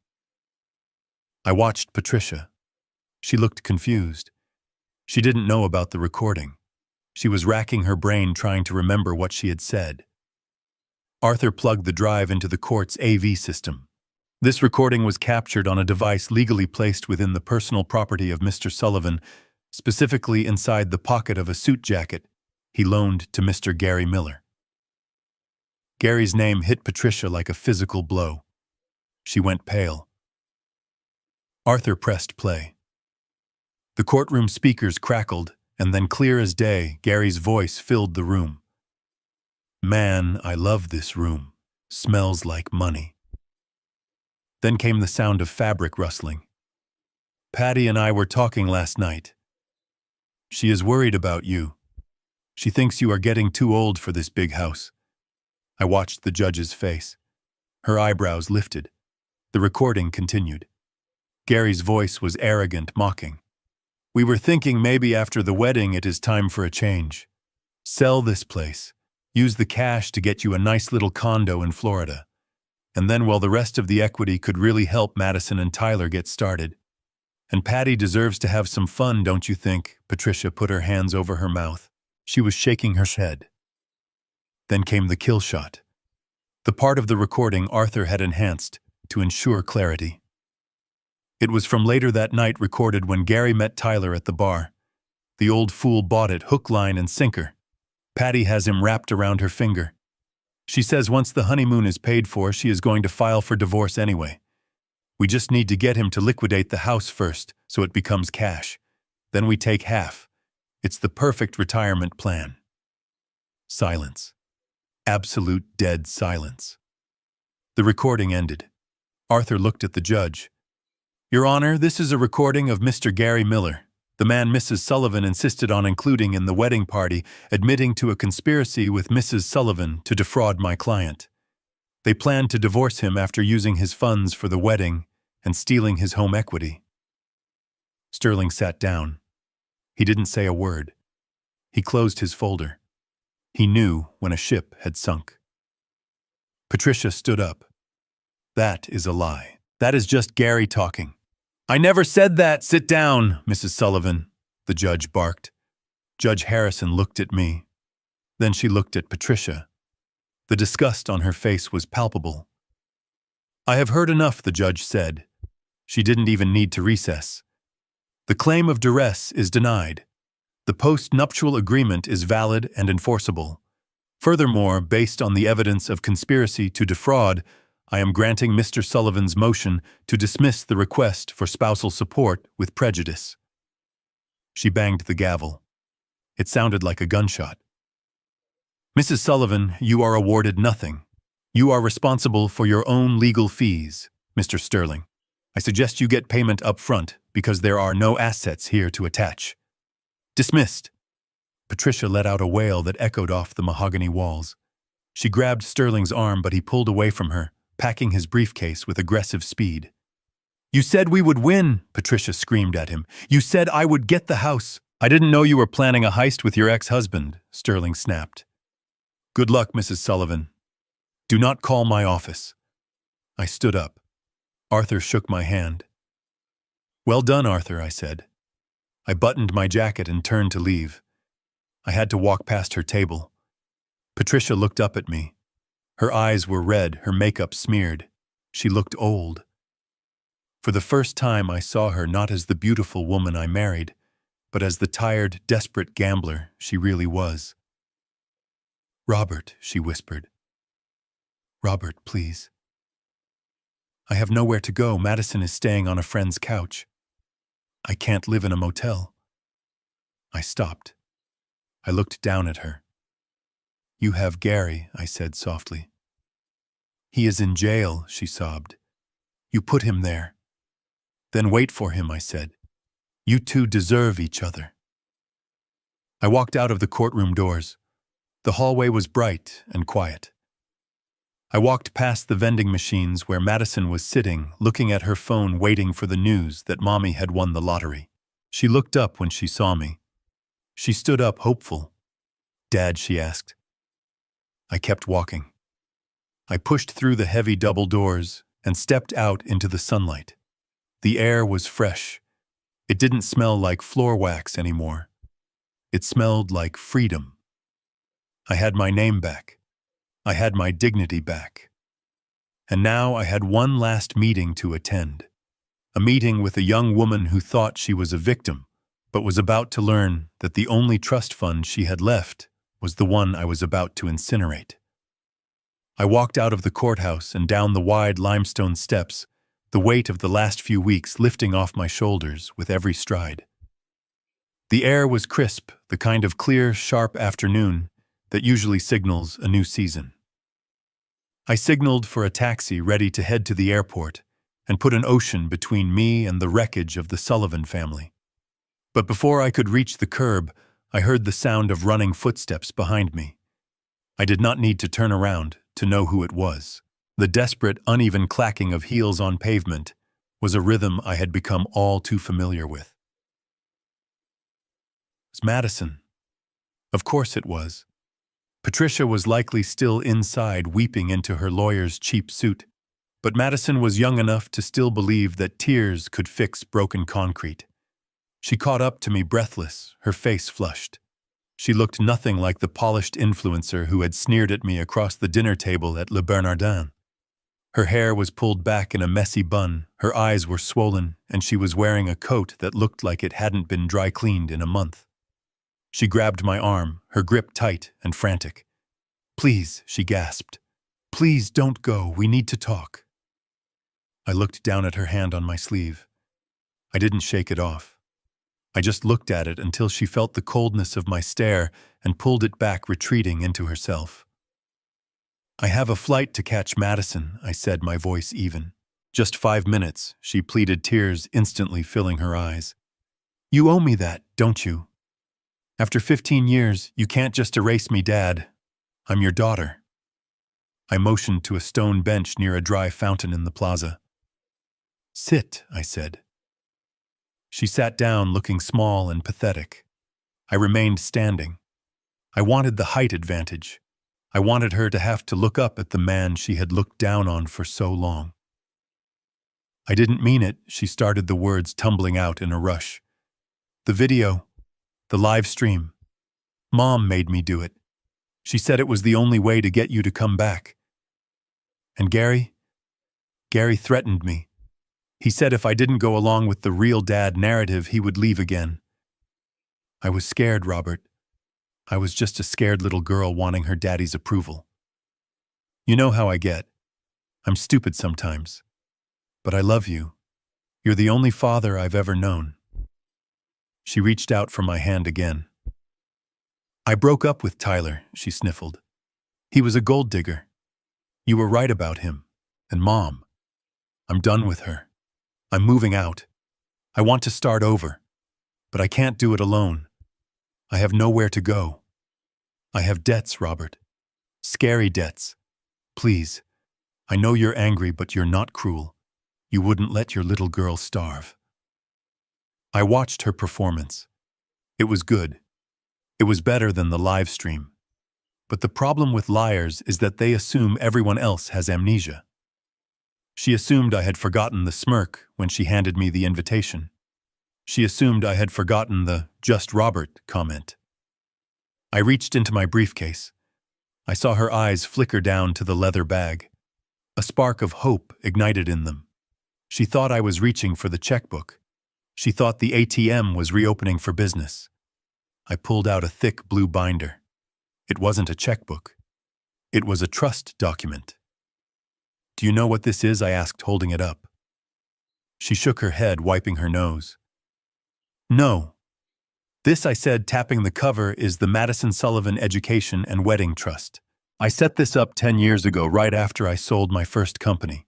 I watched Patricia. She looked confused. She didn't know about the recording. She was racking her brain trying to remember what she had said. Arthur plugged the drive into the court's AV system. This recording was captured on a device legally placed within the personal property of Mr. Sullivan, specifically inside the pocket of a suit jacket he loaned to Mr. Gary Miller. Gary's name hit Patricia like a physical blow. She went pale. Arthur pressed play. The courtroom speakers crackled, and then clear as day, Gary's voice filled the room. Man, I love this room. Smells like money. Then came the sound of fabric rustling. Patty and I were talking last night. She is worried about you. She thinks you are getting too old for this big house. I watched the judge's face. Her eyebrows lifted. The recording continued. Gary's voice was arrogant, mocking. We were thinking maybe after the wedding it is time for a change. Sell this place. Use the cash to get you a nice little condo in Florida. And then, well, the rest of the equity could really help Madison and Tyler get started. And Patty deserves to have some fun, don't you think? Patricia put her hands over her mouth. She was shaking her head. Then came the kill shot. The part of the recording Arthur had enhanced to ensure clarity. It was from later that night, recorded when Gary met Tyler at the bar. The old fool bought it hook, line, and sinker. Patty has him wrapped around her finger. She says once the honeymoon is paid for, she is going to file for divorce anyway. We just need to get him to liquidate the house first, so it becomes cash. Then we take half. It's the perfect retirement plan. Silence. Absolute dead silence. The recording ended. Arthur looked at the judge. Your Honor, this is a recording of Mr. Gary Miller, the man Mrs. Sullivan insisted on including in the wedding party, admitting to a conspiracy with Mrs. Sullivan to defraud my client. They planned to divorce him after using his funds for the wedding and stealing his home equity. Sterling sat down. He didn't say a word. He closed his folder. He knew when a ship had sunk. Patricia stood up. That is a lie. That is just Gary talking. I never said that. Sit down, Mrs. Sullivan, the judge barked. Judge Harrison looked at me. Then she looked at Patricia. The disgust on her face was palpable. I have heard enough, the judge said. She didn't even need to recess. The claim of duress is denied. The post-nuptial agreement is valid and enforceable. Furthermore, based on the evidence of conspiracy to defraud, I am granting Mr. Sullivan's motion to dismiss the request for spousal support with prejudice. She banged the gavel. It sounded like a gunshot. Mrs. Sullivan, you are awarded nothing. You are responsible for your own legal fees, Mr. Sterling. I suggest you get payment up front because there are no assets here to attach. Dismissed. Patricia let out a wail that echoed off the mahogany walls. She grabbed Sterling's arm, but he pulled away from her, packing his briefcase with aggressive speed. You said we would win, Patricia screamed at him. You said I would get the house. I didn't know you were planning a heist with your ex-husband, Sterling snapped. Good luck, Mrs. Sullivan. Do not call my office. I stood up. Arthur shook my hand. Well done, Arthur, I said. I buttoned my jacket and turned to leave. I had to walk past her table. Patricia looked up at me. Her eyes were red, her makeup smeared. She looked old. For the first time, I saw her not as the beautiful woman I married, but as the tired, desperate gambler she really was. "Robert," she whispered. "Robert, please. I have nowhere to go. Madison is staying on a friend's couch. I can't live in a motel." I stopped. I looked down at her. "You have Gary," I said softly. "He is in jail," she sobbed. "You put him there." "Then wait for him," I said. "You two deserve each other." I walked out of the courtroom doors. The hallway was bright and quiet. I walked past the vending machines where Madison was sitting, looking at her phone, waiting for the news that Mommy had won the lottery. She looked up when she saw me. She stood up, hopeful. "Dad," she asked. I kept walking. I pushed through the heavy double doors and stepped out into the sunlight. The air was fresh. It didn't smell like floor wax anymore. It smelled like freedom. I had my name back. I had my dignity back. And now I had one last meeting to attend. A meeting with a young woman who thought she was a victim, but was about to learn that the only trust fund she had left was the one I was about to incinerate. I walked out of the courthouse and down the wide limestone steps, the weight of the last few weeks lifting off my shoulders with every stride. The air was crisp, the kind of clear, sharp afternoon that usually signals a new season. I signaled for a taxi ready to head to the airport and put an ocean between me and the wreckage of the Sullivan family. But before I could reach the curb, I heard the sound of running footsteps behind me. I did not need to turn around to know who it was. The desperate, uneven clacking of heels on pavement was a rhythm I had become all too familiar with. It was Madison. Of course it was. Patricia was likely still inside, weeping into her lawyer's cheap suit, but Madison was young enough to still believe that tears could fix broken concrete. She caught up to me breathless, her face flushed. She looked nothing like the polished influencer who had sneered at me across the dinner table at Le Bernardin. Her hair was pulled back in a messy bun, her eyes were swollen, and she was wearing a coat that looked like it hadn't been dry cleaned in a month. She grabbed my arm, her grip tight and frantic. "Please," she gasped. "Please don't go, we need to talk." I looked down at her hand on my sleeve. I didn't shake it off. I just looked at it until she felt the coldness of my stare and pulled it back, retreating into herself. "I have a flight to catch, Madison," I said, my voice even. "Just 5 minutes," she pleaded, tears instantly filling her eyes. "You owe me that, don't you? After 15 years, you can't just erase me, Dad. I'm your daughter." I motioned to a stone bench near a dry fountain in the plaza. "Sit," I said. She sat down, looking small and pathetic. I remained standing. I wanted the height advantage. I wanted her to have to look up at the man she had looked down on for so long. "I didn't mean it," she started, the words tumbling out in a rush. "The video. The live stream. Mom made me do it. She said it was the only way to get you to come back. And Gary threatened me. He said if I didn't go along with the real dad narrative, he would leave again. I was scared, Robert. I was just a scared little girl wanting her daddy's approval. You know how I get. I'm stupid sometimes. But I love you. You're the only father I've ever known." She reached out for my hand again. "I broke up with Tyler," she sniffled. "He was a gold digger. You were right about him. And Mom. I'm done with her. I'm moving out. I want to start over. But I can't do it alone. I have nowhere to go. I have debts, Robert. Scary debts. Please. I know you're angry, but you're not cruel. You wouldn't let your little girl starve." I watched her performance. It was good. It was better than the live stream. But the problem with liars is that they assume everyone else has amnesia. She assumed I had forgotten the smirk when she handed me the invitation. She assumed I had forgotten the "just Robert" comment. I reached into my briefcase. I saw her eyes flicker down to the leather bag. A spark of hope ignited in them. She thought I was reaching for the checkbook. She thought the ATM was reopening for business. I pulled out a thick blue binder. It wasn't a checkbook. It was a trust document. "Do you know what this is?" I asked, holding it up. She shook her head, wiping her nose. "No. This," I said, tapping the cover, "is the Madison Sullivan Education and Wedding Trust. I set this up 10 years ago, right after I sold my first company.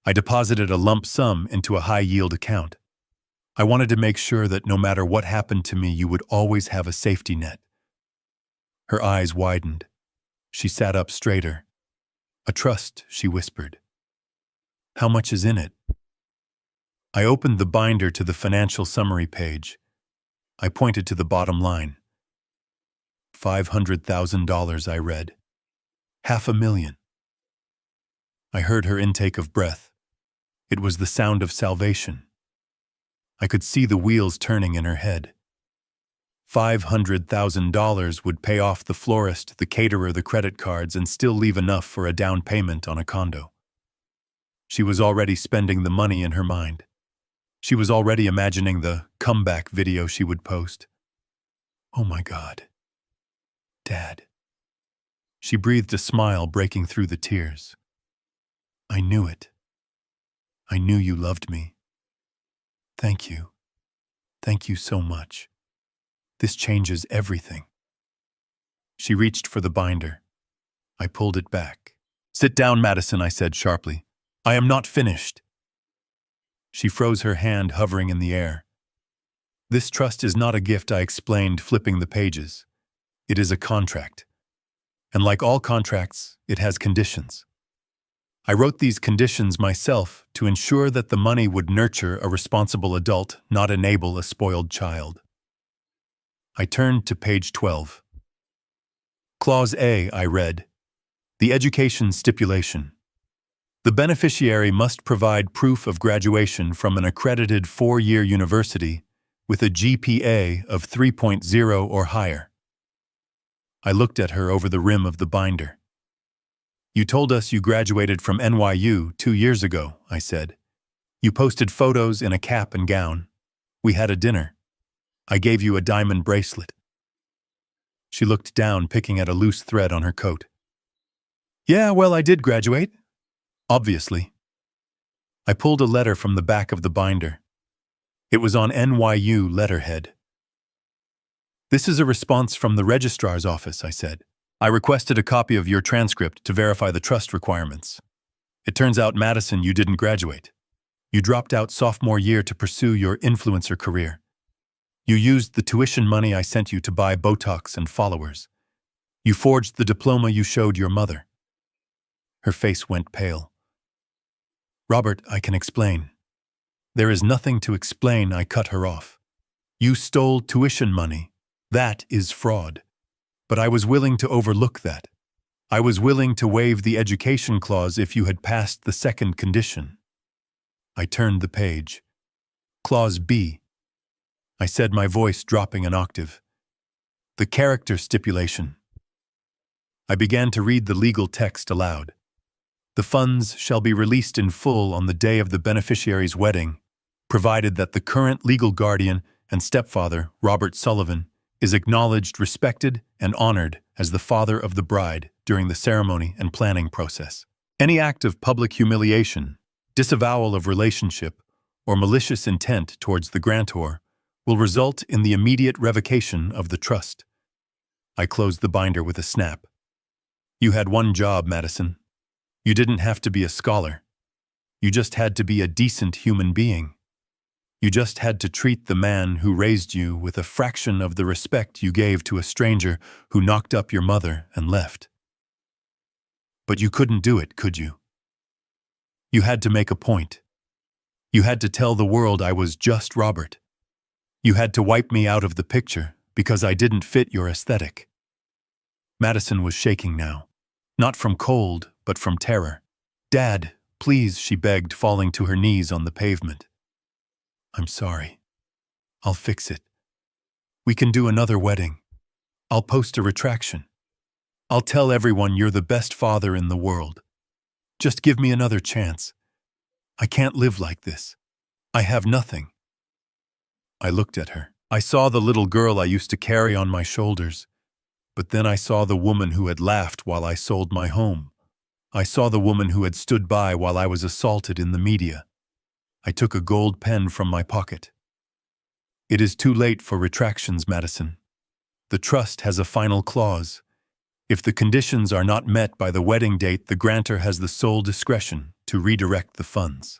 I deposited a lump sum into a high-yield account. I wanted to make sure that no matter what happened to me, you would always have a safety net." Her eyes widened. She sat up straighter. "A trust," she whispered. "How much is in it?" I opened the binder to the financial summary page. I pointed to the bottom line. $500,000, I read. $500,000. I heard her intake of breath. It was the sound of salvation. I could see the wheels turning in her head. $500,000 would pay off the florist, the caterer, the credit cards, and still leave enough for a down payment on a condo. She was already spending the money in her mind. She was already imagining the comeback video she would post. "Oh my God. Dad." She breathed a smile, breaking through the tears. "I knew it. I knew you loved me. Thank you. Thank you so much. This changes everything." She reached for the binder. I pulled it back. "Sit down, Madison," I said sharply. "I am not finished." She froze, her hand hovering in the air. "This trust is not a gift," I explained, flipping the pages. "It is a contract. And like all contracts, it has conditions. I wrote these conditions myself to ensure that the money would nurture a responsible adult, not enable a spoiled child." I turned to page 12. Clause A, I read. The education stipulation. The beneficiary must provide proof of graduation from an accredited 4-year university with a GPA of 3.0 or higher. I looked at her over the rim of the binder. "You told us you graduated from NYU 2 years ago," I said. "You posted photos in a cap and gown. We had a dinner. I gave you a diamond bracelet." She looked down, picking at a loose thread on her coat. "Yeah, well, I did graduate. Obviously." I pulled a letter from the back of the binder. It was on NYU letterhead. "This is a response from the registrar's office," I said. "I requested a copy of your transcript to verify the trust requirements. It turns out, Madison, you didn't graduate. You dropped out sophomore year to pursue your influencer career. You used the tuition money I sent you to buy Botox and followers. You forged the diploma you showed your mother." Her face went pale. "Robert, I can explain." "There is nothing to explain," I cut her off. "You stole tuition money. That is fraud. But I was willing to overlook that. I was willing to waive the education clause if you had passed the second condition." I turned the page. Clause B. I said, my voice dropping an octave. "The character stipulation." I began to read the legal text aloud. "The funds shall be released in full on the day of the beneficiary's wedding, provided that the current legal guardian and stepfather, Robert Sullivan, is acknowledged, respected, and honored as the father of the bride during the ceremony and planning process. Any act of public humiliation, disavowal of relationship, or malicious intent towards the grantor will result in the immediate revocation of the trust." I closed the binder with a snap. "You had one job, Madison. You didn't have to be a scholar. You just had to be a decent human being. You just had to treat the man who raised you with a fraction of the respect you gave to a stranger who knocked up your mother and left. But you couldn't do it, could you? You had to make a point. You had to tell the world I was just Robert. You had to wipe me out of the picture because I didn't fit your aesthetic." Madison was shaking now, not from cold, but from terror. "Dad, please," she begged, falling to her knees on the pavement. "I'm sorry. I'll fix it. We can do another wedding. I'll post a retraction. I'll tell everyone you're the best father in the world. Just give me another chance. I can't live like this. I have nothing." I looked at her. I saw the little girl I used to carry on my shoulders, but then I saw the woman who had laughed while I sold my home. I saw the woman who had stood by while I was assaulted in the media. I took a gold pen from my pocket. It is too late for retractions, Madison. The trust has a final clause. If the conditions are not met by the wedding date, the grantor has the sole discretion to redirect the funds.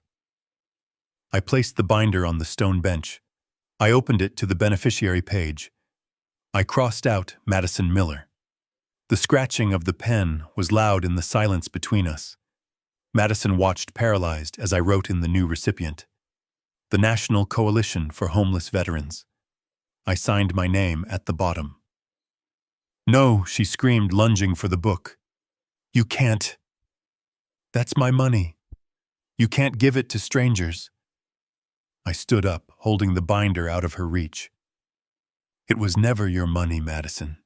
I placed the binder on the stone bench. I opened it to the beneficiary page. I crossed out Madison Miller. The scratching of the pen was loud in the silence between us. Madison watched paralyzed as I wrote in the new recipient. The National Coalition for Homeless Veterans. I signed my name at the bottom. "No," she screamed, lunging for the book. "You can't. That's my money. You can't give it to strangers." I stood up, holding the binder out of her reach. "It was never your money, Madison.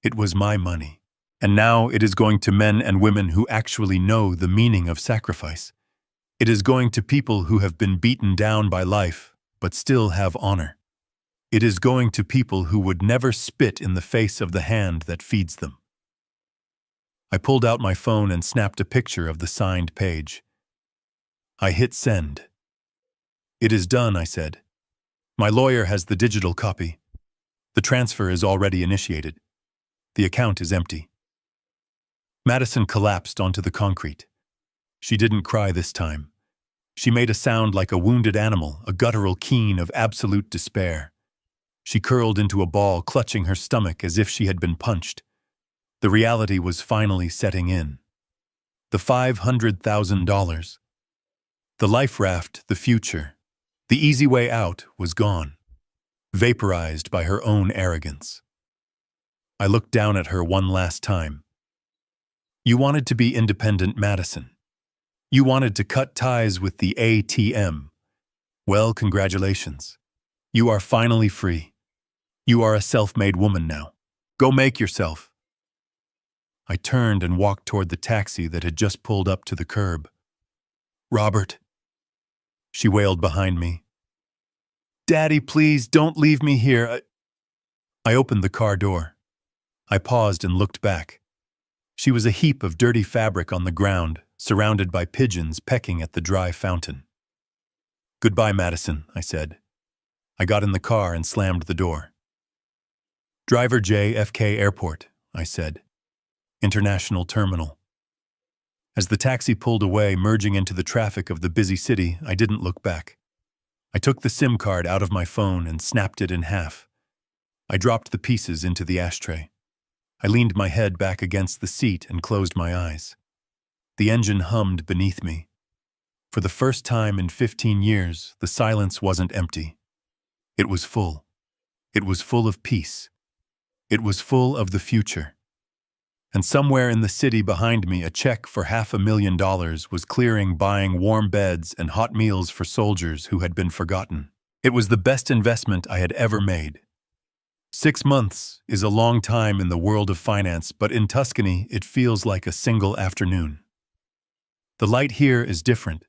It was my money. And now it is going to men and women who actually know the meaning of sacrifice. It is going to people who have been beaten down by life, but still have honor. It is going to people who would never spit in the face of the hand that feeds them." I pulled out my phone and snapped a picture of the signed page. I hit send. "It is done," I said. "My lawyer has the digital copy. The transfer is already initiated. The account is empty." Madison collapsed onto the concrete. She didn't cry this time. She made a sound like a wounded animal, a guttural keen of absolute despair. She curled into a ball, clutching her stomach as if she had been punched. The reality was finally setting in. The $500,000. The life raft, the future, the easy way out was gone, vaporized by her own arrogance. I looked down at her one last time. "You wanted to be independent, Madison. You wanted to cut ties with the ATM. Well, congratulations. You are finally free. You are a self-made woman now. Go make yourself." I turned and walked toward the taxi that had just pulled up to the curb. "Robert," she wailed behind me. "Daddy, please don't leave me here." I opened the car door. I paused and looked back. She was a heap of dirty fabric on the ground, surrounded by pigeons pecking at the dry fountain. "Goodbye, Madison," I said. I got in the car and slammed the door. "Driver JFK Airport," I said. "International Terminal." As the taxi pulled away, merging into the traffic of the busy city, I didn't look back. I took the SIM card out of my phone and snapped it in half. I dropped the pieces into the ashtray. I leaned my head back against the seat and closed my eyes. The engine hummed beneath me. For the first time in 15 years, the silence wasn't empty. It was full. It was full of peace. It was full of the future. And somewhere in the city behind me, a check for $500,000 was clearing, buying warm beds and hot meals for soldiers who had been forgotten. It was the best investment I had ever made. 6 months is a long time in the world of finance, but in Tuscany, it feels like a single afternoon. The light here is different.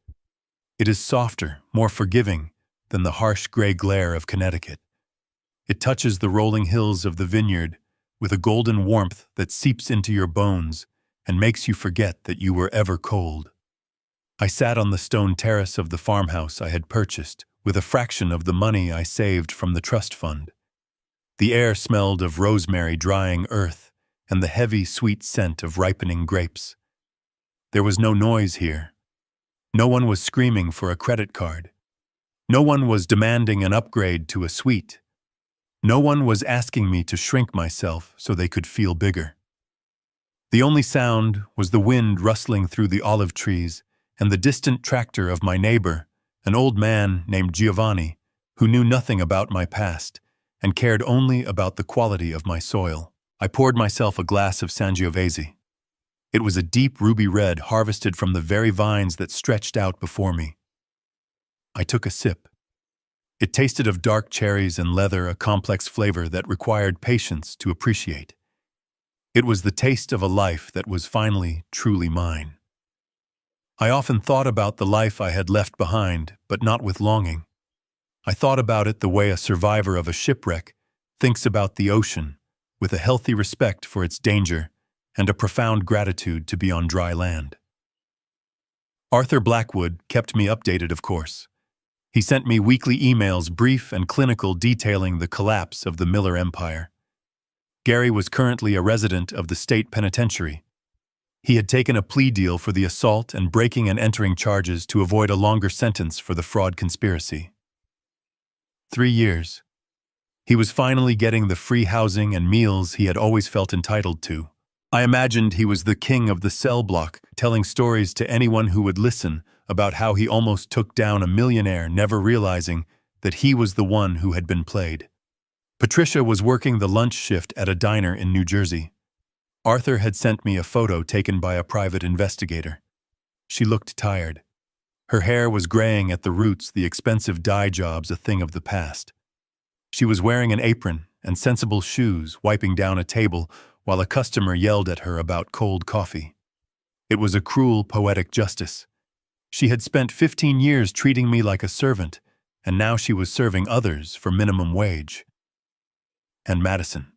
It is softer, more forgiving than the harsh gray glare of Connecticut. It touches the rolling hills of the vineyard with a golden warmth that seeps into your bones and makes you forget that you were ever cold. I sat on the stone terrace of the farmhouse I had purchased with a fraction of the money I saved from the trust fund. The air smelled of rosemary drying earth and the heavy, sweet scent of ripening grapes. There was no noise here. No one was screaming for a credit card. No one was demanding an upgrade to a suite. No one was asking me to shrink myself so they could feel bigger. The only sound was the wind rustling through the olive trees and the distant tractor of my neighbor, an old man named Giovanni, who knew nothing about my past and cared only about the quality of my soil. I poured myself a glass of Sangiovese. It was a deep ruby red harvested from the very vines that stretched out before me. I took a sip. It tasted of dark cherries and leather, a complex flavor that required patience to appreciate. It was the taste of a life that was finally truly mine. I often thought about the life I had left behind, but not with longing. I thought about it the way a survivor of a shipwreck thinks about the ocean, with a healthy respect for its danger and a profound gratitude to be on dry land. Arthur Blackwood kept me updated, of course. He sent me weekly emails, brief and clinical, detailing the collapse of the Miller Empire. Gary was currently a resident of the state penitentiary. He had taken a plea deal for the assault and breaking and entering charges to avoid a longer sentence for the fraud conspiracy. 3 years. He was finally getting the free housing and meals he had always felt entitled to. I imagined he was the king of the cell block, telling stories to anyone who would listen about how he almost took down a millionaire, never realizing that he was the one who had been played. Patricia was working the lunch shift at a diner in New Jersey. Arthur had sent me a photo taken by a private investigator. She looked tired. Her hair was graying at the roots, the expensive dye jobs a thing of the past. She was wearing an apron and sensible shoes, wiping down a table while a customer yelled at her about cold coffee. It was a cruel, poetic justice. She had spent 15 years treating me like a servant, and now she was serving others for minimum wage. And Madison,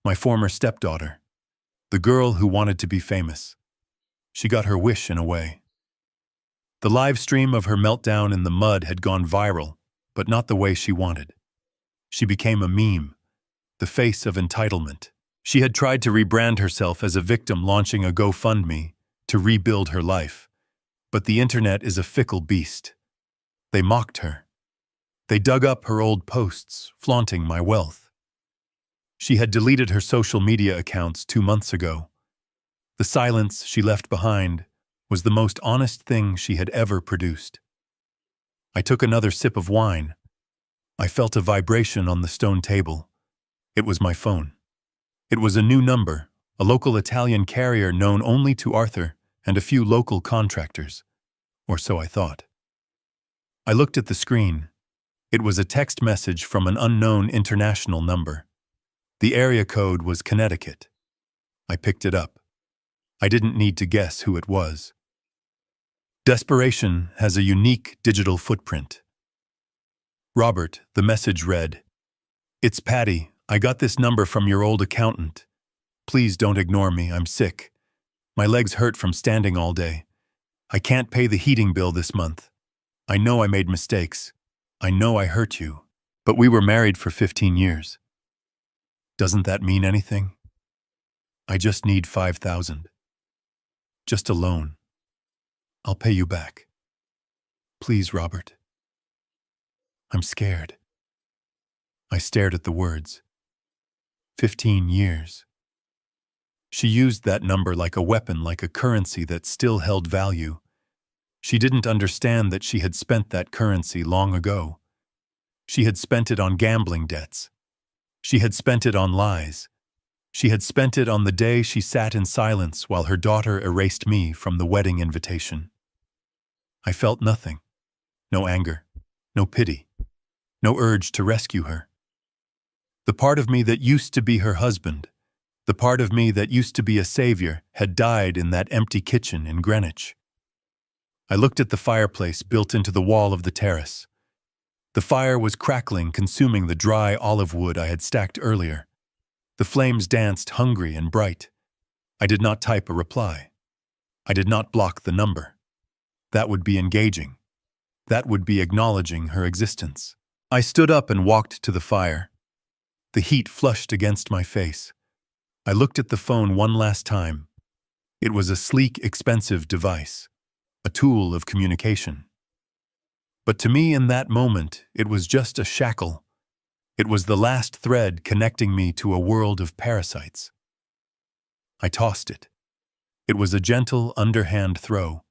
my former stepdaughter, the girl who wanted to be famous. She got her wish in a way. The live stream of her meltdown in the mud had gone viral, but not the way she wanted. She became a meme, the face of entitlement. She had tried to rebrand herself as a victim, launching a GoFundMe to rebuild her life. But the internet is a fickle beast. They mocked her. They dug up her old posts, flaunting my wealth. She had deleted her social media accounts 2 months ago. The silence she left behind was the most honest thing she had ever produced. I took another sip of wine. I felt a vibration on the stone table. It was my phone. It was a new number, a local Italian carrier known only to Arthur and a few local contractors. Or so I thought. I looked at the screen. It was a text message from an unknown international number. The area code was Connecticut. I picked it up. I didn't need to guess who it was. Desperation has a unique digital footprint. Robert, the message read, "It's Patty. I got this number from your old accountant. Please don't ignore me. I'm sick. My legs hurt from standing all day. I can't pay the heating bill this month. I know I made mistakes. I know I hurt you. But we were married for 15 years. Doesn't that mean anything? I just need $5,000. Just a loan. I'll pay you back. Please, Robert." I'm scared. I stared at the words. 15 years. She used that number like a weapon, like a currency that still held value. She didn't understand that she had spent that currency long ago. She had spent it on gambling debts. She had spent it on lies. She had spent it on the day she sat in silence while her daughter erased me from the wedding invitation. I felt nothing. No anger. No pity. No urge to rescue her. The part of me that used to be her husband, the part of me that used to be a savior, had died in that empty kitchen in Greenwich. I looked at the fireplace built into the wall of the terrace. The fire was crackling, consuming the dry olive wood I had stacked earlier. The flames danced, hungry and bright. I did not type a reply. I did not block the number. That would be engaging. That would be acknowledging her existence. I stood up and walked to the fire. The heat flushed against my face. I looked at the phone one last time. It was a sleek, expensive device, a tool of communication. But to me in that moment, it was just a shackle. It was the last thread connecting me to a world of parasites. I tossed it. It was a gentle, underhand throw.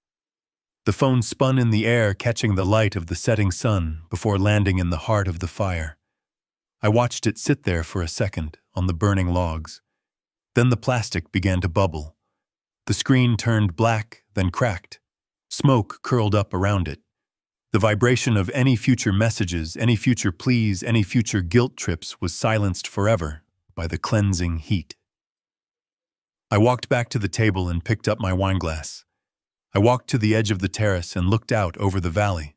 The phone spun in the air, catching the light of the setting sun before landing in the heart of the fire. I watched it sit there for a second on the burning logs. Then the plastic began to bubble. The screen turned black, then cracked. Smoke curled up around it. The vibration of any future messages, any future pleas, any future guilt trips was silenced forever by the cleansing heat. I walked back to the table and picked up my wineglass. I walked to the edge of the terrace and looked out over the valley.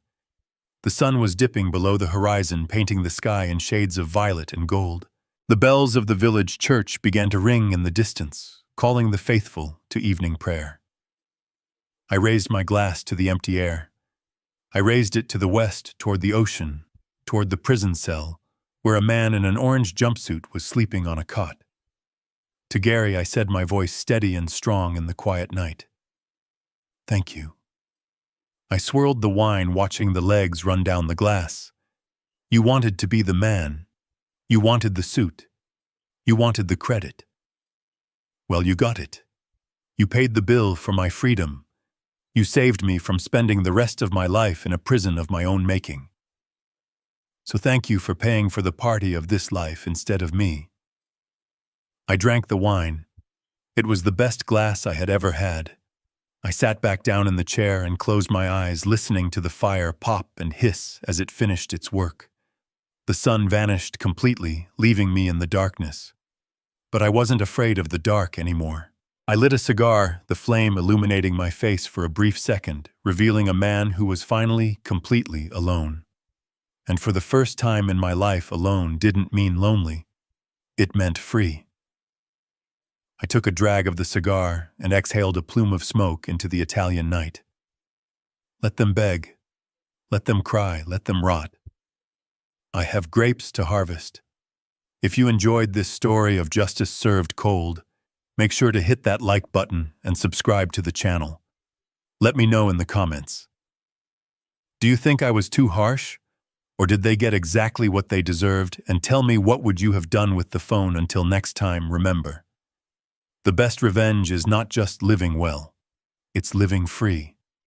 The sun was dipping below the horizon, painting the sky in shades of violet and gold. The bells of the village church began to ring in the distance, calling the faithful to evening prayer. I raised my glass to the empty air. I raised it to the west, toward the ocean, toward the prison cell, where a man in an orange jumpsuit was sleeping on a cot. To Gary, I said, my voice steady and strong in the quiet night, "Thank you." I swirled the wine, watching the legs run down the glass. You wanted to be the man. You wanted the suit. You wanted the credit. Well, you got it. You paid the bill for my freedom. You saved me from spending the rest of my life in a prison of my own making. So thank you for paying for the party of this life instead of me. I drank the wine. It was the best glass I had ever had. I sat back down in the chair and closed my eyes, listening to the fire pop and hiss as it finished its work. The sun vanished completely, leaving me in the darkness. But I wasn't afraid of the dark anymore. I lit a cigar, the flame illuminating my face for a brief second, revealing a man who was finally completely alone. And for the first time in my life, alone didn't mean lonely. It meant free. I took a drag of the cigar and exhaled a plume of smoke into the Italian night. Let them beg. Let them cry. Let them rot. I have grapes to harvest. If you enjoyed this story of justice served cold, make sure to hit that like button and subscribe to the channel. Let me know in the comments. Do you think I was too harsh? Or did they get exactly what they deserved? And tell me, what would you have done with the phone? Until next time, remember, the best revenge is not just living well, it's living free.